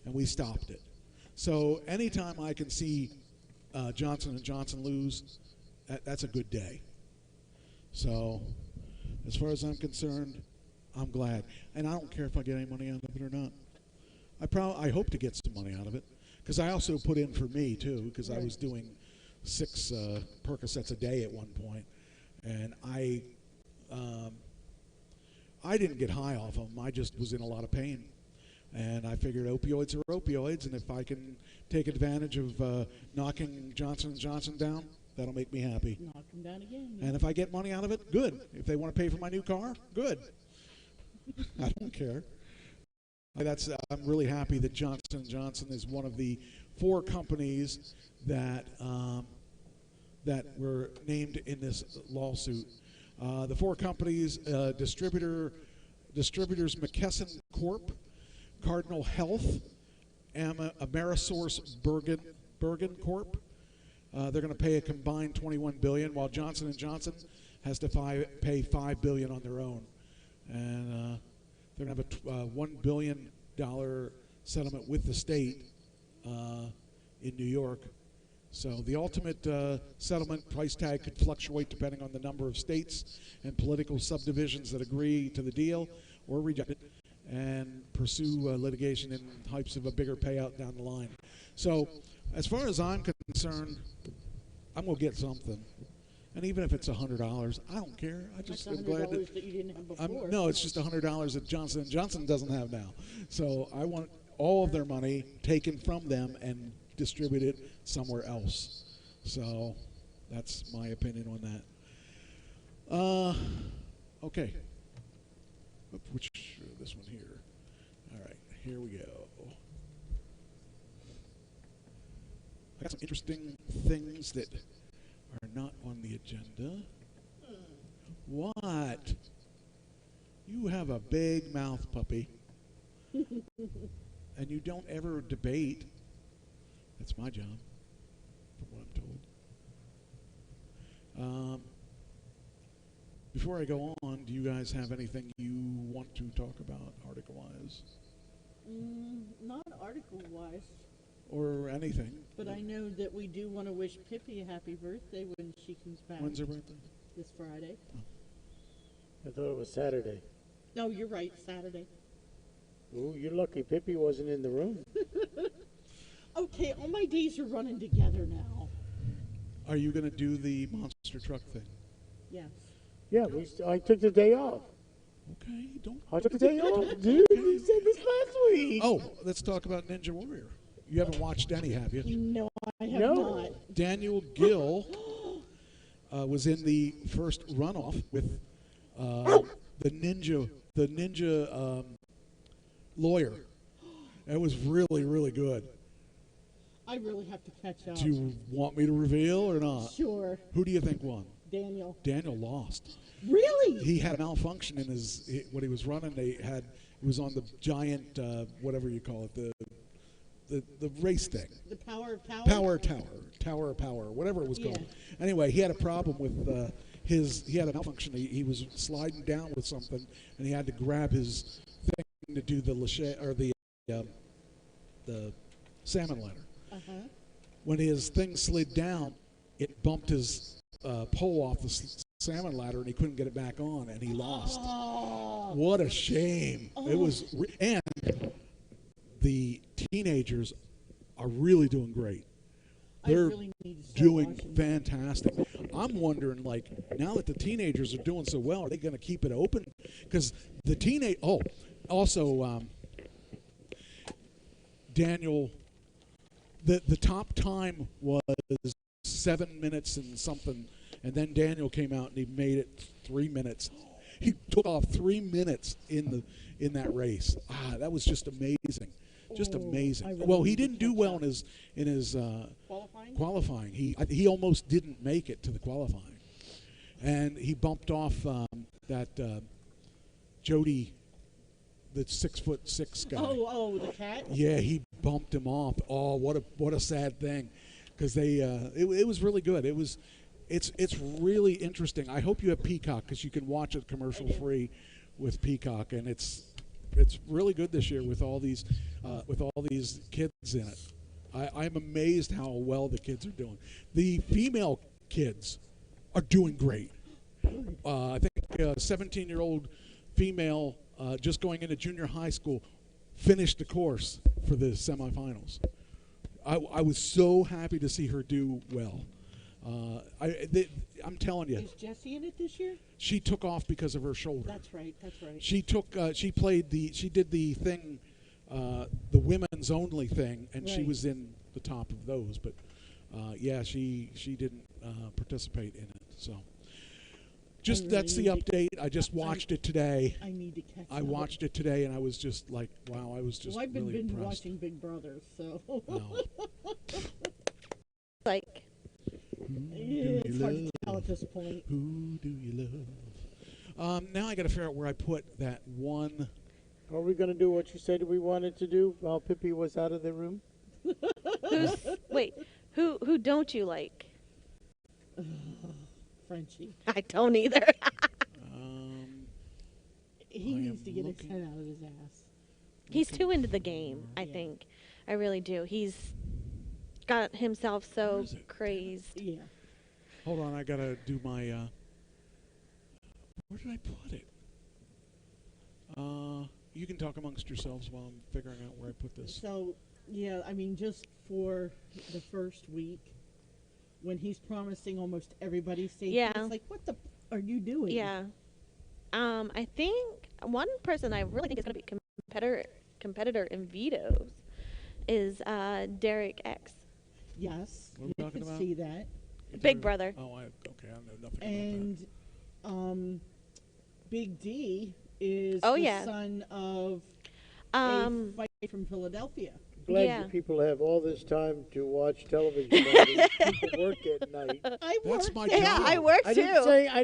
and we stopped it. So anytime I can see Johnson & Johnson lose, that's a good day. So as far as I'm concerned, I'm glad. And I don't care if I get any money out of it or not. I hope to get some money out of it, because I also put in for me, too, because I was doing 6 Percocets a day at one point, and I didn't get high off them. I just was in a lot of pain. And I figured opioids are opioids, and if I can take advantage of knocking Johnson & Johnson down, that'll make me happy. Knock them down again. Yeah. And if I get money out of it, good. If they want to pay for my new car, good. I don't care. I'm really happy that Johnson & Johnson is one of the 4 companies that were named in this lawsuit. The 4 companies, distributors McKesson Corp., Cardinal Health, Amerisource Bergen Corp. They're going to pay a combined $21 billion, while Johnson & Johnson has to pay $5 billion on their own. And they're going to have a $1 billion settlement with the state in New York. So the ultimate settlement price tag could fluctuate depending on the number of states and political subdivisions that agree to the deal or reject it, and pursue litigation in hopes of a bigger payout down the line. So as far as I'm concerned, I'm going to get something. And even if it's $100, I don't care. I just am glad that you didn't have before. no, it's just $100 that Johnson & Johnson doesn't have now. So I want all of their money taken from them and distributed somewhere else. So that's my opinion on that. Okay. This one here. All right, here we go. I got some interesting things that are not on the agenda. What? You have a big mouth, puppy. And you don't ever debate. That's my job, from what I'm told. Before I go on, do you guys have anything you want to talk about article-wise? Not article-wise. Or anything. But I know that we do want to wish Pippi a happy birthday when she comes back. When's her birthday? This Friday. I thought it was Saturday. No, you're right, Saturday. Ooh, you're lucky Pippi wasn't in the room. Okay, all my days are running together now. Are you going to do the monster truck thing? Yes. Yeah, I took the day off. Okay, don't. I took the day off, dude. You said this last week. Oh, let's talk about Ninja Warrior. You haven't watched any, have you? No, I have not. Daniel Gill was in the first runoff with the ninja lawyer. It was really, really good. I really have to catch up. Do you want me to reveal or not? Sure. Who do you think won? Daniel. Daniel lost. Really? He had a malfunction in what he was running. It was on the giant, whatever you call it, the race thing. The Power of Tower? Tower of Power, whatever it was called. Anyway, he had a problem with he had a malfunction. He was sliding down with something, and he had to grab his thing to do the the salmon ladder. Uh-huh. When his thing slid down, it bumped his pole off the salmon ladder, and he couldn't get it back on, and he lost. Oh, What a shame! It was, and the teenagers are really doing great. They're really need to start doing watching fantastic. I'm wondering, like, now that the teenagers are doing so well, are they going to keep it open? Because the also Daniel, the top time was 7 minutes and something, and then Daniel came out and he made it 3 minutes. He took off 3 minutes in that race. That was just amazing. Just amazing. I really Well, he need to didn't do catch well up. in his qualifying. He almost didn't make it to the qualifying, and he bumped off that Jody, the 6'6" guy. Oh, the cat. Yeah, he bumped him off. Oh, what a sad thing, because it was really good. It's really interesting. I hope you have Peacock because you can watch it commercial free with Peacock, and it's really good this year with all these kids in it. I'm amazed how well the kids are doing. The female kids are doing great. I think a 17-year-old female just going into junior high school finished the course for the semifinals. I was so happy to see her do well. I'm telling you. Is Jessie in it this year? She took off because of her shoulder. That's right. She did the thing, the women's only thing, and she was in the top of those. But she didn't participate in it. So that's the update. I just watched it today. I need to catch up. I watched it today, and I was just like, wow! I was just I've been really impressed. watching Big Brother, so. No. Like. It's hard to tell at this point. Who do you love? Now I got to figure out where I put that one. Are we going to do what you said we wanted to do while Pippi was out of the room? Who don't you like? Frenchie. I don't either. He needs to get his head out of his ass. He's too into the game, I think. I really do. He's got himself so crazed. Yeah. Hold on, I gotta do my. Where did I put it? You can talk amongst yourselves while I'm figuring out where I put this. So, yeah, I mean, just for the first week, when he's promising almost everybody's safety, it's like, what the are you doing? Yeah. I think one person I really think is going to be competitor in vetoes is Derek X. Yes, what are we talking can about? see that. Big Brother. Oh, I know nothing And about Big D is Oh, the yeah. son of a fight from Philadelphia. Glad Yeah. you people have all this time to watch television. While these people work at night. I That's work my there. Yeah, job. I work I too.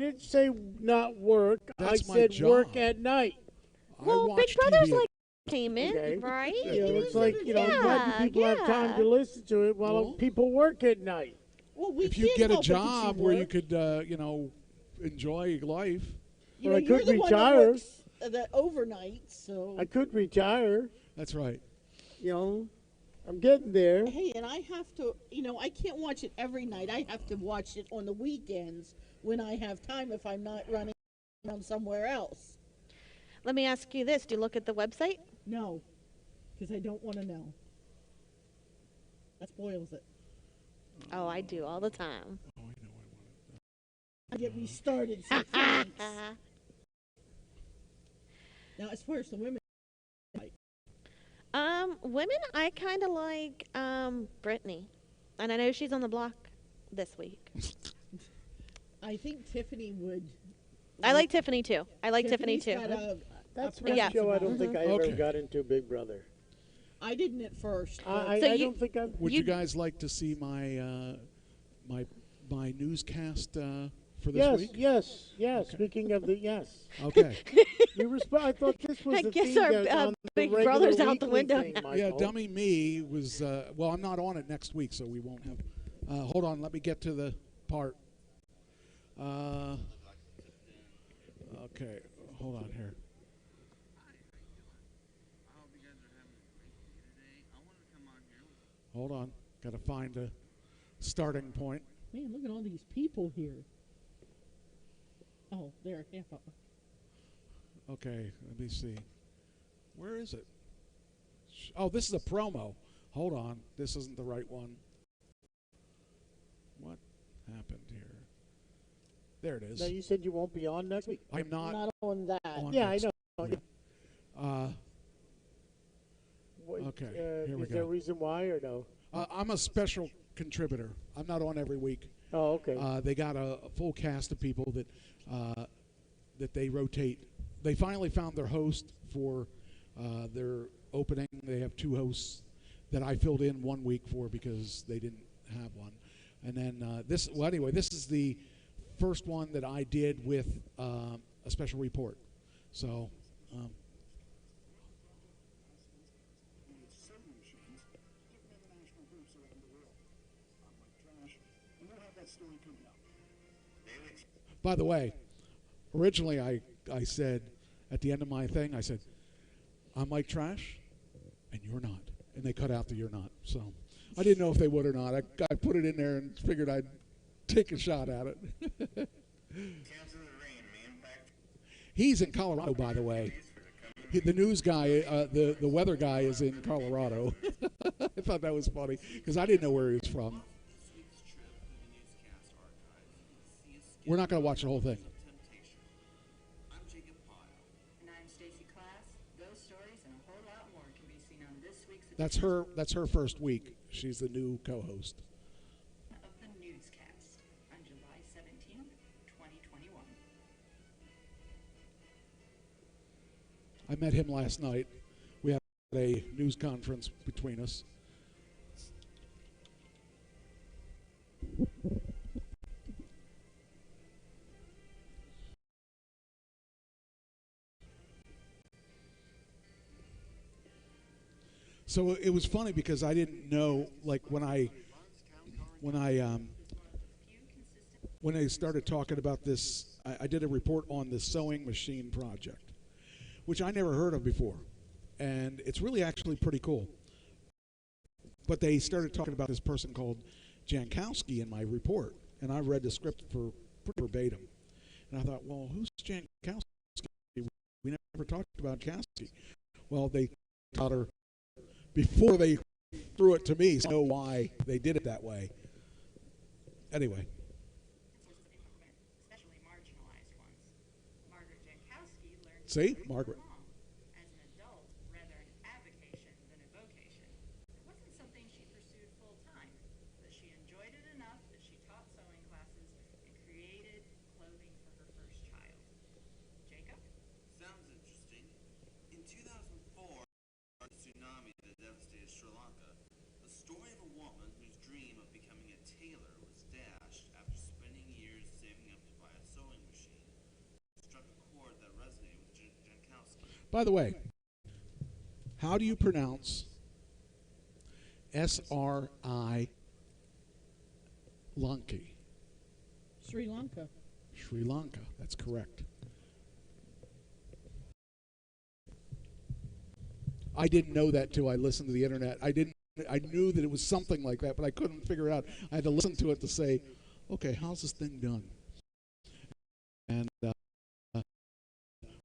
didn't say not work. That's I my said job. work at night. Well, I Big watch Brother's TV. like entertainment, Okay. right? It's like, I'm glad you people have time to listen to it while Well, people work at night. Well, we If you can't get a help but to see job where you work. could, enjoy your life. You Or know, I you're could the one that retire. works the overnight, so. I could retire. That's right. I'm getting there. Hey, and I have to, I can't watch it every night. I have to watch it on the weekends when I have time if I'm not running around somewhere else. Let me ask you this. Do you look at the website? No, because I don't want to know. That spoils it. Oh, I do all the time. Oh, I know I want it. Get me started, so thanks. Now, as far as the women, Women, I kind of like Brittany, and I know she's on the block this week. I think Tiffany would. I like Tiffany too. I like Tiffany too. Got That's a one Yeah. show I don't think I ever Okay. got into, Big Brother. I didn't at first. but- I So you- don't think I've... Would You- you guys like to see my my newscast for this Yes, week? yes. Okay. Speaking of the yes. Okay. I thought this was I the guess thing our, that's on the Big regular Brother's out the weekly window thing, now. Yeah, Michael. Dummy Me was, well, I'm not on it next week, so we won't have. Hold on, let me get to the part. Uh, okay, hold on here. Hold on. Got to find a starting point. Man, look at all these people here. Oh, there, half of them. Okay, let me see. Where is it? Oh, this is a promo. Hold on. This isn't the right one. What happened here? There it is. Now, you said you won't be on next week? I'm not on that. on Yeah, I next know. week. Okay, here we Is there a go. reason why or no? I'm a special contributor. I'm not on every week. Oh, okay. They got a full cast of people that they rotate. They finally found their host for their opening. They have two hosts that I filled in 1 week for because they didn't have one. And then this is the first one that I did with a special report. So. By the way, originally I said at the end of my thing, I said, I'm like trash, and you're not. And they cut out the you're not. So I didn't know if they would or not. I put it in there and figured I'd take a shot at it. He's in Colorado, by the way. The news guy, the weather guy is in Colorado. I thought that was funny because I didn't know where he was from. We're not going to watch the whole thing. That's her first week. She's the new co-host. Of the newscast on July 17th, 2021. I met him last night. We had a news conference between us. So it was funny because I didn't know, like when they started talking about this, I did a report on the sewing machine project, which I never heard of before, and it's really actually pretty cool. But they started talking about this person called Jankowski in my report, and I read the script for verbatim, and I thought, well, who's Jankowski? We never talked about Jankowski. Well, they taught her before they threw it to me, so I know why they did it that way. Anyway. Especially marginalized ones. Margaret Jankowski learned See? Margaret. as an adult rather an avocation than a vocation. It wasn't something she pursued full time, but she enjoyed it enough that she taught sewing classes and created clothing for her first child. Jacob? Sounds interesting. In 2004, a tsunami that devastated Sri Lanka, the story of a woman whose dream of becoming a tailor was dashed after spending years saving up to buy a sewing machine struck a chord that resonated with Jankowski. By the way, how do you pronounce S-R-I Lanka? Sri Lanka. Sri Lanka. That's correct. I didn't know that till I listened to the internet. I knew that it was something like that, but I couldn't figure it out. I had to listen to it to say, okay, how's this thing done? And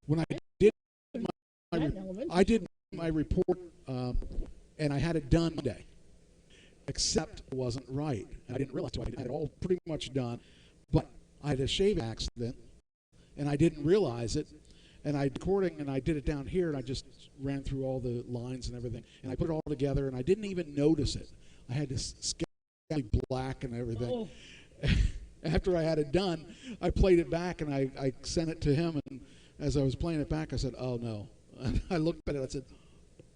when I did my report, and I had it done today, except it wasn't right. I didn't realize I had it all pretty much done, but I had a shaving accident, and I didn't realize it. And I recording, and I did it down here, and I just ran through all the lines and everything, and I put it all together, and I didn't even notice it. I had this scaly black and everything. Oh. After I had it done, I played it back, and I sent it to him, and as I was playing it back, I said, oh, no. And I looked at it, I said,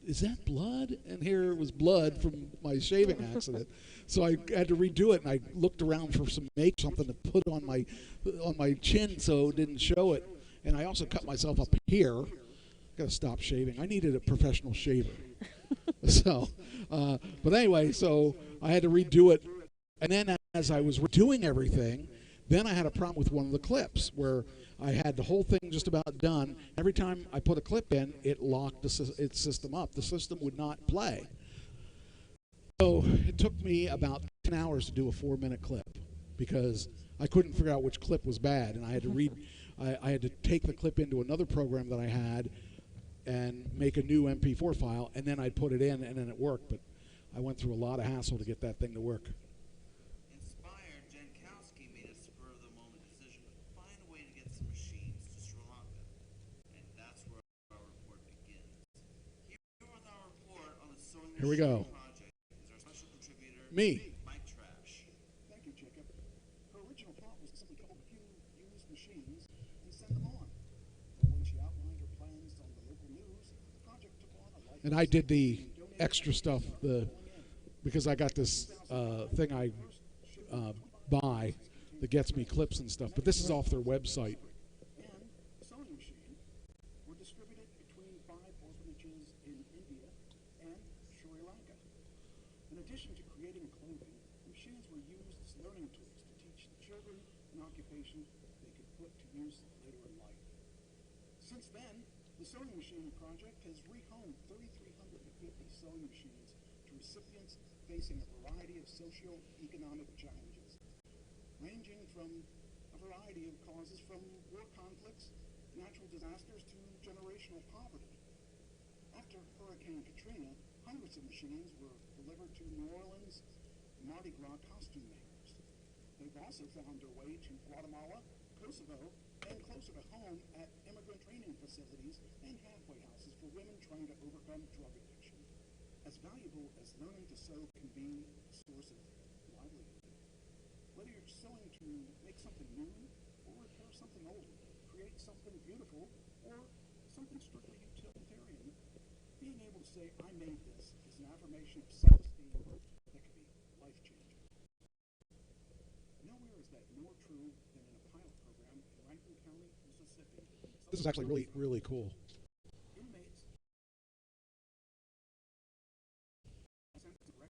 is that blood? And here it was blood from my shaving accident. So I had to redo it, and I looked around for some something to put on my chin so it didn't show it. And I also cut myself up here. Got to stop shaving. I needed a professional shaver. So, but anyway, so I had to redo it. And then as I was redoing everything, Then I had a problem with one of the clips where I had the whole thing just about done. Every time I put a clip in, it locked its system up. The system would not play. So it took me about 10 hours to do a 4-minute clip because I couldn't figure out which clip was bad, and I had to I had to take the clip into another program that I had and make a new MP4 file, and then I'd put it in, and then it worked. But I went through a lot of hassle to get that thing to work. Inspired, Jankowski made a spur-of-the-moment decision to find a way to get some machines to Sri Lanka. And that's where our report begins. Here with our report on the sewing Here we go. project is our special contributor, Me. Mike Trash. Thank you, Jacob. Her original thought was to simply come up with a few used machines and send them on. But when she outlined her plans on the local news, the project took on a life. And I did the extra stuff because I got this thing I buy that gets me clips and stuff. But this is off their website. And the sewing machine were distributed between 5 orphanages in India and Sri Lanka. In addition to creating clothing, the machines were used as learning tools to teach the children an occupation they could put to use later in life. Since then, the Sewing Machine Project has rehomed 3,350 sewing machines to recipients facing a variety of socio-economic challenges, ranging from a variety of causes from war conflicts, natural disasters, to generational poverty. After Hurricane Katrina, hundreds of machines were delivered to New Orleans Mardi Gras costume makers. They've also found their way to Guatemala, Kosovo, and closer to home at immigrant training facilities and halfway houses for women trying to overcome drug addiction. As valuable as learning to sew can be a source of livelihood, whether you're sewing to make something new or repair something old, create something beautiful, or something strictly utilitarian, being able to say, I made this, is an affirmation of self-esteem that can be life-changing. Nowhere is that more true than in a pilot program in Rankin County, Mississippi. This is actually really, really cool. Inmates sent direct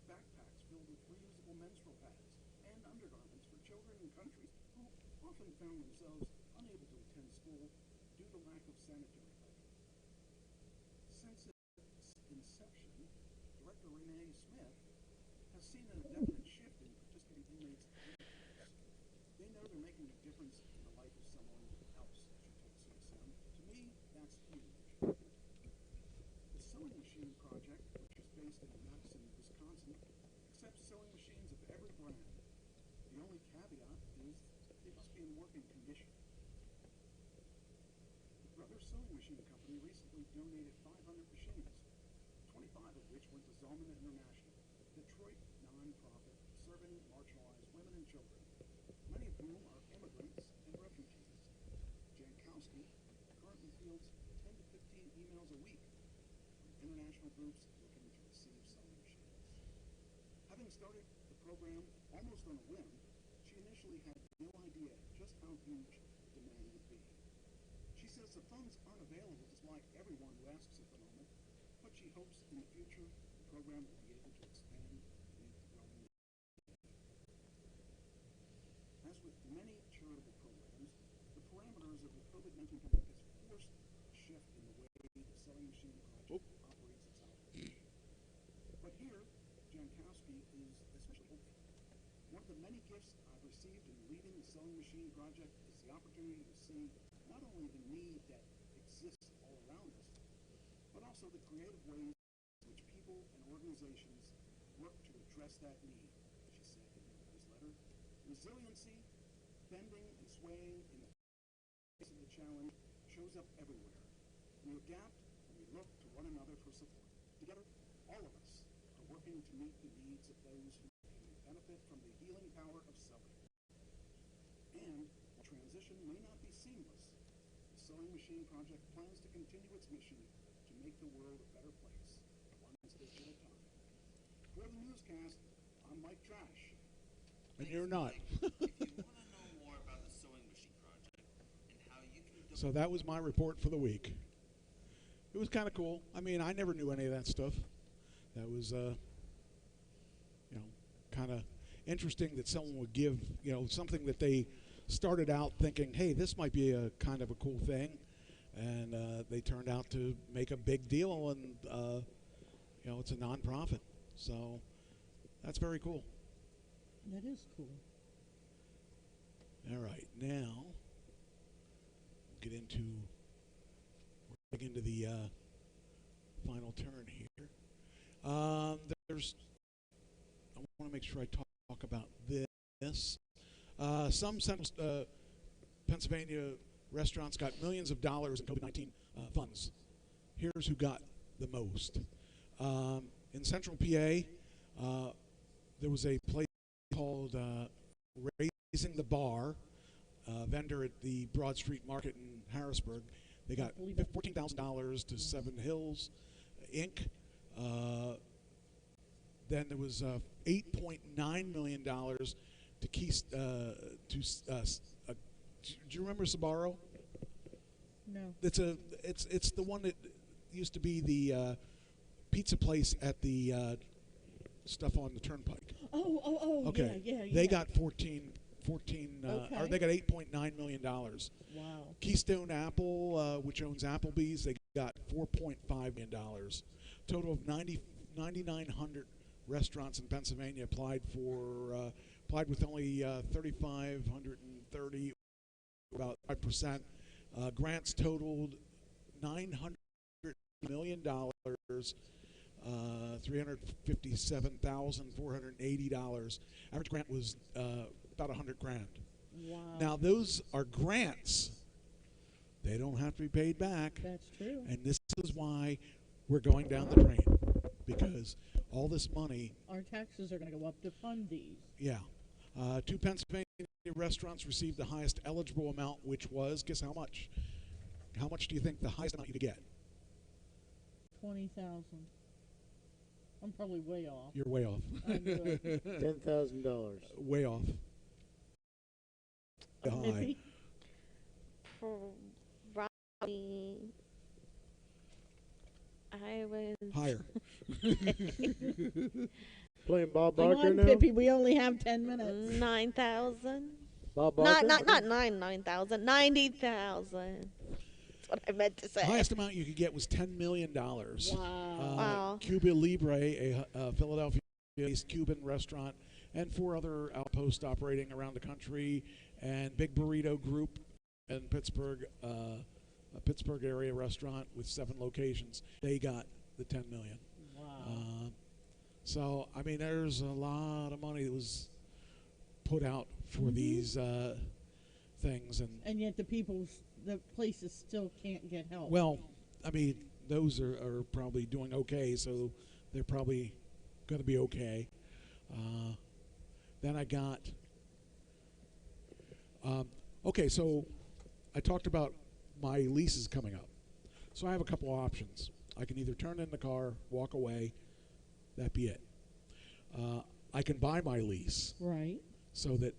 backpacks filled with reusable menstrual pads and undergarments for children in countries who often found themselves unable to attend school due to lack of sanitary hygiene. Since its inception, Director Renee Smith has seen a definite shift in participating inmates' lives. They know they're making a difference in the life of someone else, she told CSM. To me, that's huge. The Sewing Machine Project, which is based in Madison, Wisconsin, accepts sewing machines of every brand. The only caveat is they must be in working condition. The Brothers Sewing Machine Company recently donated 500 machines, 25 of which went to Zalman International, a Detroit nonprofit serving marginalized women and children, many of whom are immigrants and refugees. Jankowski currently fields 10 to 15 emails a week from international groups looking to receive sewing machines. Having started the program almost on a whim, she initially had no idea just how huge the demand would be. She says the funds aren't available to supply everyone who asks at the moment, but she hopes in the future the program will be able to expand and meet the growing need. As with many charitable programs, the parameters of the COVID-19 pandemic has forced a shift in the way the Sewing Machine Project operates its operation. But here, Jankowski is especially hopeful. One of the many gifts I've received in leading the Sewing Machine Project is the opportunity to see not only the need that exists all around us, but also the creative ways in which people and organizations work to address that need, she said in her newsletter. Resiliency, bending and swaying in the face of the challenge shows up everywhere. We adapt and we look to one another for support. Together, all of us are working to meet the needs of those who can benefit from the healing power of sewing. And while transition may not be seamless, the Sewing Machine Project plans to continue its mission to make the world a better place, one stitch at a time. For the newscast, I'm Mike Trash. And you're not. If you want to know more about the Sewing Machine Project and how you can So that was my report for the week. It was kind of cool. I mean, I never knew any of that stuff. That was, kind of, interesting that someone would give, something that they started out thinking, hey, this might be a kind of a cool thing, and they turned out to make a big deal, and it's a nonprofit. So that's very cool. That is cool. All right, now we'll get into the final turn here. There's, I want to make sure I talk about this. Some central Pennsylvania restaurants got millions of dollars in COVID-19 funds. Here's who got the most. In central PA, there was a place called Raising the Bar, vendor at the Broad Street Market in Harrisburg. They got $14,000 to Seven Hills Inc. Then there was $8.9 million to Keys. Do you remember Sbarro? No. It's the one that used to be the pizza place at the stuff on the Turnpike. Oh. Okay. Yeah. They got 14 or they got $8.9 million. Wow. Keystone Apple, which owns Applebee's, they got $4.5 million. Total of 9,900 restaurants in Pennsylvania applied with only 3,530, about 5%. Grants totaled $900 million, $357,480. Average grant was about $100,000. Wow. Now those are grants; they don't have to be paid back. That's true. And this is why we're going down the drain, because all this money. Our taxes are going to go up to fund these. Yeah. Two Pennsylvania restaurants received the highest eligible amount, which was, guess how much? How much do you think the highest amount you could get? 20,000. I'm probably way off. You're way off. $10,000. Way off. High. Probably. I was Higher. Playing Bob Come Barker on, now? Pippi, we only have 10 minutes. 9,000. Bob Barker? Not 9,000. 90,000. That's what I meant to say. Highest amount you could get was $10 million. Wow. Wow. Cuba Libre, a Philadelphia-based Cuban restaurant, and 4 other outposts operating around the country, and Big Burrito Group in Pittsburgh, a Pittsburgh area restaurant with 7 locations. They got the $10 million. Wow. So, I mean, there's a lot of money that was put out for these things. And yet the places still can't get help. Well, I mean, those are probably doing okay, so they're probably going to be okay. Then I got, okay, so I talked about my leases coming up. So I have a couple options. I can either turn in the car, walk away, that be it. I can buy my lease. Right. So that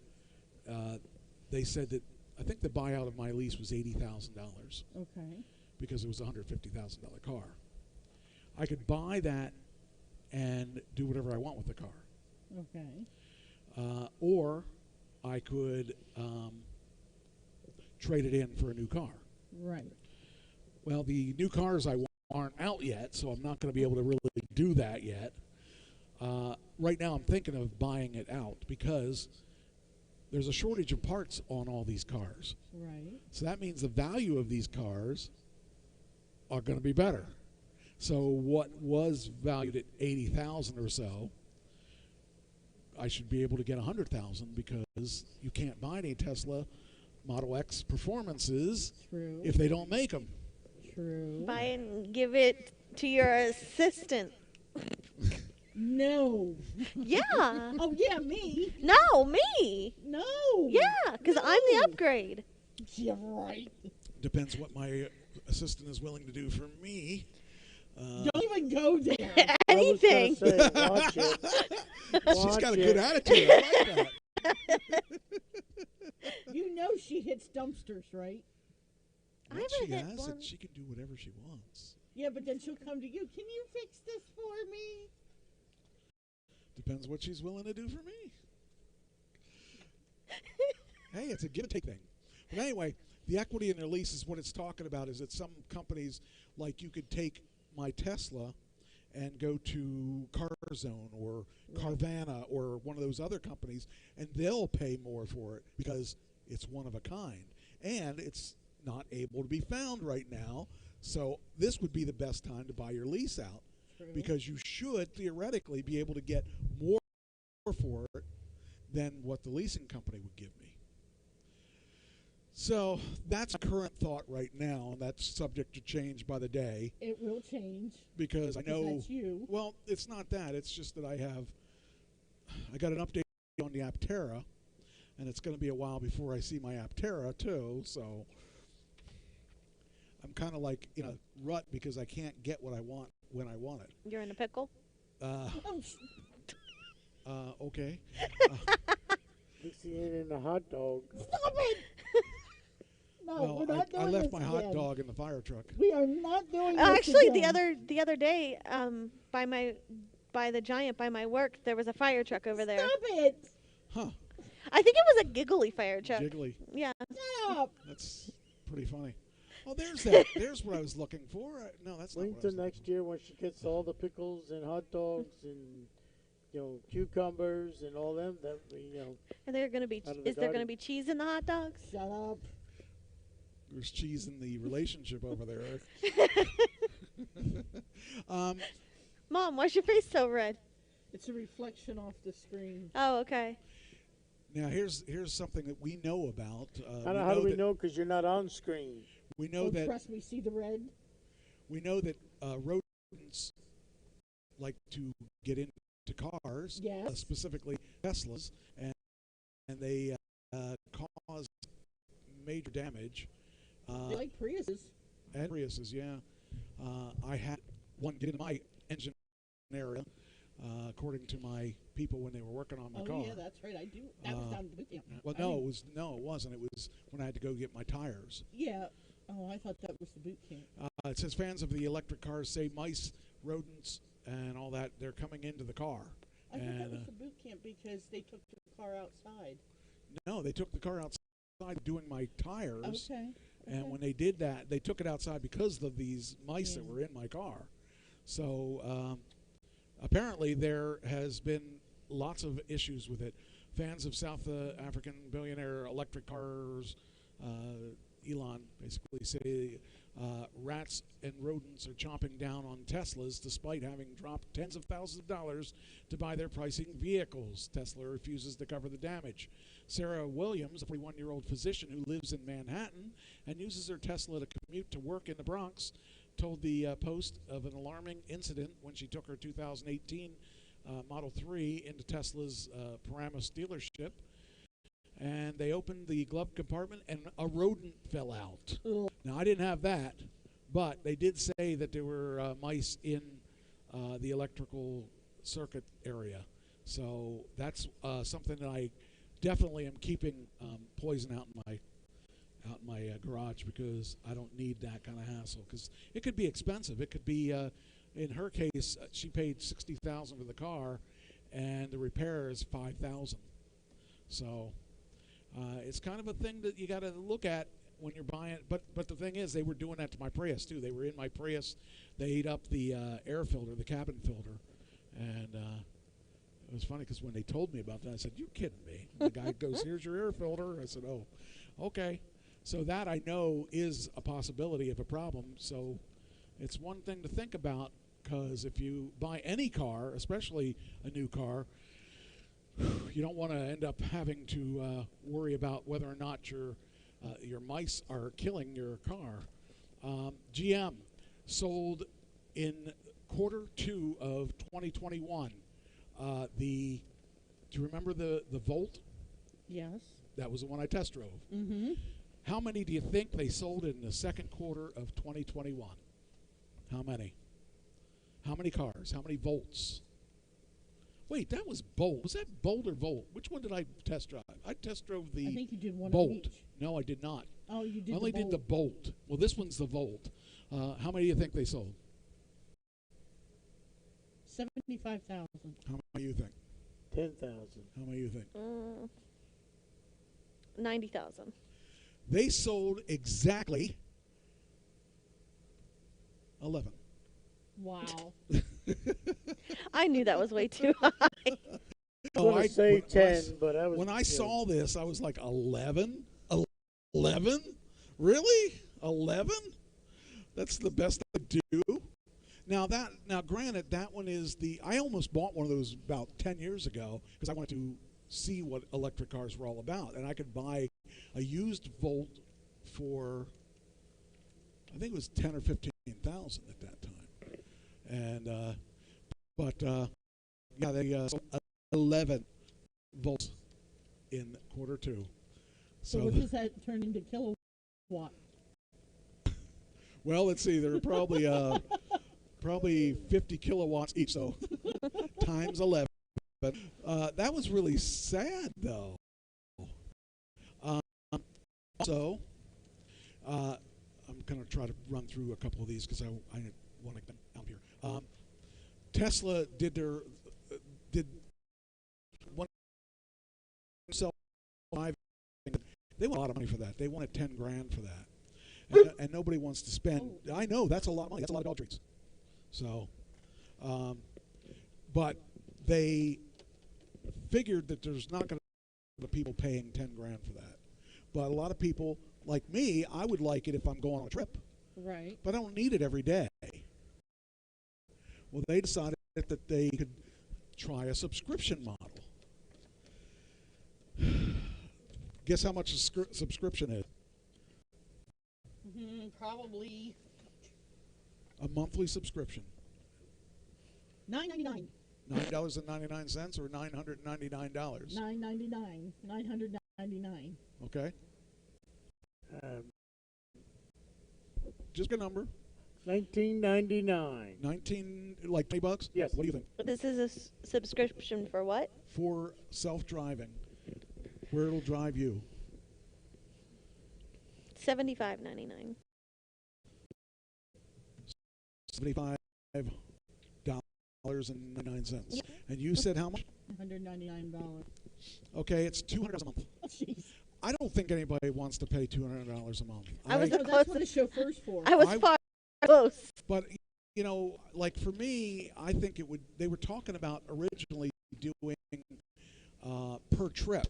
they said that, I think the buyout of my lease was $80,000 Okay. because it was a $150,000 car. I could buy that and do whatever I want with the car. Okay. Or I could trade it in for a new car. Right. Well, the new cars I want aren't out yet, so I'm not going to be able to really do that yet. Right now I'm thinking of buying it out because there's a shortage of parts on all these cars. Right. So that means the value of these cars are going to be better. So what was valued at $80,000 or so, I should be able to get $100,000 because you can't buy any Tesla Model X performances True. if they don't make them. True. Buy and give it to your assistant. No. Yeah. Oh, yeah, me. No, me. No. Yeah, because I'm the upgrade. Yeah, right. Depends what my assistant is willing to do for me. Don't even go there. Anything. I was gonna say, watch it. She's got a Watch good it. attitude. I like that. You know she hits dumpsters, right? I Once haven't she hit has one. it, she can do whatever she wants. Yeah, but then she'll come to you. Can you fix this for me? Depends what she's willing to do for me. Hey, it's a give and take thing. But anyway, the equity in their lease is what it's talking about. Is that some companies, like you could take my Tesla and go to CarZone or Carvana or one of those other companies, and they'll pay more for it because it's one of a kind, and it's not able to be found right now. So this would be the best time to buy your lease out because you should theoretically be able to get more for it than what the leasing company would give me. So that's a current thought right now, and that's subject to change by the day. It will change. Because I know. That's you. Well, it's not that. It's just that I got an update on the Aptera, and it's going to be a while before I see my Aptera too. So I'm kind of like in a rut because I can't get what I want when I want it. You're in a pickle? Okay. Mixing it in a hot dog. Stop it! No, Well, we're not doing I left this my hot again. dog in the fire truck. We are not doing this Actually, again. the other day, by the Giant by my work, there was a fire truck over there. Stop it! Huh. I think it was a giggly fire truck. Jiggly. Yeah. Shut up! That's pretty funny. Oh, there's that. There's what I was looking for. No, that's not Wait what I till was looking next year when she gets all the pickles and hot dogs and cucumbers and all them. That Are there gonna be? Out of the Is there gonna garden. be cheese in the hot dogs? Shut up. There's cheese in the relationship over there. Mom, why's your face so red? It's a reflection off the screen. Oh, okay. Now here's something that we know about. how do we know? Because you're not on screen. We know Don't that trust me. See the red? we know that rodents like to get into cars, Yes. specifically Teslas, and they cause major damage. They like Priuses. And Priuses, yeah. I had one get in my engine area, according to my people when they were working on my car. Oh yeah, that's right. I do. That was down at the boot camp. Well, no, it wasn't. It was when I had to go get my tires. Yeah. Oh, I thought that was the boot camp. It says fans of the electric cars say mice, rodents, and all that, they're coming into the car. I thought that And was the boot camp because they took the car outside. no, they took the car outside doing my tires. Okay. And when they did that, they took it outside because of these mice that were in my car. So apparently there has been lots of issues with it. Fans of South African billionaire electric cars, Elon basically say rats and rodents are chomping down on Teslas despite having dropped tens of thousands of dollars to buy their pricing vehicles. Tesla refuses to cover the damage. Sarah Williams, a 41-year-old physician who lives in Manhattan and uses her Tesla to commute to work in the Bronx, told the Post of an alarming incident when she took her 2018 Model 3 into Tesla's Paramus dealership. And they opened the glove compartment, and a rodent fell out. Now, I didn't have that, but they did say that there were mice in the electrical circuit area. So that's something that I definitely am keeping poison out in my garage because I don't need that kind of hassle. Because it could be expensive. It could be, in her case, she paid $60,000 for the car, and the repair is $5,000. So. It's kind of a thing that you got to look at when you're buying it. But the thing is, they were doing that to my Prius, too. They were in my Prius. They ate up the air filter, the cabin filter. And it was funny because when they told me about that, I said, "You kidding me?" And the guy goes, "Here's your air filter." I said, "Oh, okay." So that I know is a possibility of a problem. So it's one thing to think about because if you buy any car, especially a new car, you don't want to end up having to worry about whether or not your mice are killing your car. GM sold in Q2 of 2021. Do you remember the Volt? Yes. That was the one I test drove. Mm-hmm. How many do you think they sold in the second quarter of 2021? How many? How many cars? How many Volts? Wait, that was Bolt. Was that Bolt or Volt? Which one did I test drive? I test drove the I think you did one Bolt. of each. No, I did not. Oh, you did I only the did the Bolt. Well, this one's the Volt. How many do you think they sold? 75,000. How many do you think? 10,000. How many do you think? 90,000. They sold exactly 11. Wow. I knew that was way too high. I'm going to say 10, but I was. When I saw this, I was like, 11? 11? Really? 11? That's the best I do. Now granted, that one is I almost bought one of those about 10 years ago because I wanted to see what electric cars were all about, and I could buy a used Volt for, I think it was 10 or 15,000 at that time, and yeah, they sold 11 volts in Q2. So what does that turn into kilowatt? Well, let's see. They're probably probably 50 kilowatts each, so times 11. That was really sad, though. Also, I'm going to try to run through a couple of these because I want to get them out here. Tesla did one self-driving. They want a lot of money for that. They wanted 10 grand for that, and nobody wants to spend. I know that's a lot of money. That's a lot of dog treats. So, but they figured that there's not going to be people paying 10 grand for that. But a lot of people, like me, I would like it if I'm going on a trip. Right. But I don't need it every day. Well, they decided that they could try a subscription model. Guess how much a subscription is? Probably A monthly subscription. $9.99. $9.99 or $999. $9.99. $999. Okay. Just a number. 1999. 19, like $20? Yes. What do you think? This is a subscription for what? For self-driving, where it'll drive you. $75.99. $75.99. Yep. And you said how much? $199. Okay, it's $200 a month. Jeez. I don't think anybody wants to pay $200 a month. I was So that's what the chauffeur's for. I was far close. But you know, like for me, I think it would. They were talking about originally doing per trip.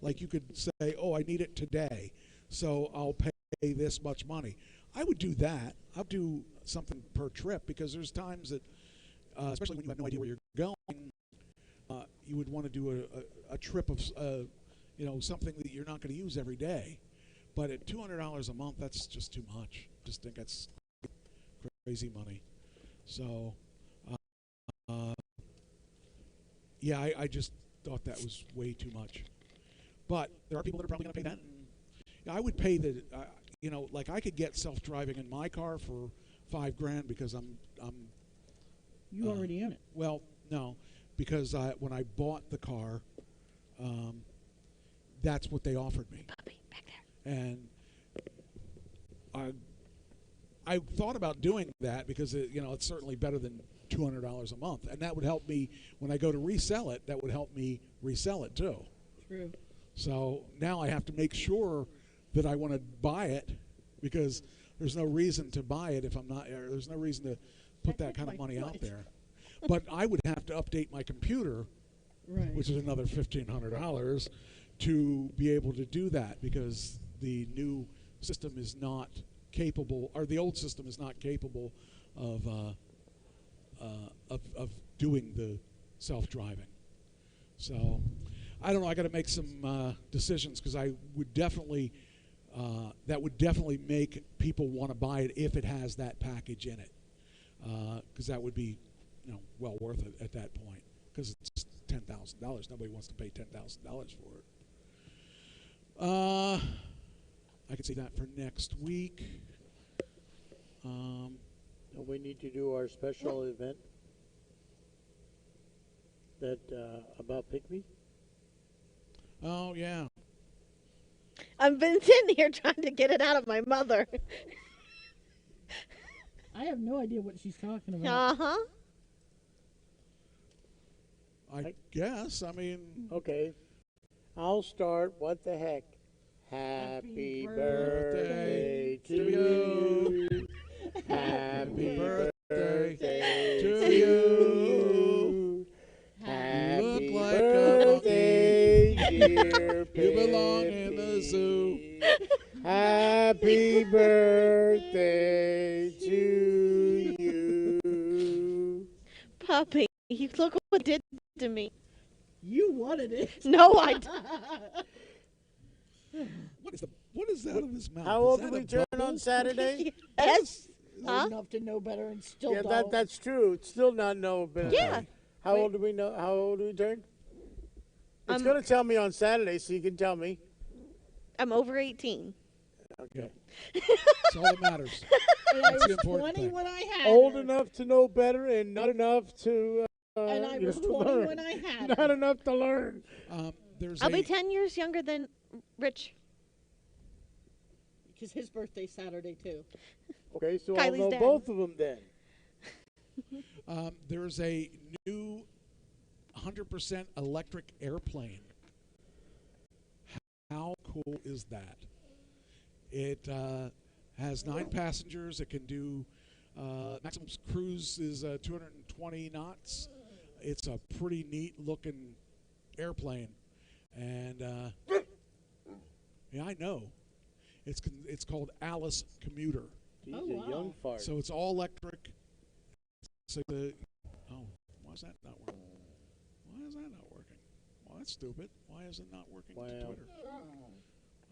Like you could say, "Oh, I need it today, so I'll pay this much money." I would do that. I'll do something per trip because there's times that, especially when you have no idea where you're going, you would want to do a trip of, something that you're not going to use every day. But at $200 a month, that's just too much. Just think that's crazy money. So, yeah, I just thought that was way too much. But there are people that are probably going to pay that. And I would pay the, like I could get self-driving in my car for $5 grand because I'm. You already own it. Well, no, because when I bought the car, that's what they offered me. Puppy, back there. And I thought about doing that because it's certainly better than $200 a month, and that would help me when I go to resell it. That would help me resell it too. True. So now I have to make sure that I want to buy it because there's no reason to buy it if I'm not. There's no reason to put that kind of money out there. But I would have to update my computer, Right. which is another $1,500 to be able to do that because the new system is not capable, or the old system is not capable of doing the self-driving. So I don't know. I got to make some decisions because I would definitely that would definitely make people want to buy it if it has that package in it because that would be well worth it at that point because it's $10,000. Nobody wants to pay $10,000 for it. I can see that for next week. We need to do our special event that about Pygmy. Oh yeah. I've been sitting here trying to get it out of my mother. I have no idea what she's talking about. Uh-huh. I guess. I mean. Okay, I'll start. What the heck? Happy birthday birthday to you. Happy birthday birthday to you. Happy look like a birthday, dear You belong in the zoo. Pippi. Happy birthday to you. Puppy, you look what did to me. You wanted it. No, I d- What is out of his mouth? How Is old that do we a turn bubble? on Saturday? Yes. Old Huh? enough to know better and still Yeah, don't. that's true. It's still not knowable. Yeah. How Wait. old do we know? How old do we turn? It's I'm- going to tell me on Saturday, so you can tell me. I'm over 18. Okay. That's all that matters. And I That's the was important 20 thing. when I had Old her. enough to know better and not enough to. And I was to 20 learn. when I had Not her. enough to learn. There's I'll a be 10 years younger than Rich. Because his birthday's Saturday, too. Okay, so I'll Kylie's know dad. both of them then. there's a new 100% electric airplane. How cool is that? It has 9 passengers. It can do maximum cruise is 220 knots. It's a pretty neat looking airplane, and yeah, I know. It's called Alice Commuter. He's Oh, a wow. young fart. So it's all electric. So why is that not working? Why is that not working? Well, that's stupid. Why is it not working to Wow. Twitter?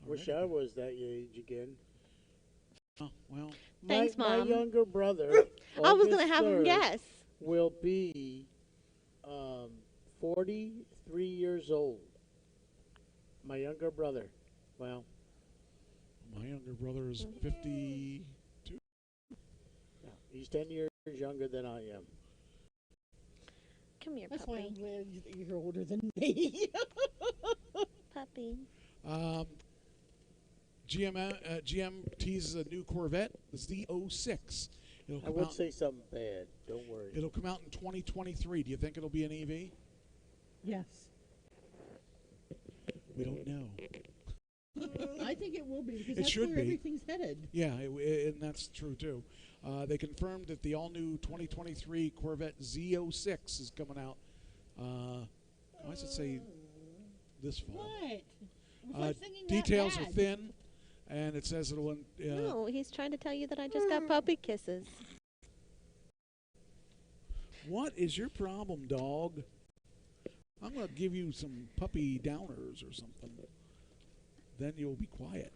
Wish Alrighty. I was that age again. Oh, well, Thanks, my Mom. younger brother. I was going August to have him 3rd, guess. Will be 43 years old. My younger brother. Well, my younger brother is 52. yeah, he's 10 years younger than I am. Come here, That's why puppy. I'm glad you're older than me. Puppy. GM teases a new Corvette, the Z06. It'll I come would out. say something bad. Don't worry. It'll come out in 2023. Do you think it'll be an EV? Yes. We don't know. I think it will be because It that's should where be. everything's headed. Yeah, and that's true too. They confirmed that the all-new 2023 Corvette Z06 is coming out. Why does it say this fall? What? Was I singing that Details are bad? thin, and it says it'll. No, he's trying to tell you that I just got puppy kisses. What is your problem, dog? I'm going to give you some puppy downers or something. Then you'll be quiet.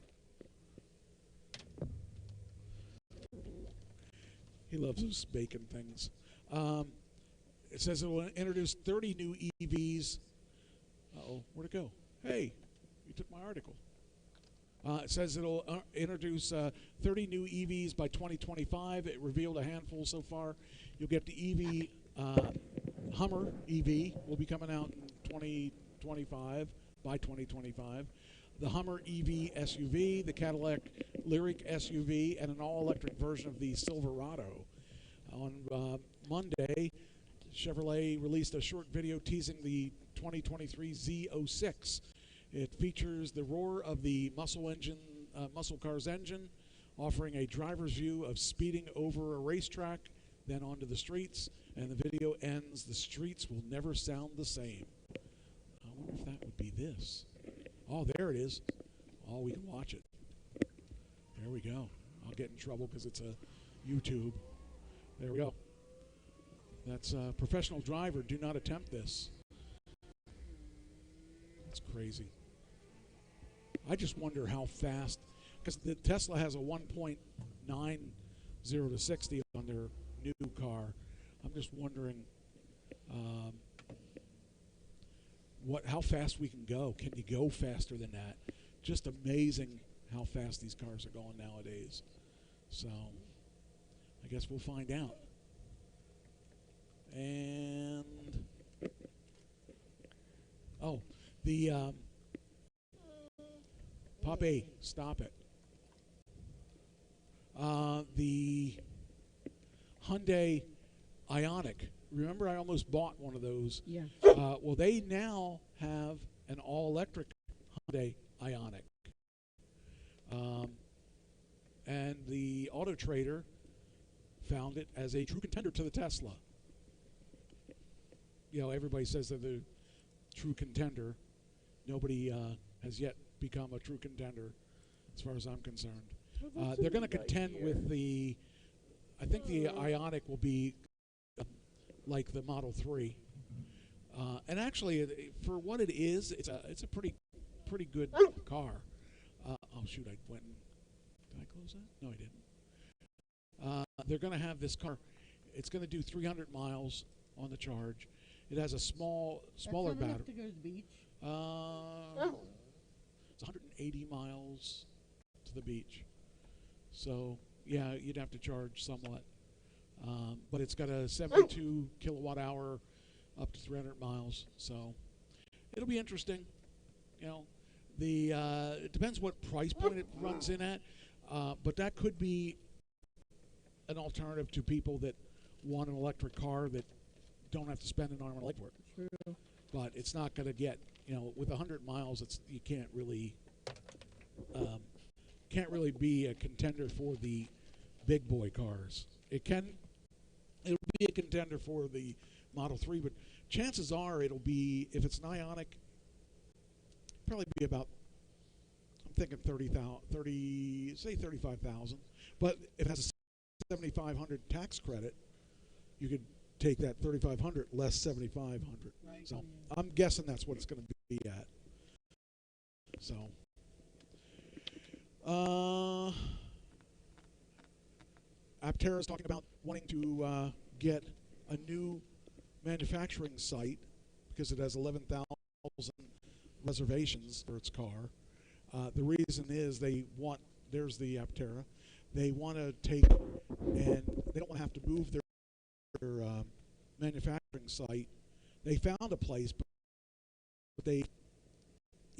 He loves those bacon things. It says it will introduce 30 new EVs. Uh-oh, where'd it go? Hey, you took my article. It says it'll introduce 30 new EVs by 2025. It revealed a handful so far. You'll get the Hummer EV will be coming out in 2025, by 2025. The Hummer EV SUV, the Cadillac Lyric SUV, and an all-electric version of the Silverado. On Monday, Chevrolet released a short video teasing the 2023 Z06. It features the roar of the muscle car's engine, offering a driver's view of speeding over a racetrack, then onto the streets, and the video ends, "The streets will never sound the same." I wonder if that would be this. Oh, there it is. Oh, we can watch it. There we go. I'll get in trouble because it's a YouTube. There we go. That's a professional driver. Do not attempt this. That's crazy. I just wonder how fast, because the Tesla has a 1.90 to 60 on their new car. I'm just wondering how fast we can go. Can you go faster than that? Just amazing how fast these cars are going nowadays. So I guess we'll find out. And the Poppy, stop it. The Hyundai Ioniq. Remember, I almost bought one of those. Yeah. Well, they now have an all-electric Hyundai Ioniq. Um, and the Auto Trader found it as a true contender to the Tesla. You know, everybody says they're the true contender. Nobody has yet become a true contender, as far as I'm concerned. They're going to contend with the. I think the Ioniq will be like the Model 3, and actually, for what it is, it's a pretty good car. Oh shoot! I went. Did I close that? No, I didn't. They're going to have this car. It's going to do 300 miles on the charge. It has a smaller battery. Enough to go to the beach. It's 180 miles to the beach. So yeah, you'd have to charge somewhat. But it's got a 72 kilowatt hour up to 300 miles. So it'll be interesting. You know, it depends what price point it runs in at. But that could be an alternative to people that want an electric car that don't have to spend an arm and leg for it. True. But it's not going to get, you know, with 100 miles, you can't really be a contender for the big boy cars. It'll be a contender for the Model 3, but chances are it'll be, if it's an Ioniq, probably be about, I'm thinking 35,000. But if it has a 7,500 tax credit, you could take that 3,500 less 7,500. Right. So I'm guessing that's what it's going to be at. So, Aptera is talking about wanting to get a new manufacturing site because it has 11,000 reservations for its car. The reason is there's the Aptera, they want to take, and they don't want to have to move their manufacturing site. They found a place, but they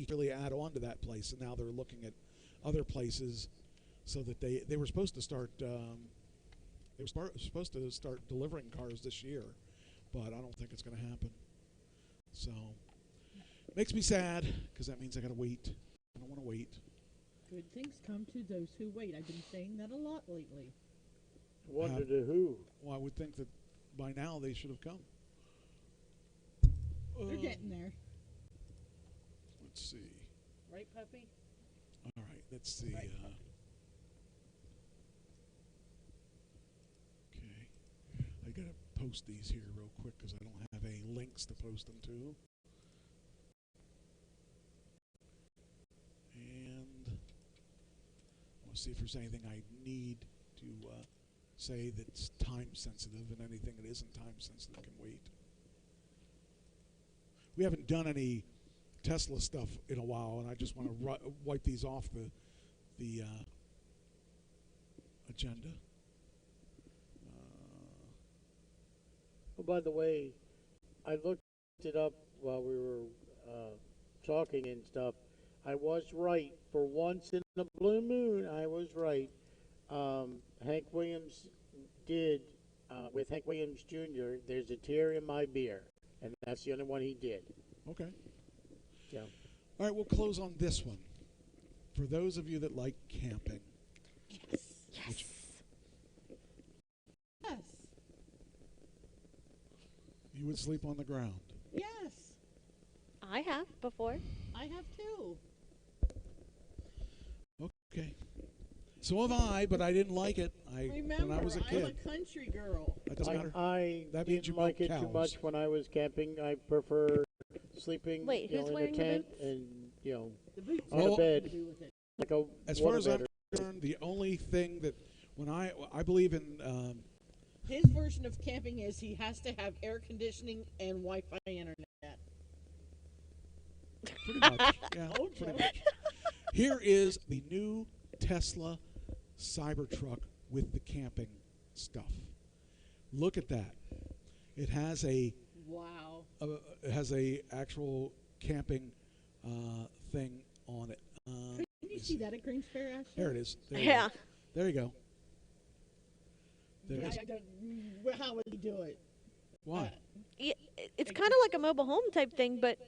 really add on to that place, and now they're looking at other places so that they were supposed to start delivering cars this year, but I don't think it's going to happen. So makes me sad because that means I got to wait. I don't want to wait. Good things come to those who wait. I've been saying that a lot lately. Wonder to who? Well, I would think that by now they should have come. They're getting there. Let's see. Right, puppy? All right, let's see. Right. Okay. I got to post these here real quick because I don't have any links to post them to. And I want to see if there's anything I need to say that's time sensitive, and anything that isn't time sensitive can wait. We haven't done any Tesla stuff in a while, and I just want to wipe these off the agenda. Oh, by the way, I looked it up while we were talking and stuff. I was right. For once in a blue moon, I was right. Hank Williams did, with Hank Williams Jr., there's a tear in my beer. And that's the only one he did. Okay. Yeah. All right, we'll close on this one. For those of you that like camping. Yes. Which, Yes. you would sleep on the ground. Yes. I have before. I have too. Okay. So have I, but I didn't like it. Remember, when I was a kid. I'm a country girl. That doesn't matter. I That means you didn't like milk it too cows. much when I was camping. I prefer sleeping Wait, who's in a wearing the tent boots? and, The boots on Oh. a bed. to do with it. like a As far as I'm waterbed. concerned, the only thing that when I believe in His version of camping is he has to have air conditioning and Wi-Fi internet. pretty much, yeah, Told pretty ya. much. Here is the new Tesla Cybertruck with the camping stuff. Look at that. It has a Wow. actual camping thing on it. Couldn't you see that at Greens Fair, Ashley? There it is. There Yeah. You go. There you go. There it is. How would he do it? Why? Yeah, it's kind of like a mobile home type thing, but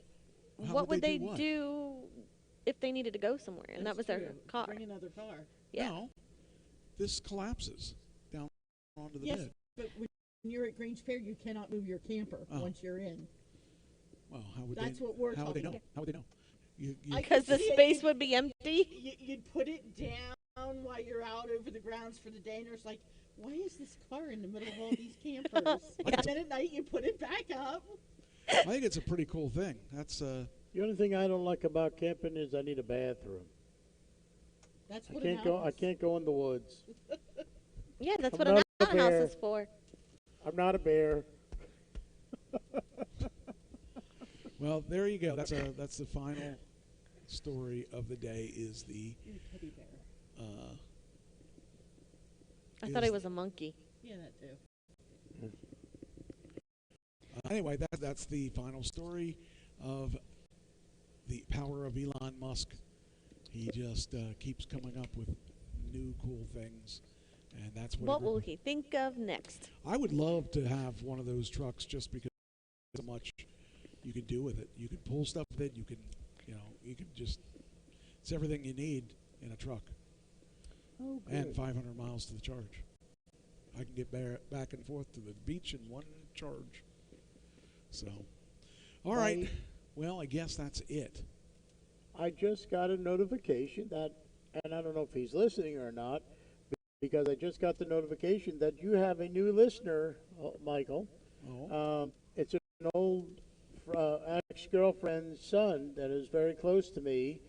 How what would would they they do what? do if they needed to go somewhere, and that was That's their true. car. Bring another car. Yeah. No, this collapses down onto the Yes, bed. but when you're at Grange Fair, you cannot move your camper Oh. once you're in. Well, how would That's they? what we're How would they talking know? How would they know? You Because the See it, space would be empty. You'd put it down while you're out over the grounds for the day, and it's like, why is this car in the middle of all these campers? Yeah. And then at night, you put it back up. I think it's a pretty cool thing. That's The only thing I don't like about camping is I need a bathroom. That's I what can't an go. outhouse- I can't go in the woods. Yeah, that's I'm what an not a outhouse bear. is for. I'm not a bear. well. There you go. That's the final story of the day. Is the You're a teddy bear. I thought he was a monkey. Yeah, that too. anyway. That's the final story of the power of Elon Musk. He just keeps coming up with new cool things, and that's what. What will he think of next? I would love to have one of those trucks just because so much you can do with it. You can pull stuff with it. You can, you can just. It's everything you need in a truck. Oh, And 500 miles to the charge. I can get back and forth to the beach in one charge. So, all right. Well, I guess that's it. I just got a notification that, and I don't know if he's listening or not, because I just got the notification that you have a new listener, Michael. Oh. It's an old ex-girlfriend's son that is very close to me.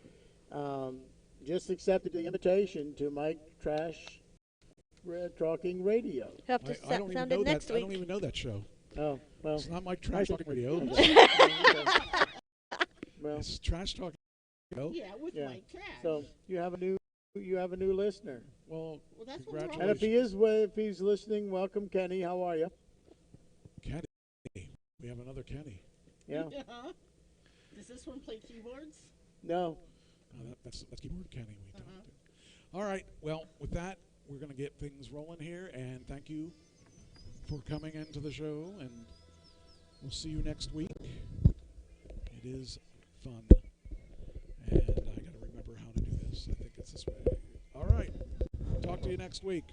Just accepted the invitation to Mike Trash Talking Radio. He'll have to I don't even sound know it next that. week. I don't even know that show. Oh, well. It's not Mike Trash Talking Radio. Well, It's Trash Talking Radio. Yeah, with Yeah. Mike Trash. so you have a new listener. Well, Well, that's what we're all And if congratulations. if he's listening, welcome, Kenny. How are you? Kenny. We have another Kenny. Yeah. Does this one play keyboards? No. That's keyboard Kenny we talked to. All right. Well, with that, we're going to get things rolling here, and thank you for coming into the show, and we'll see you next week. It is fun, and I got to remember how to do this. I think it's this way. All right. Talk to you next week.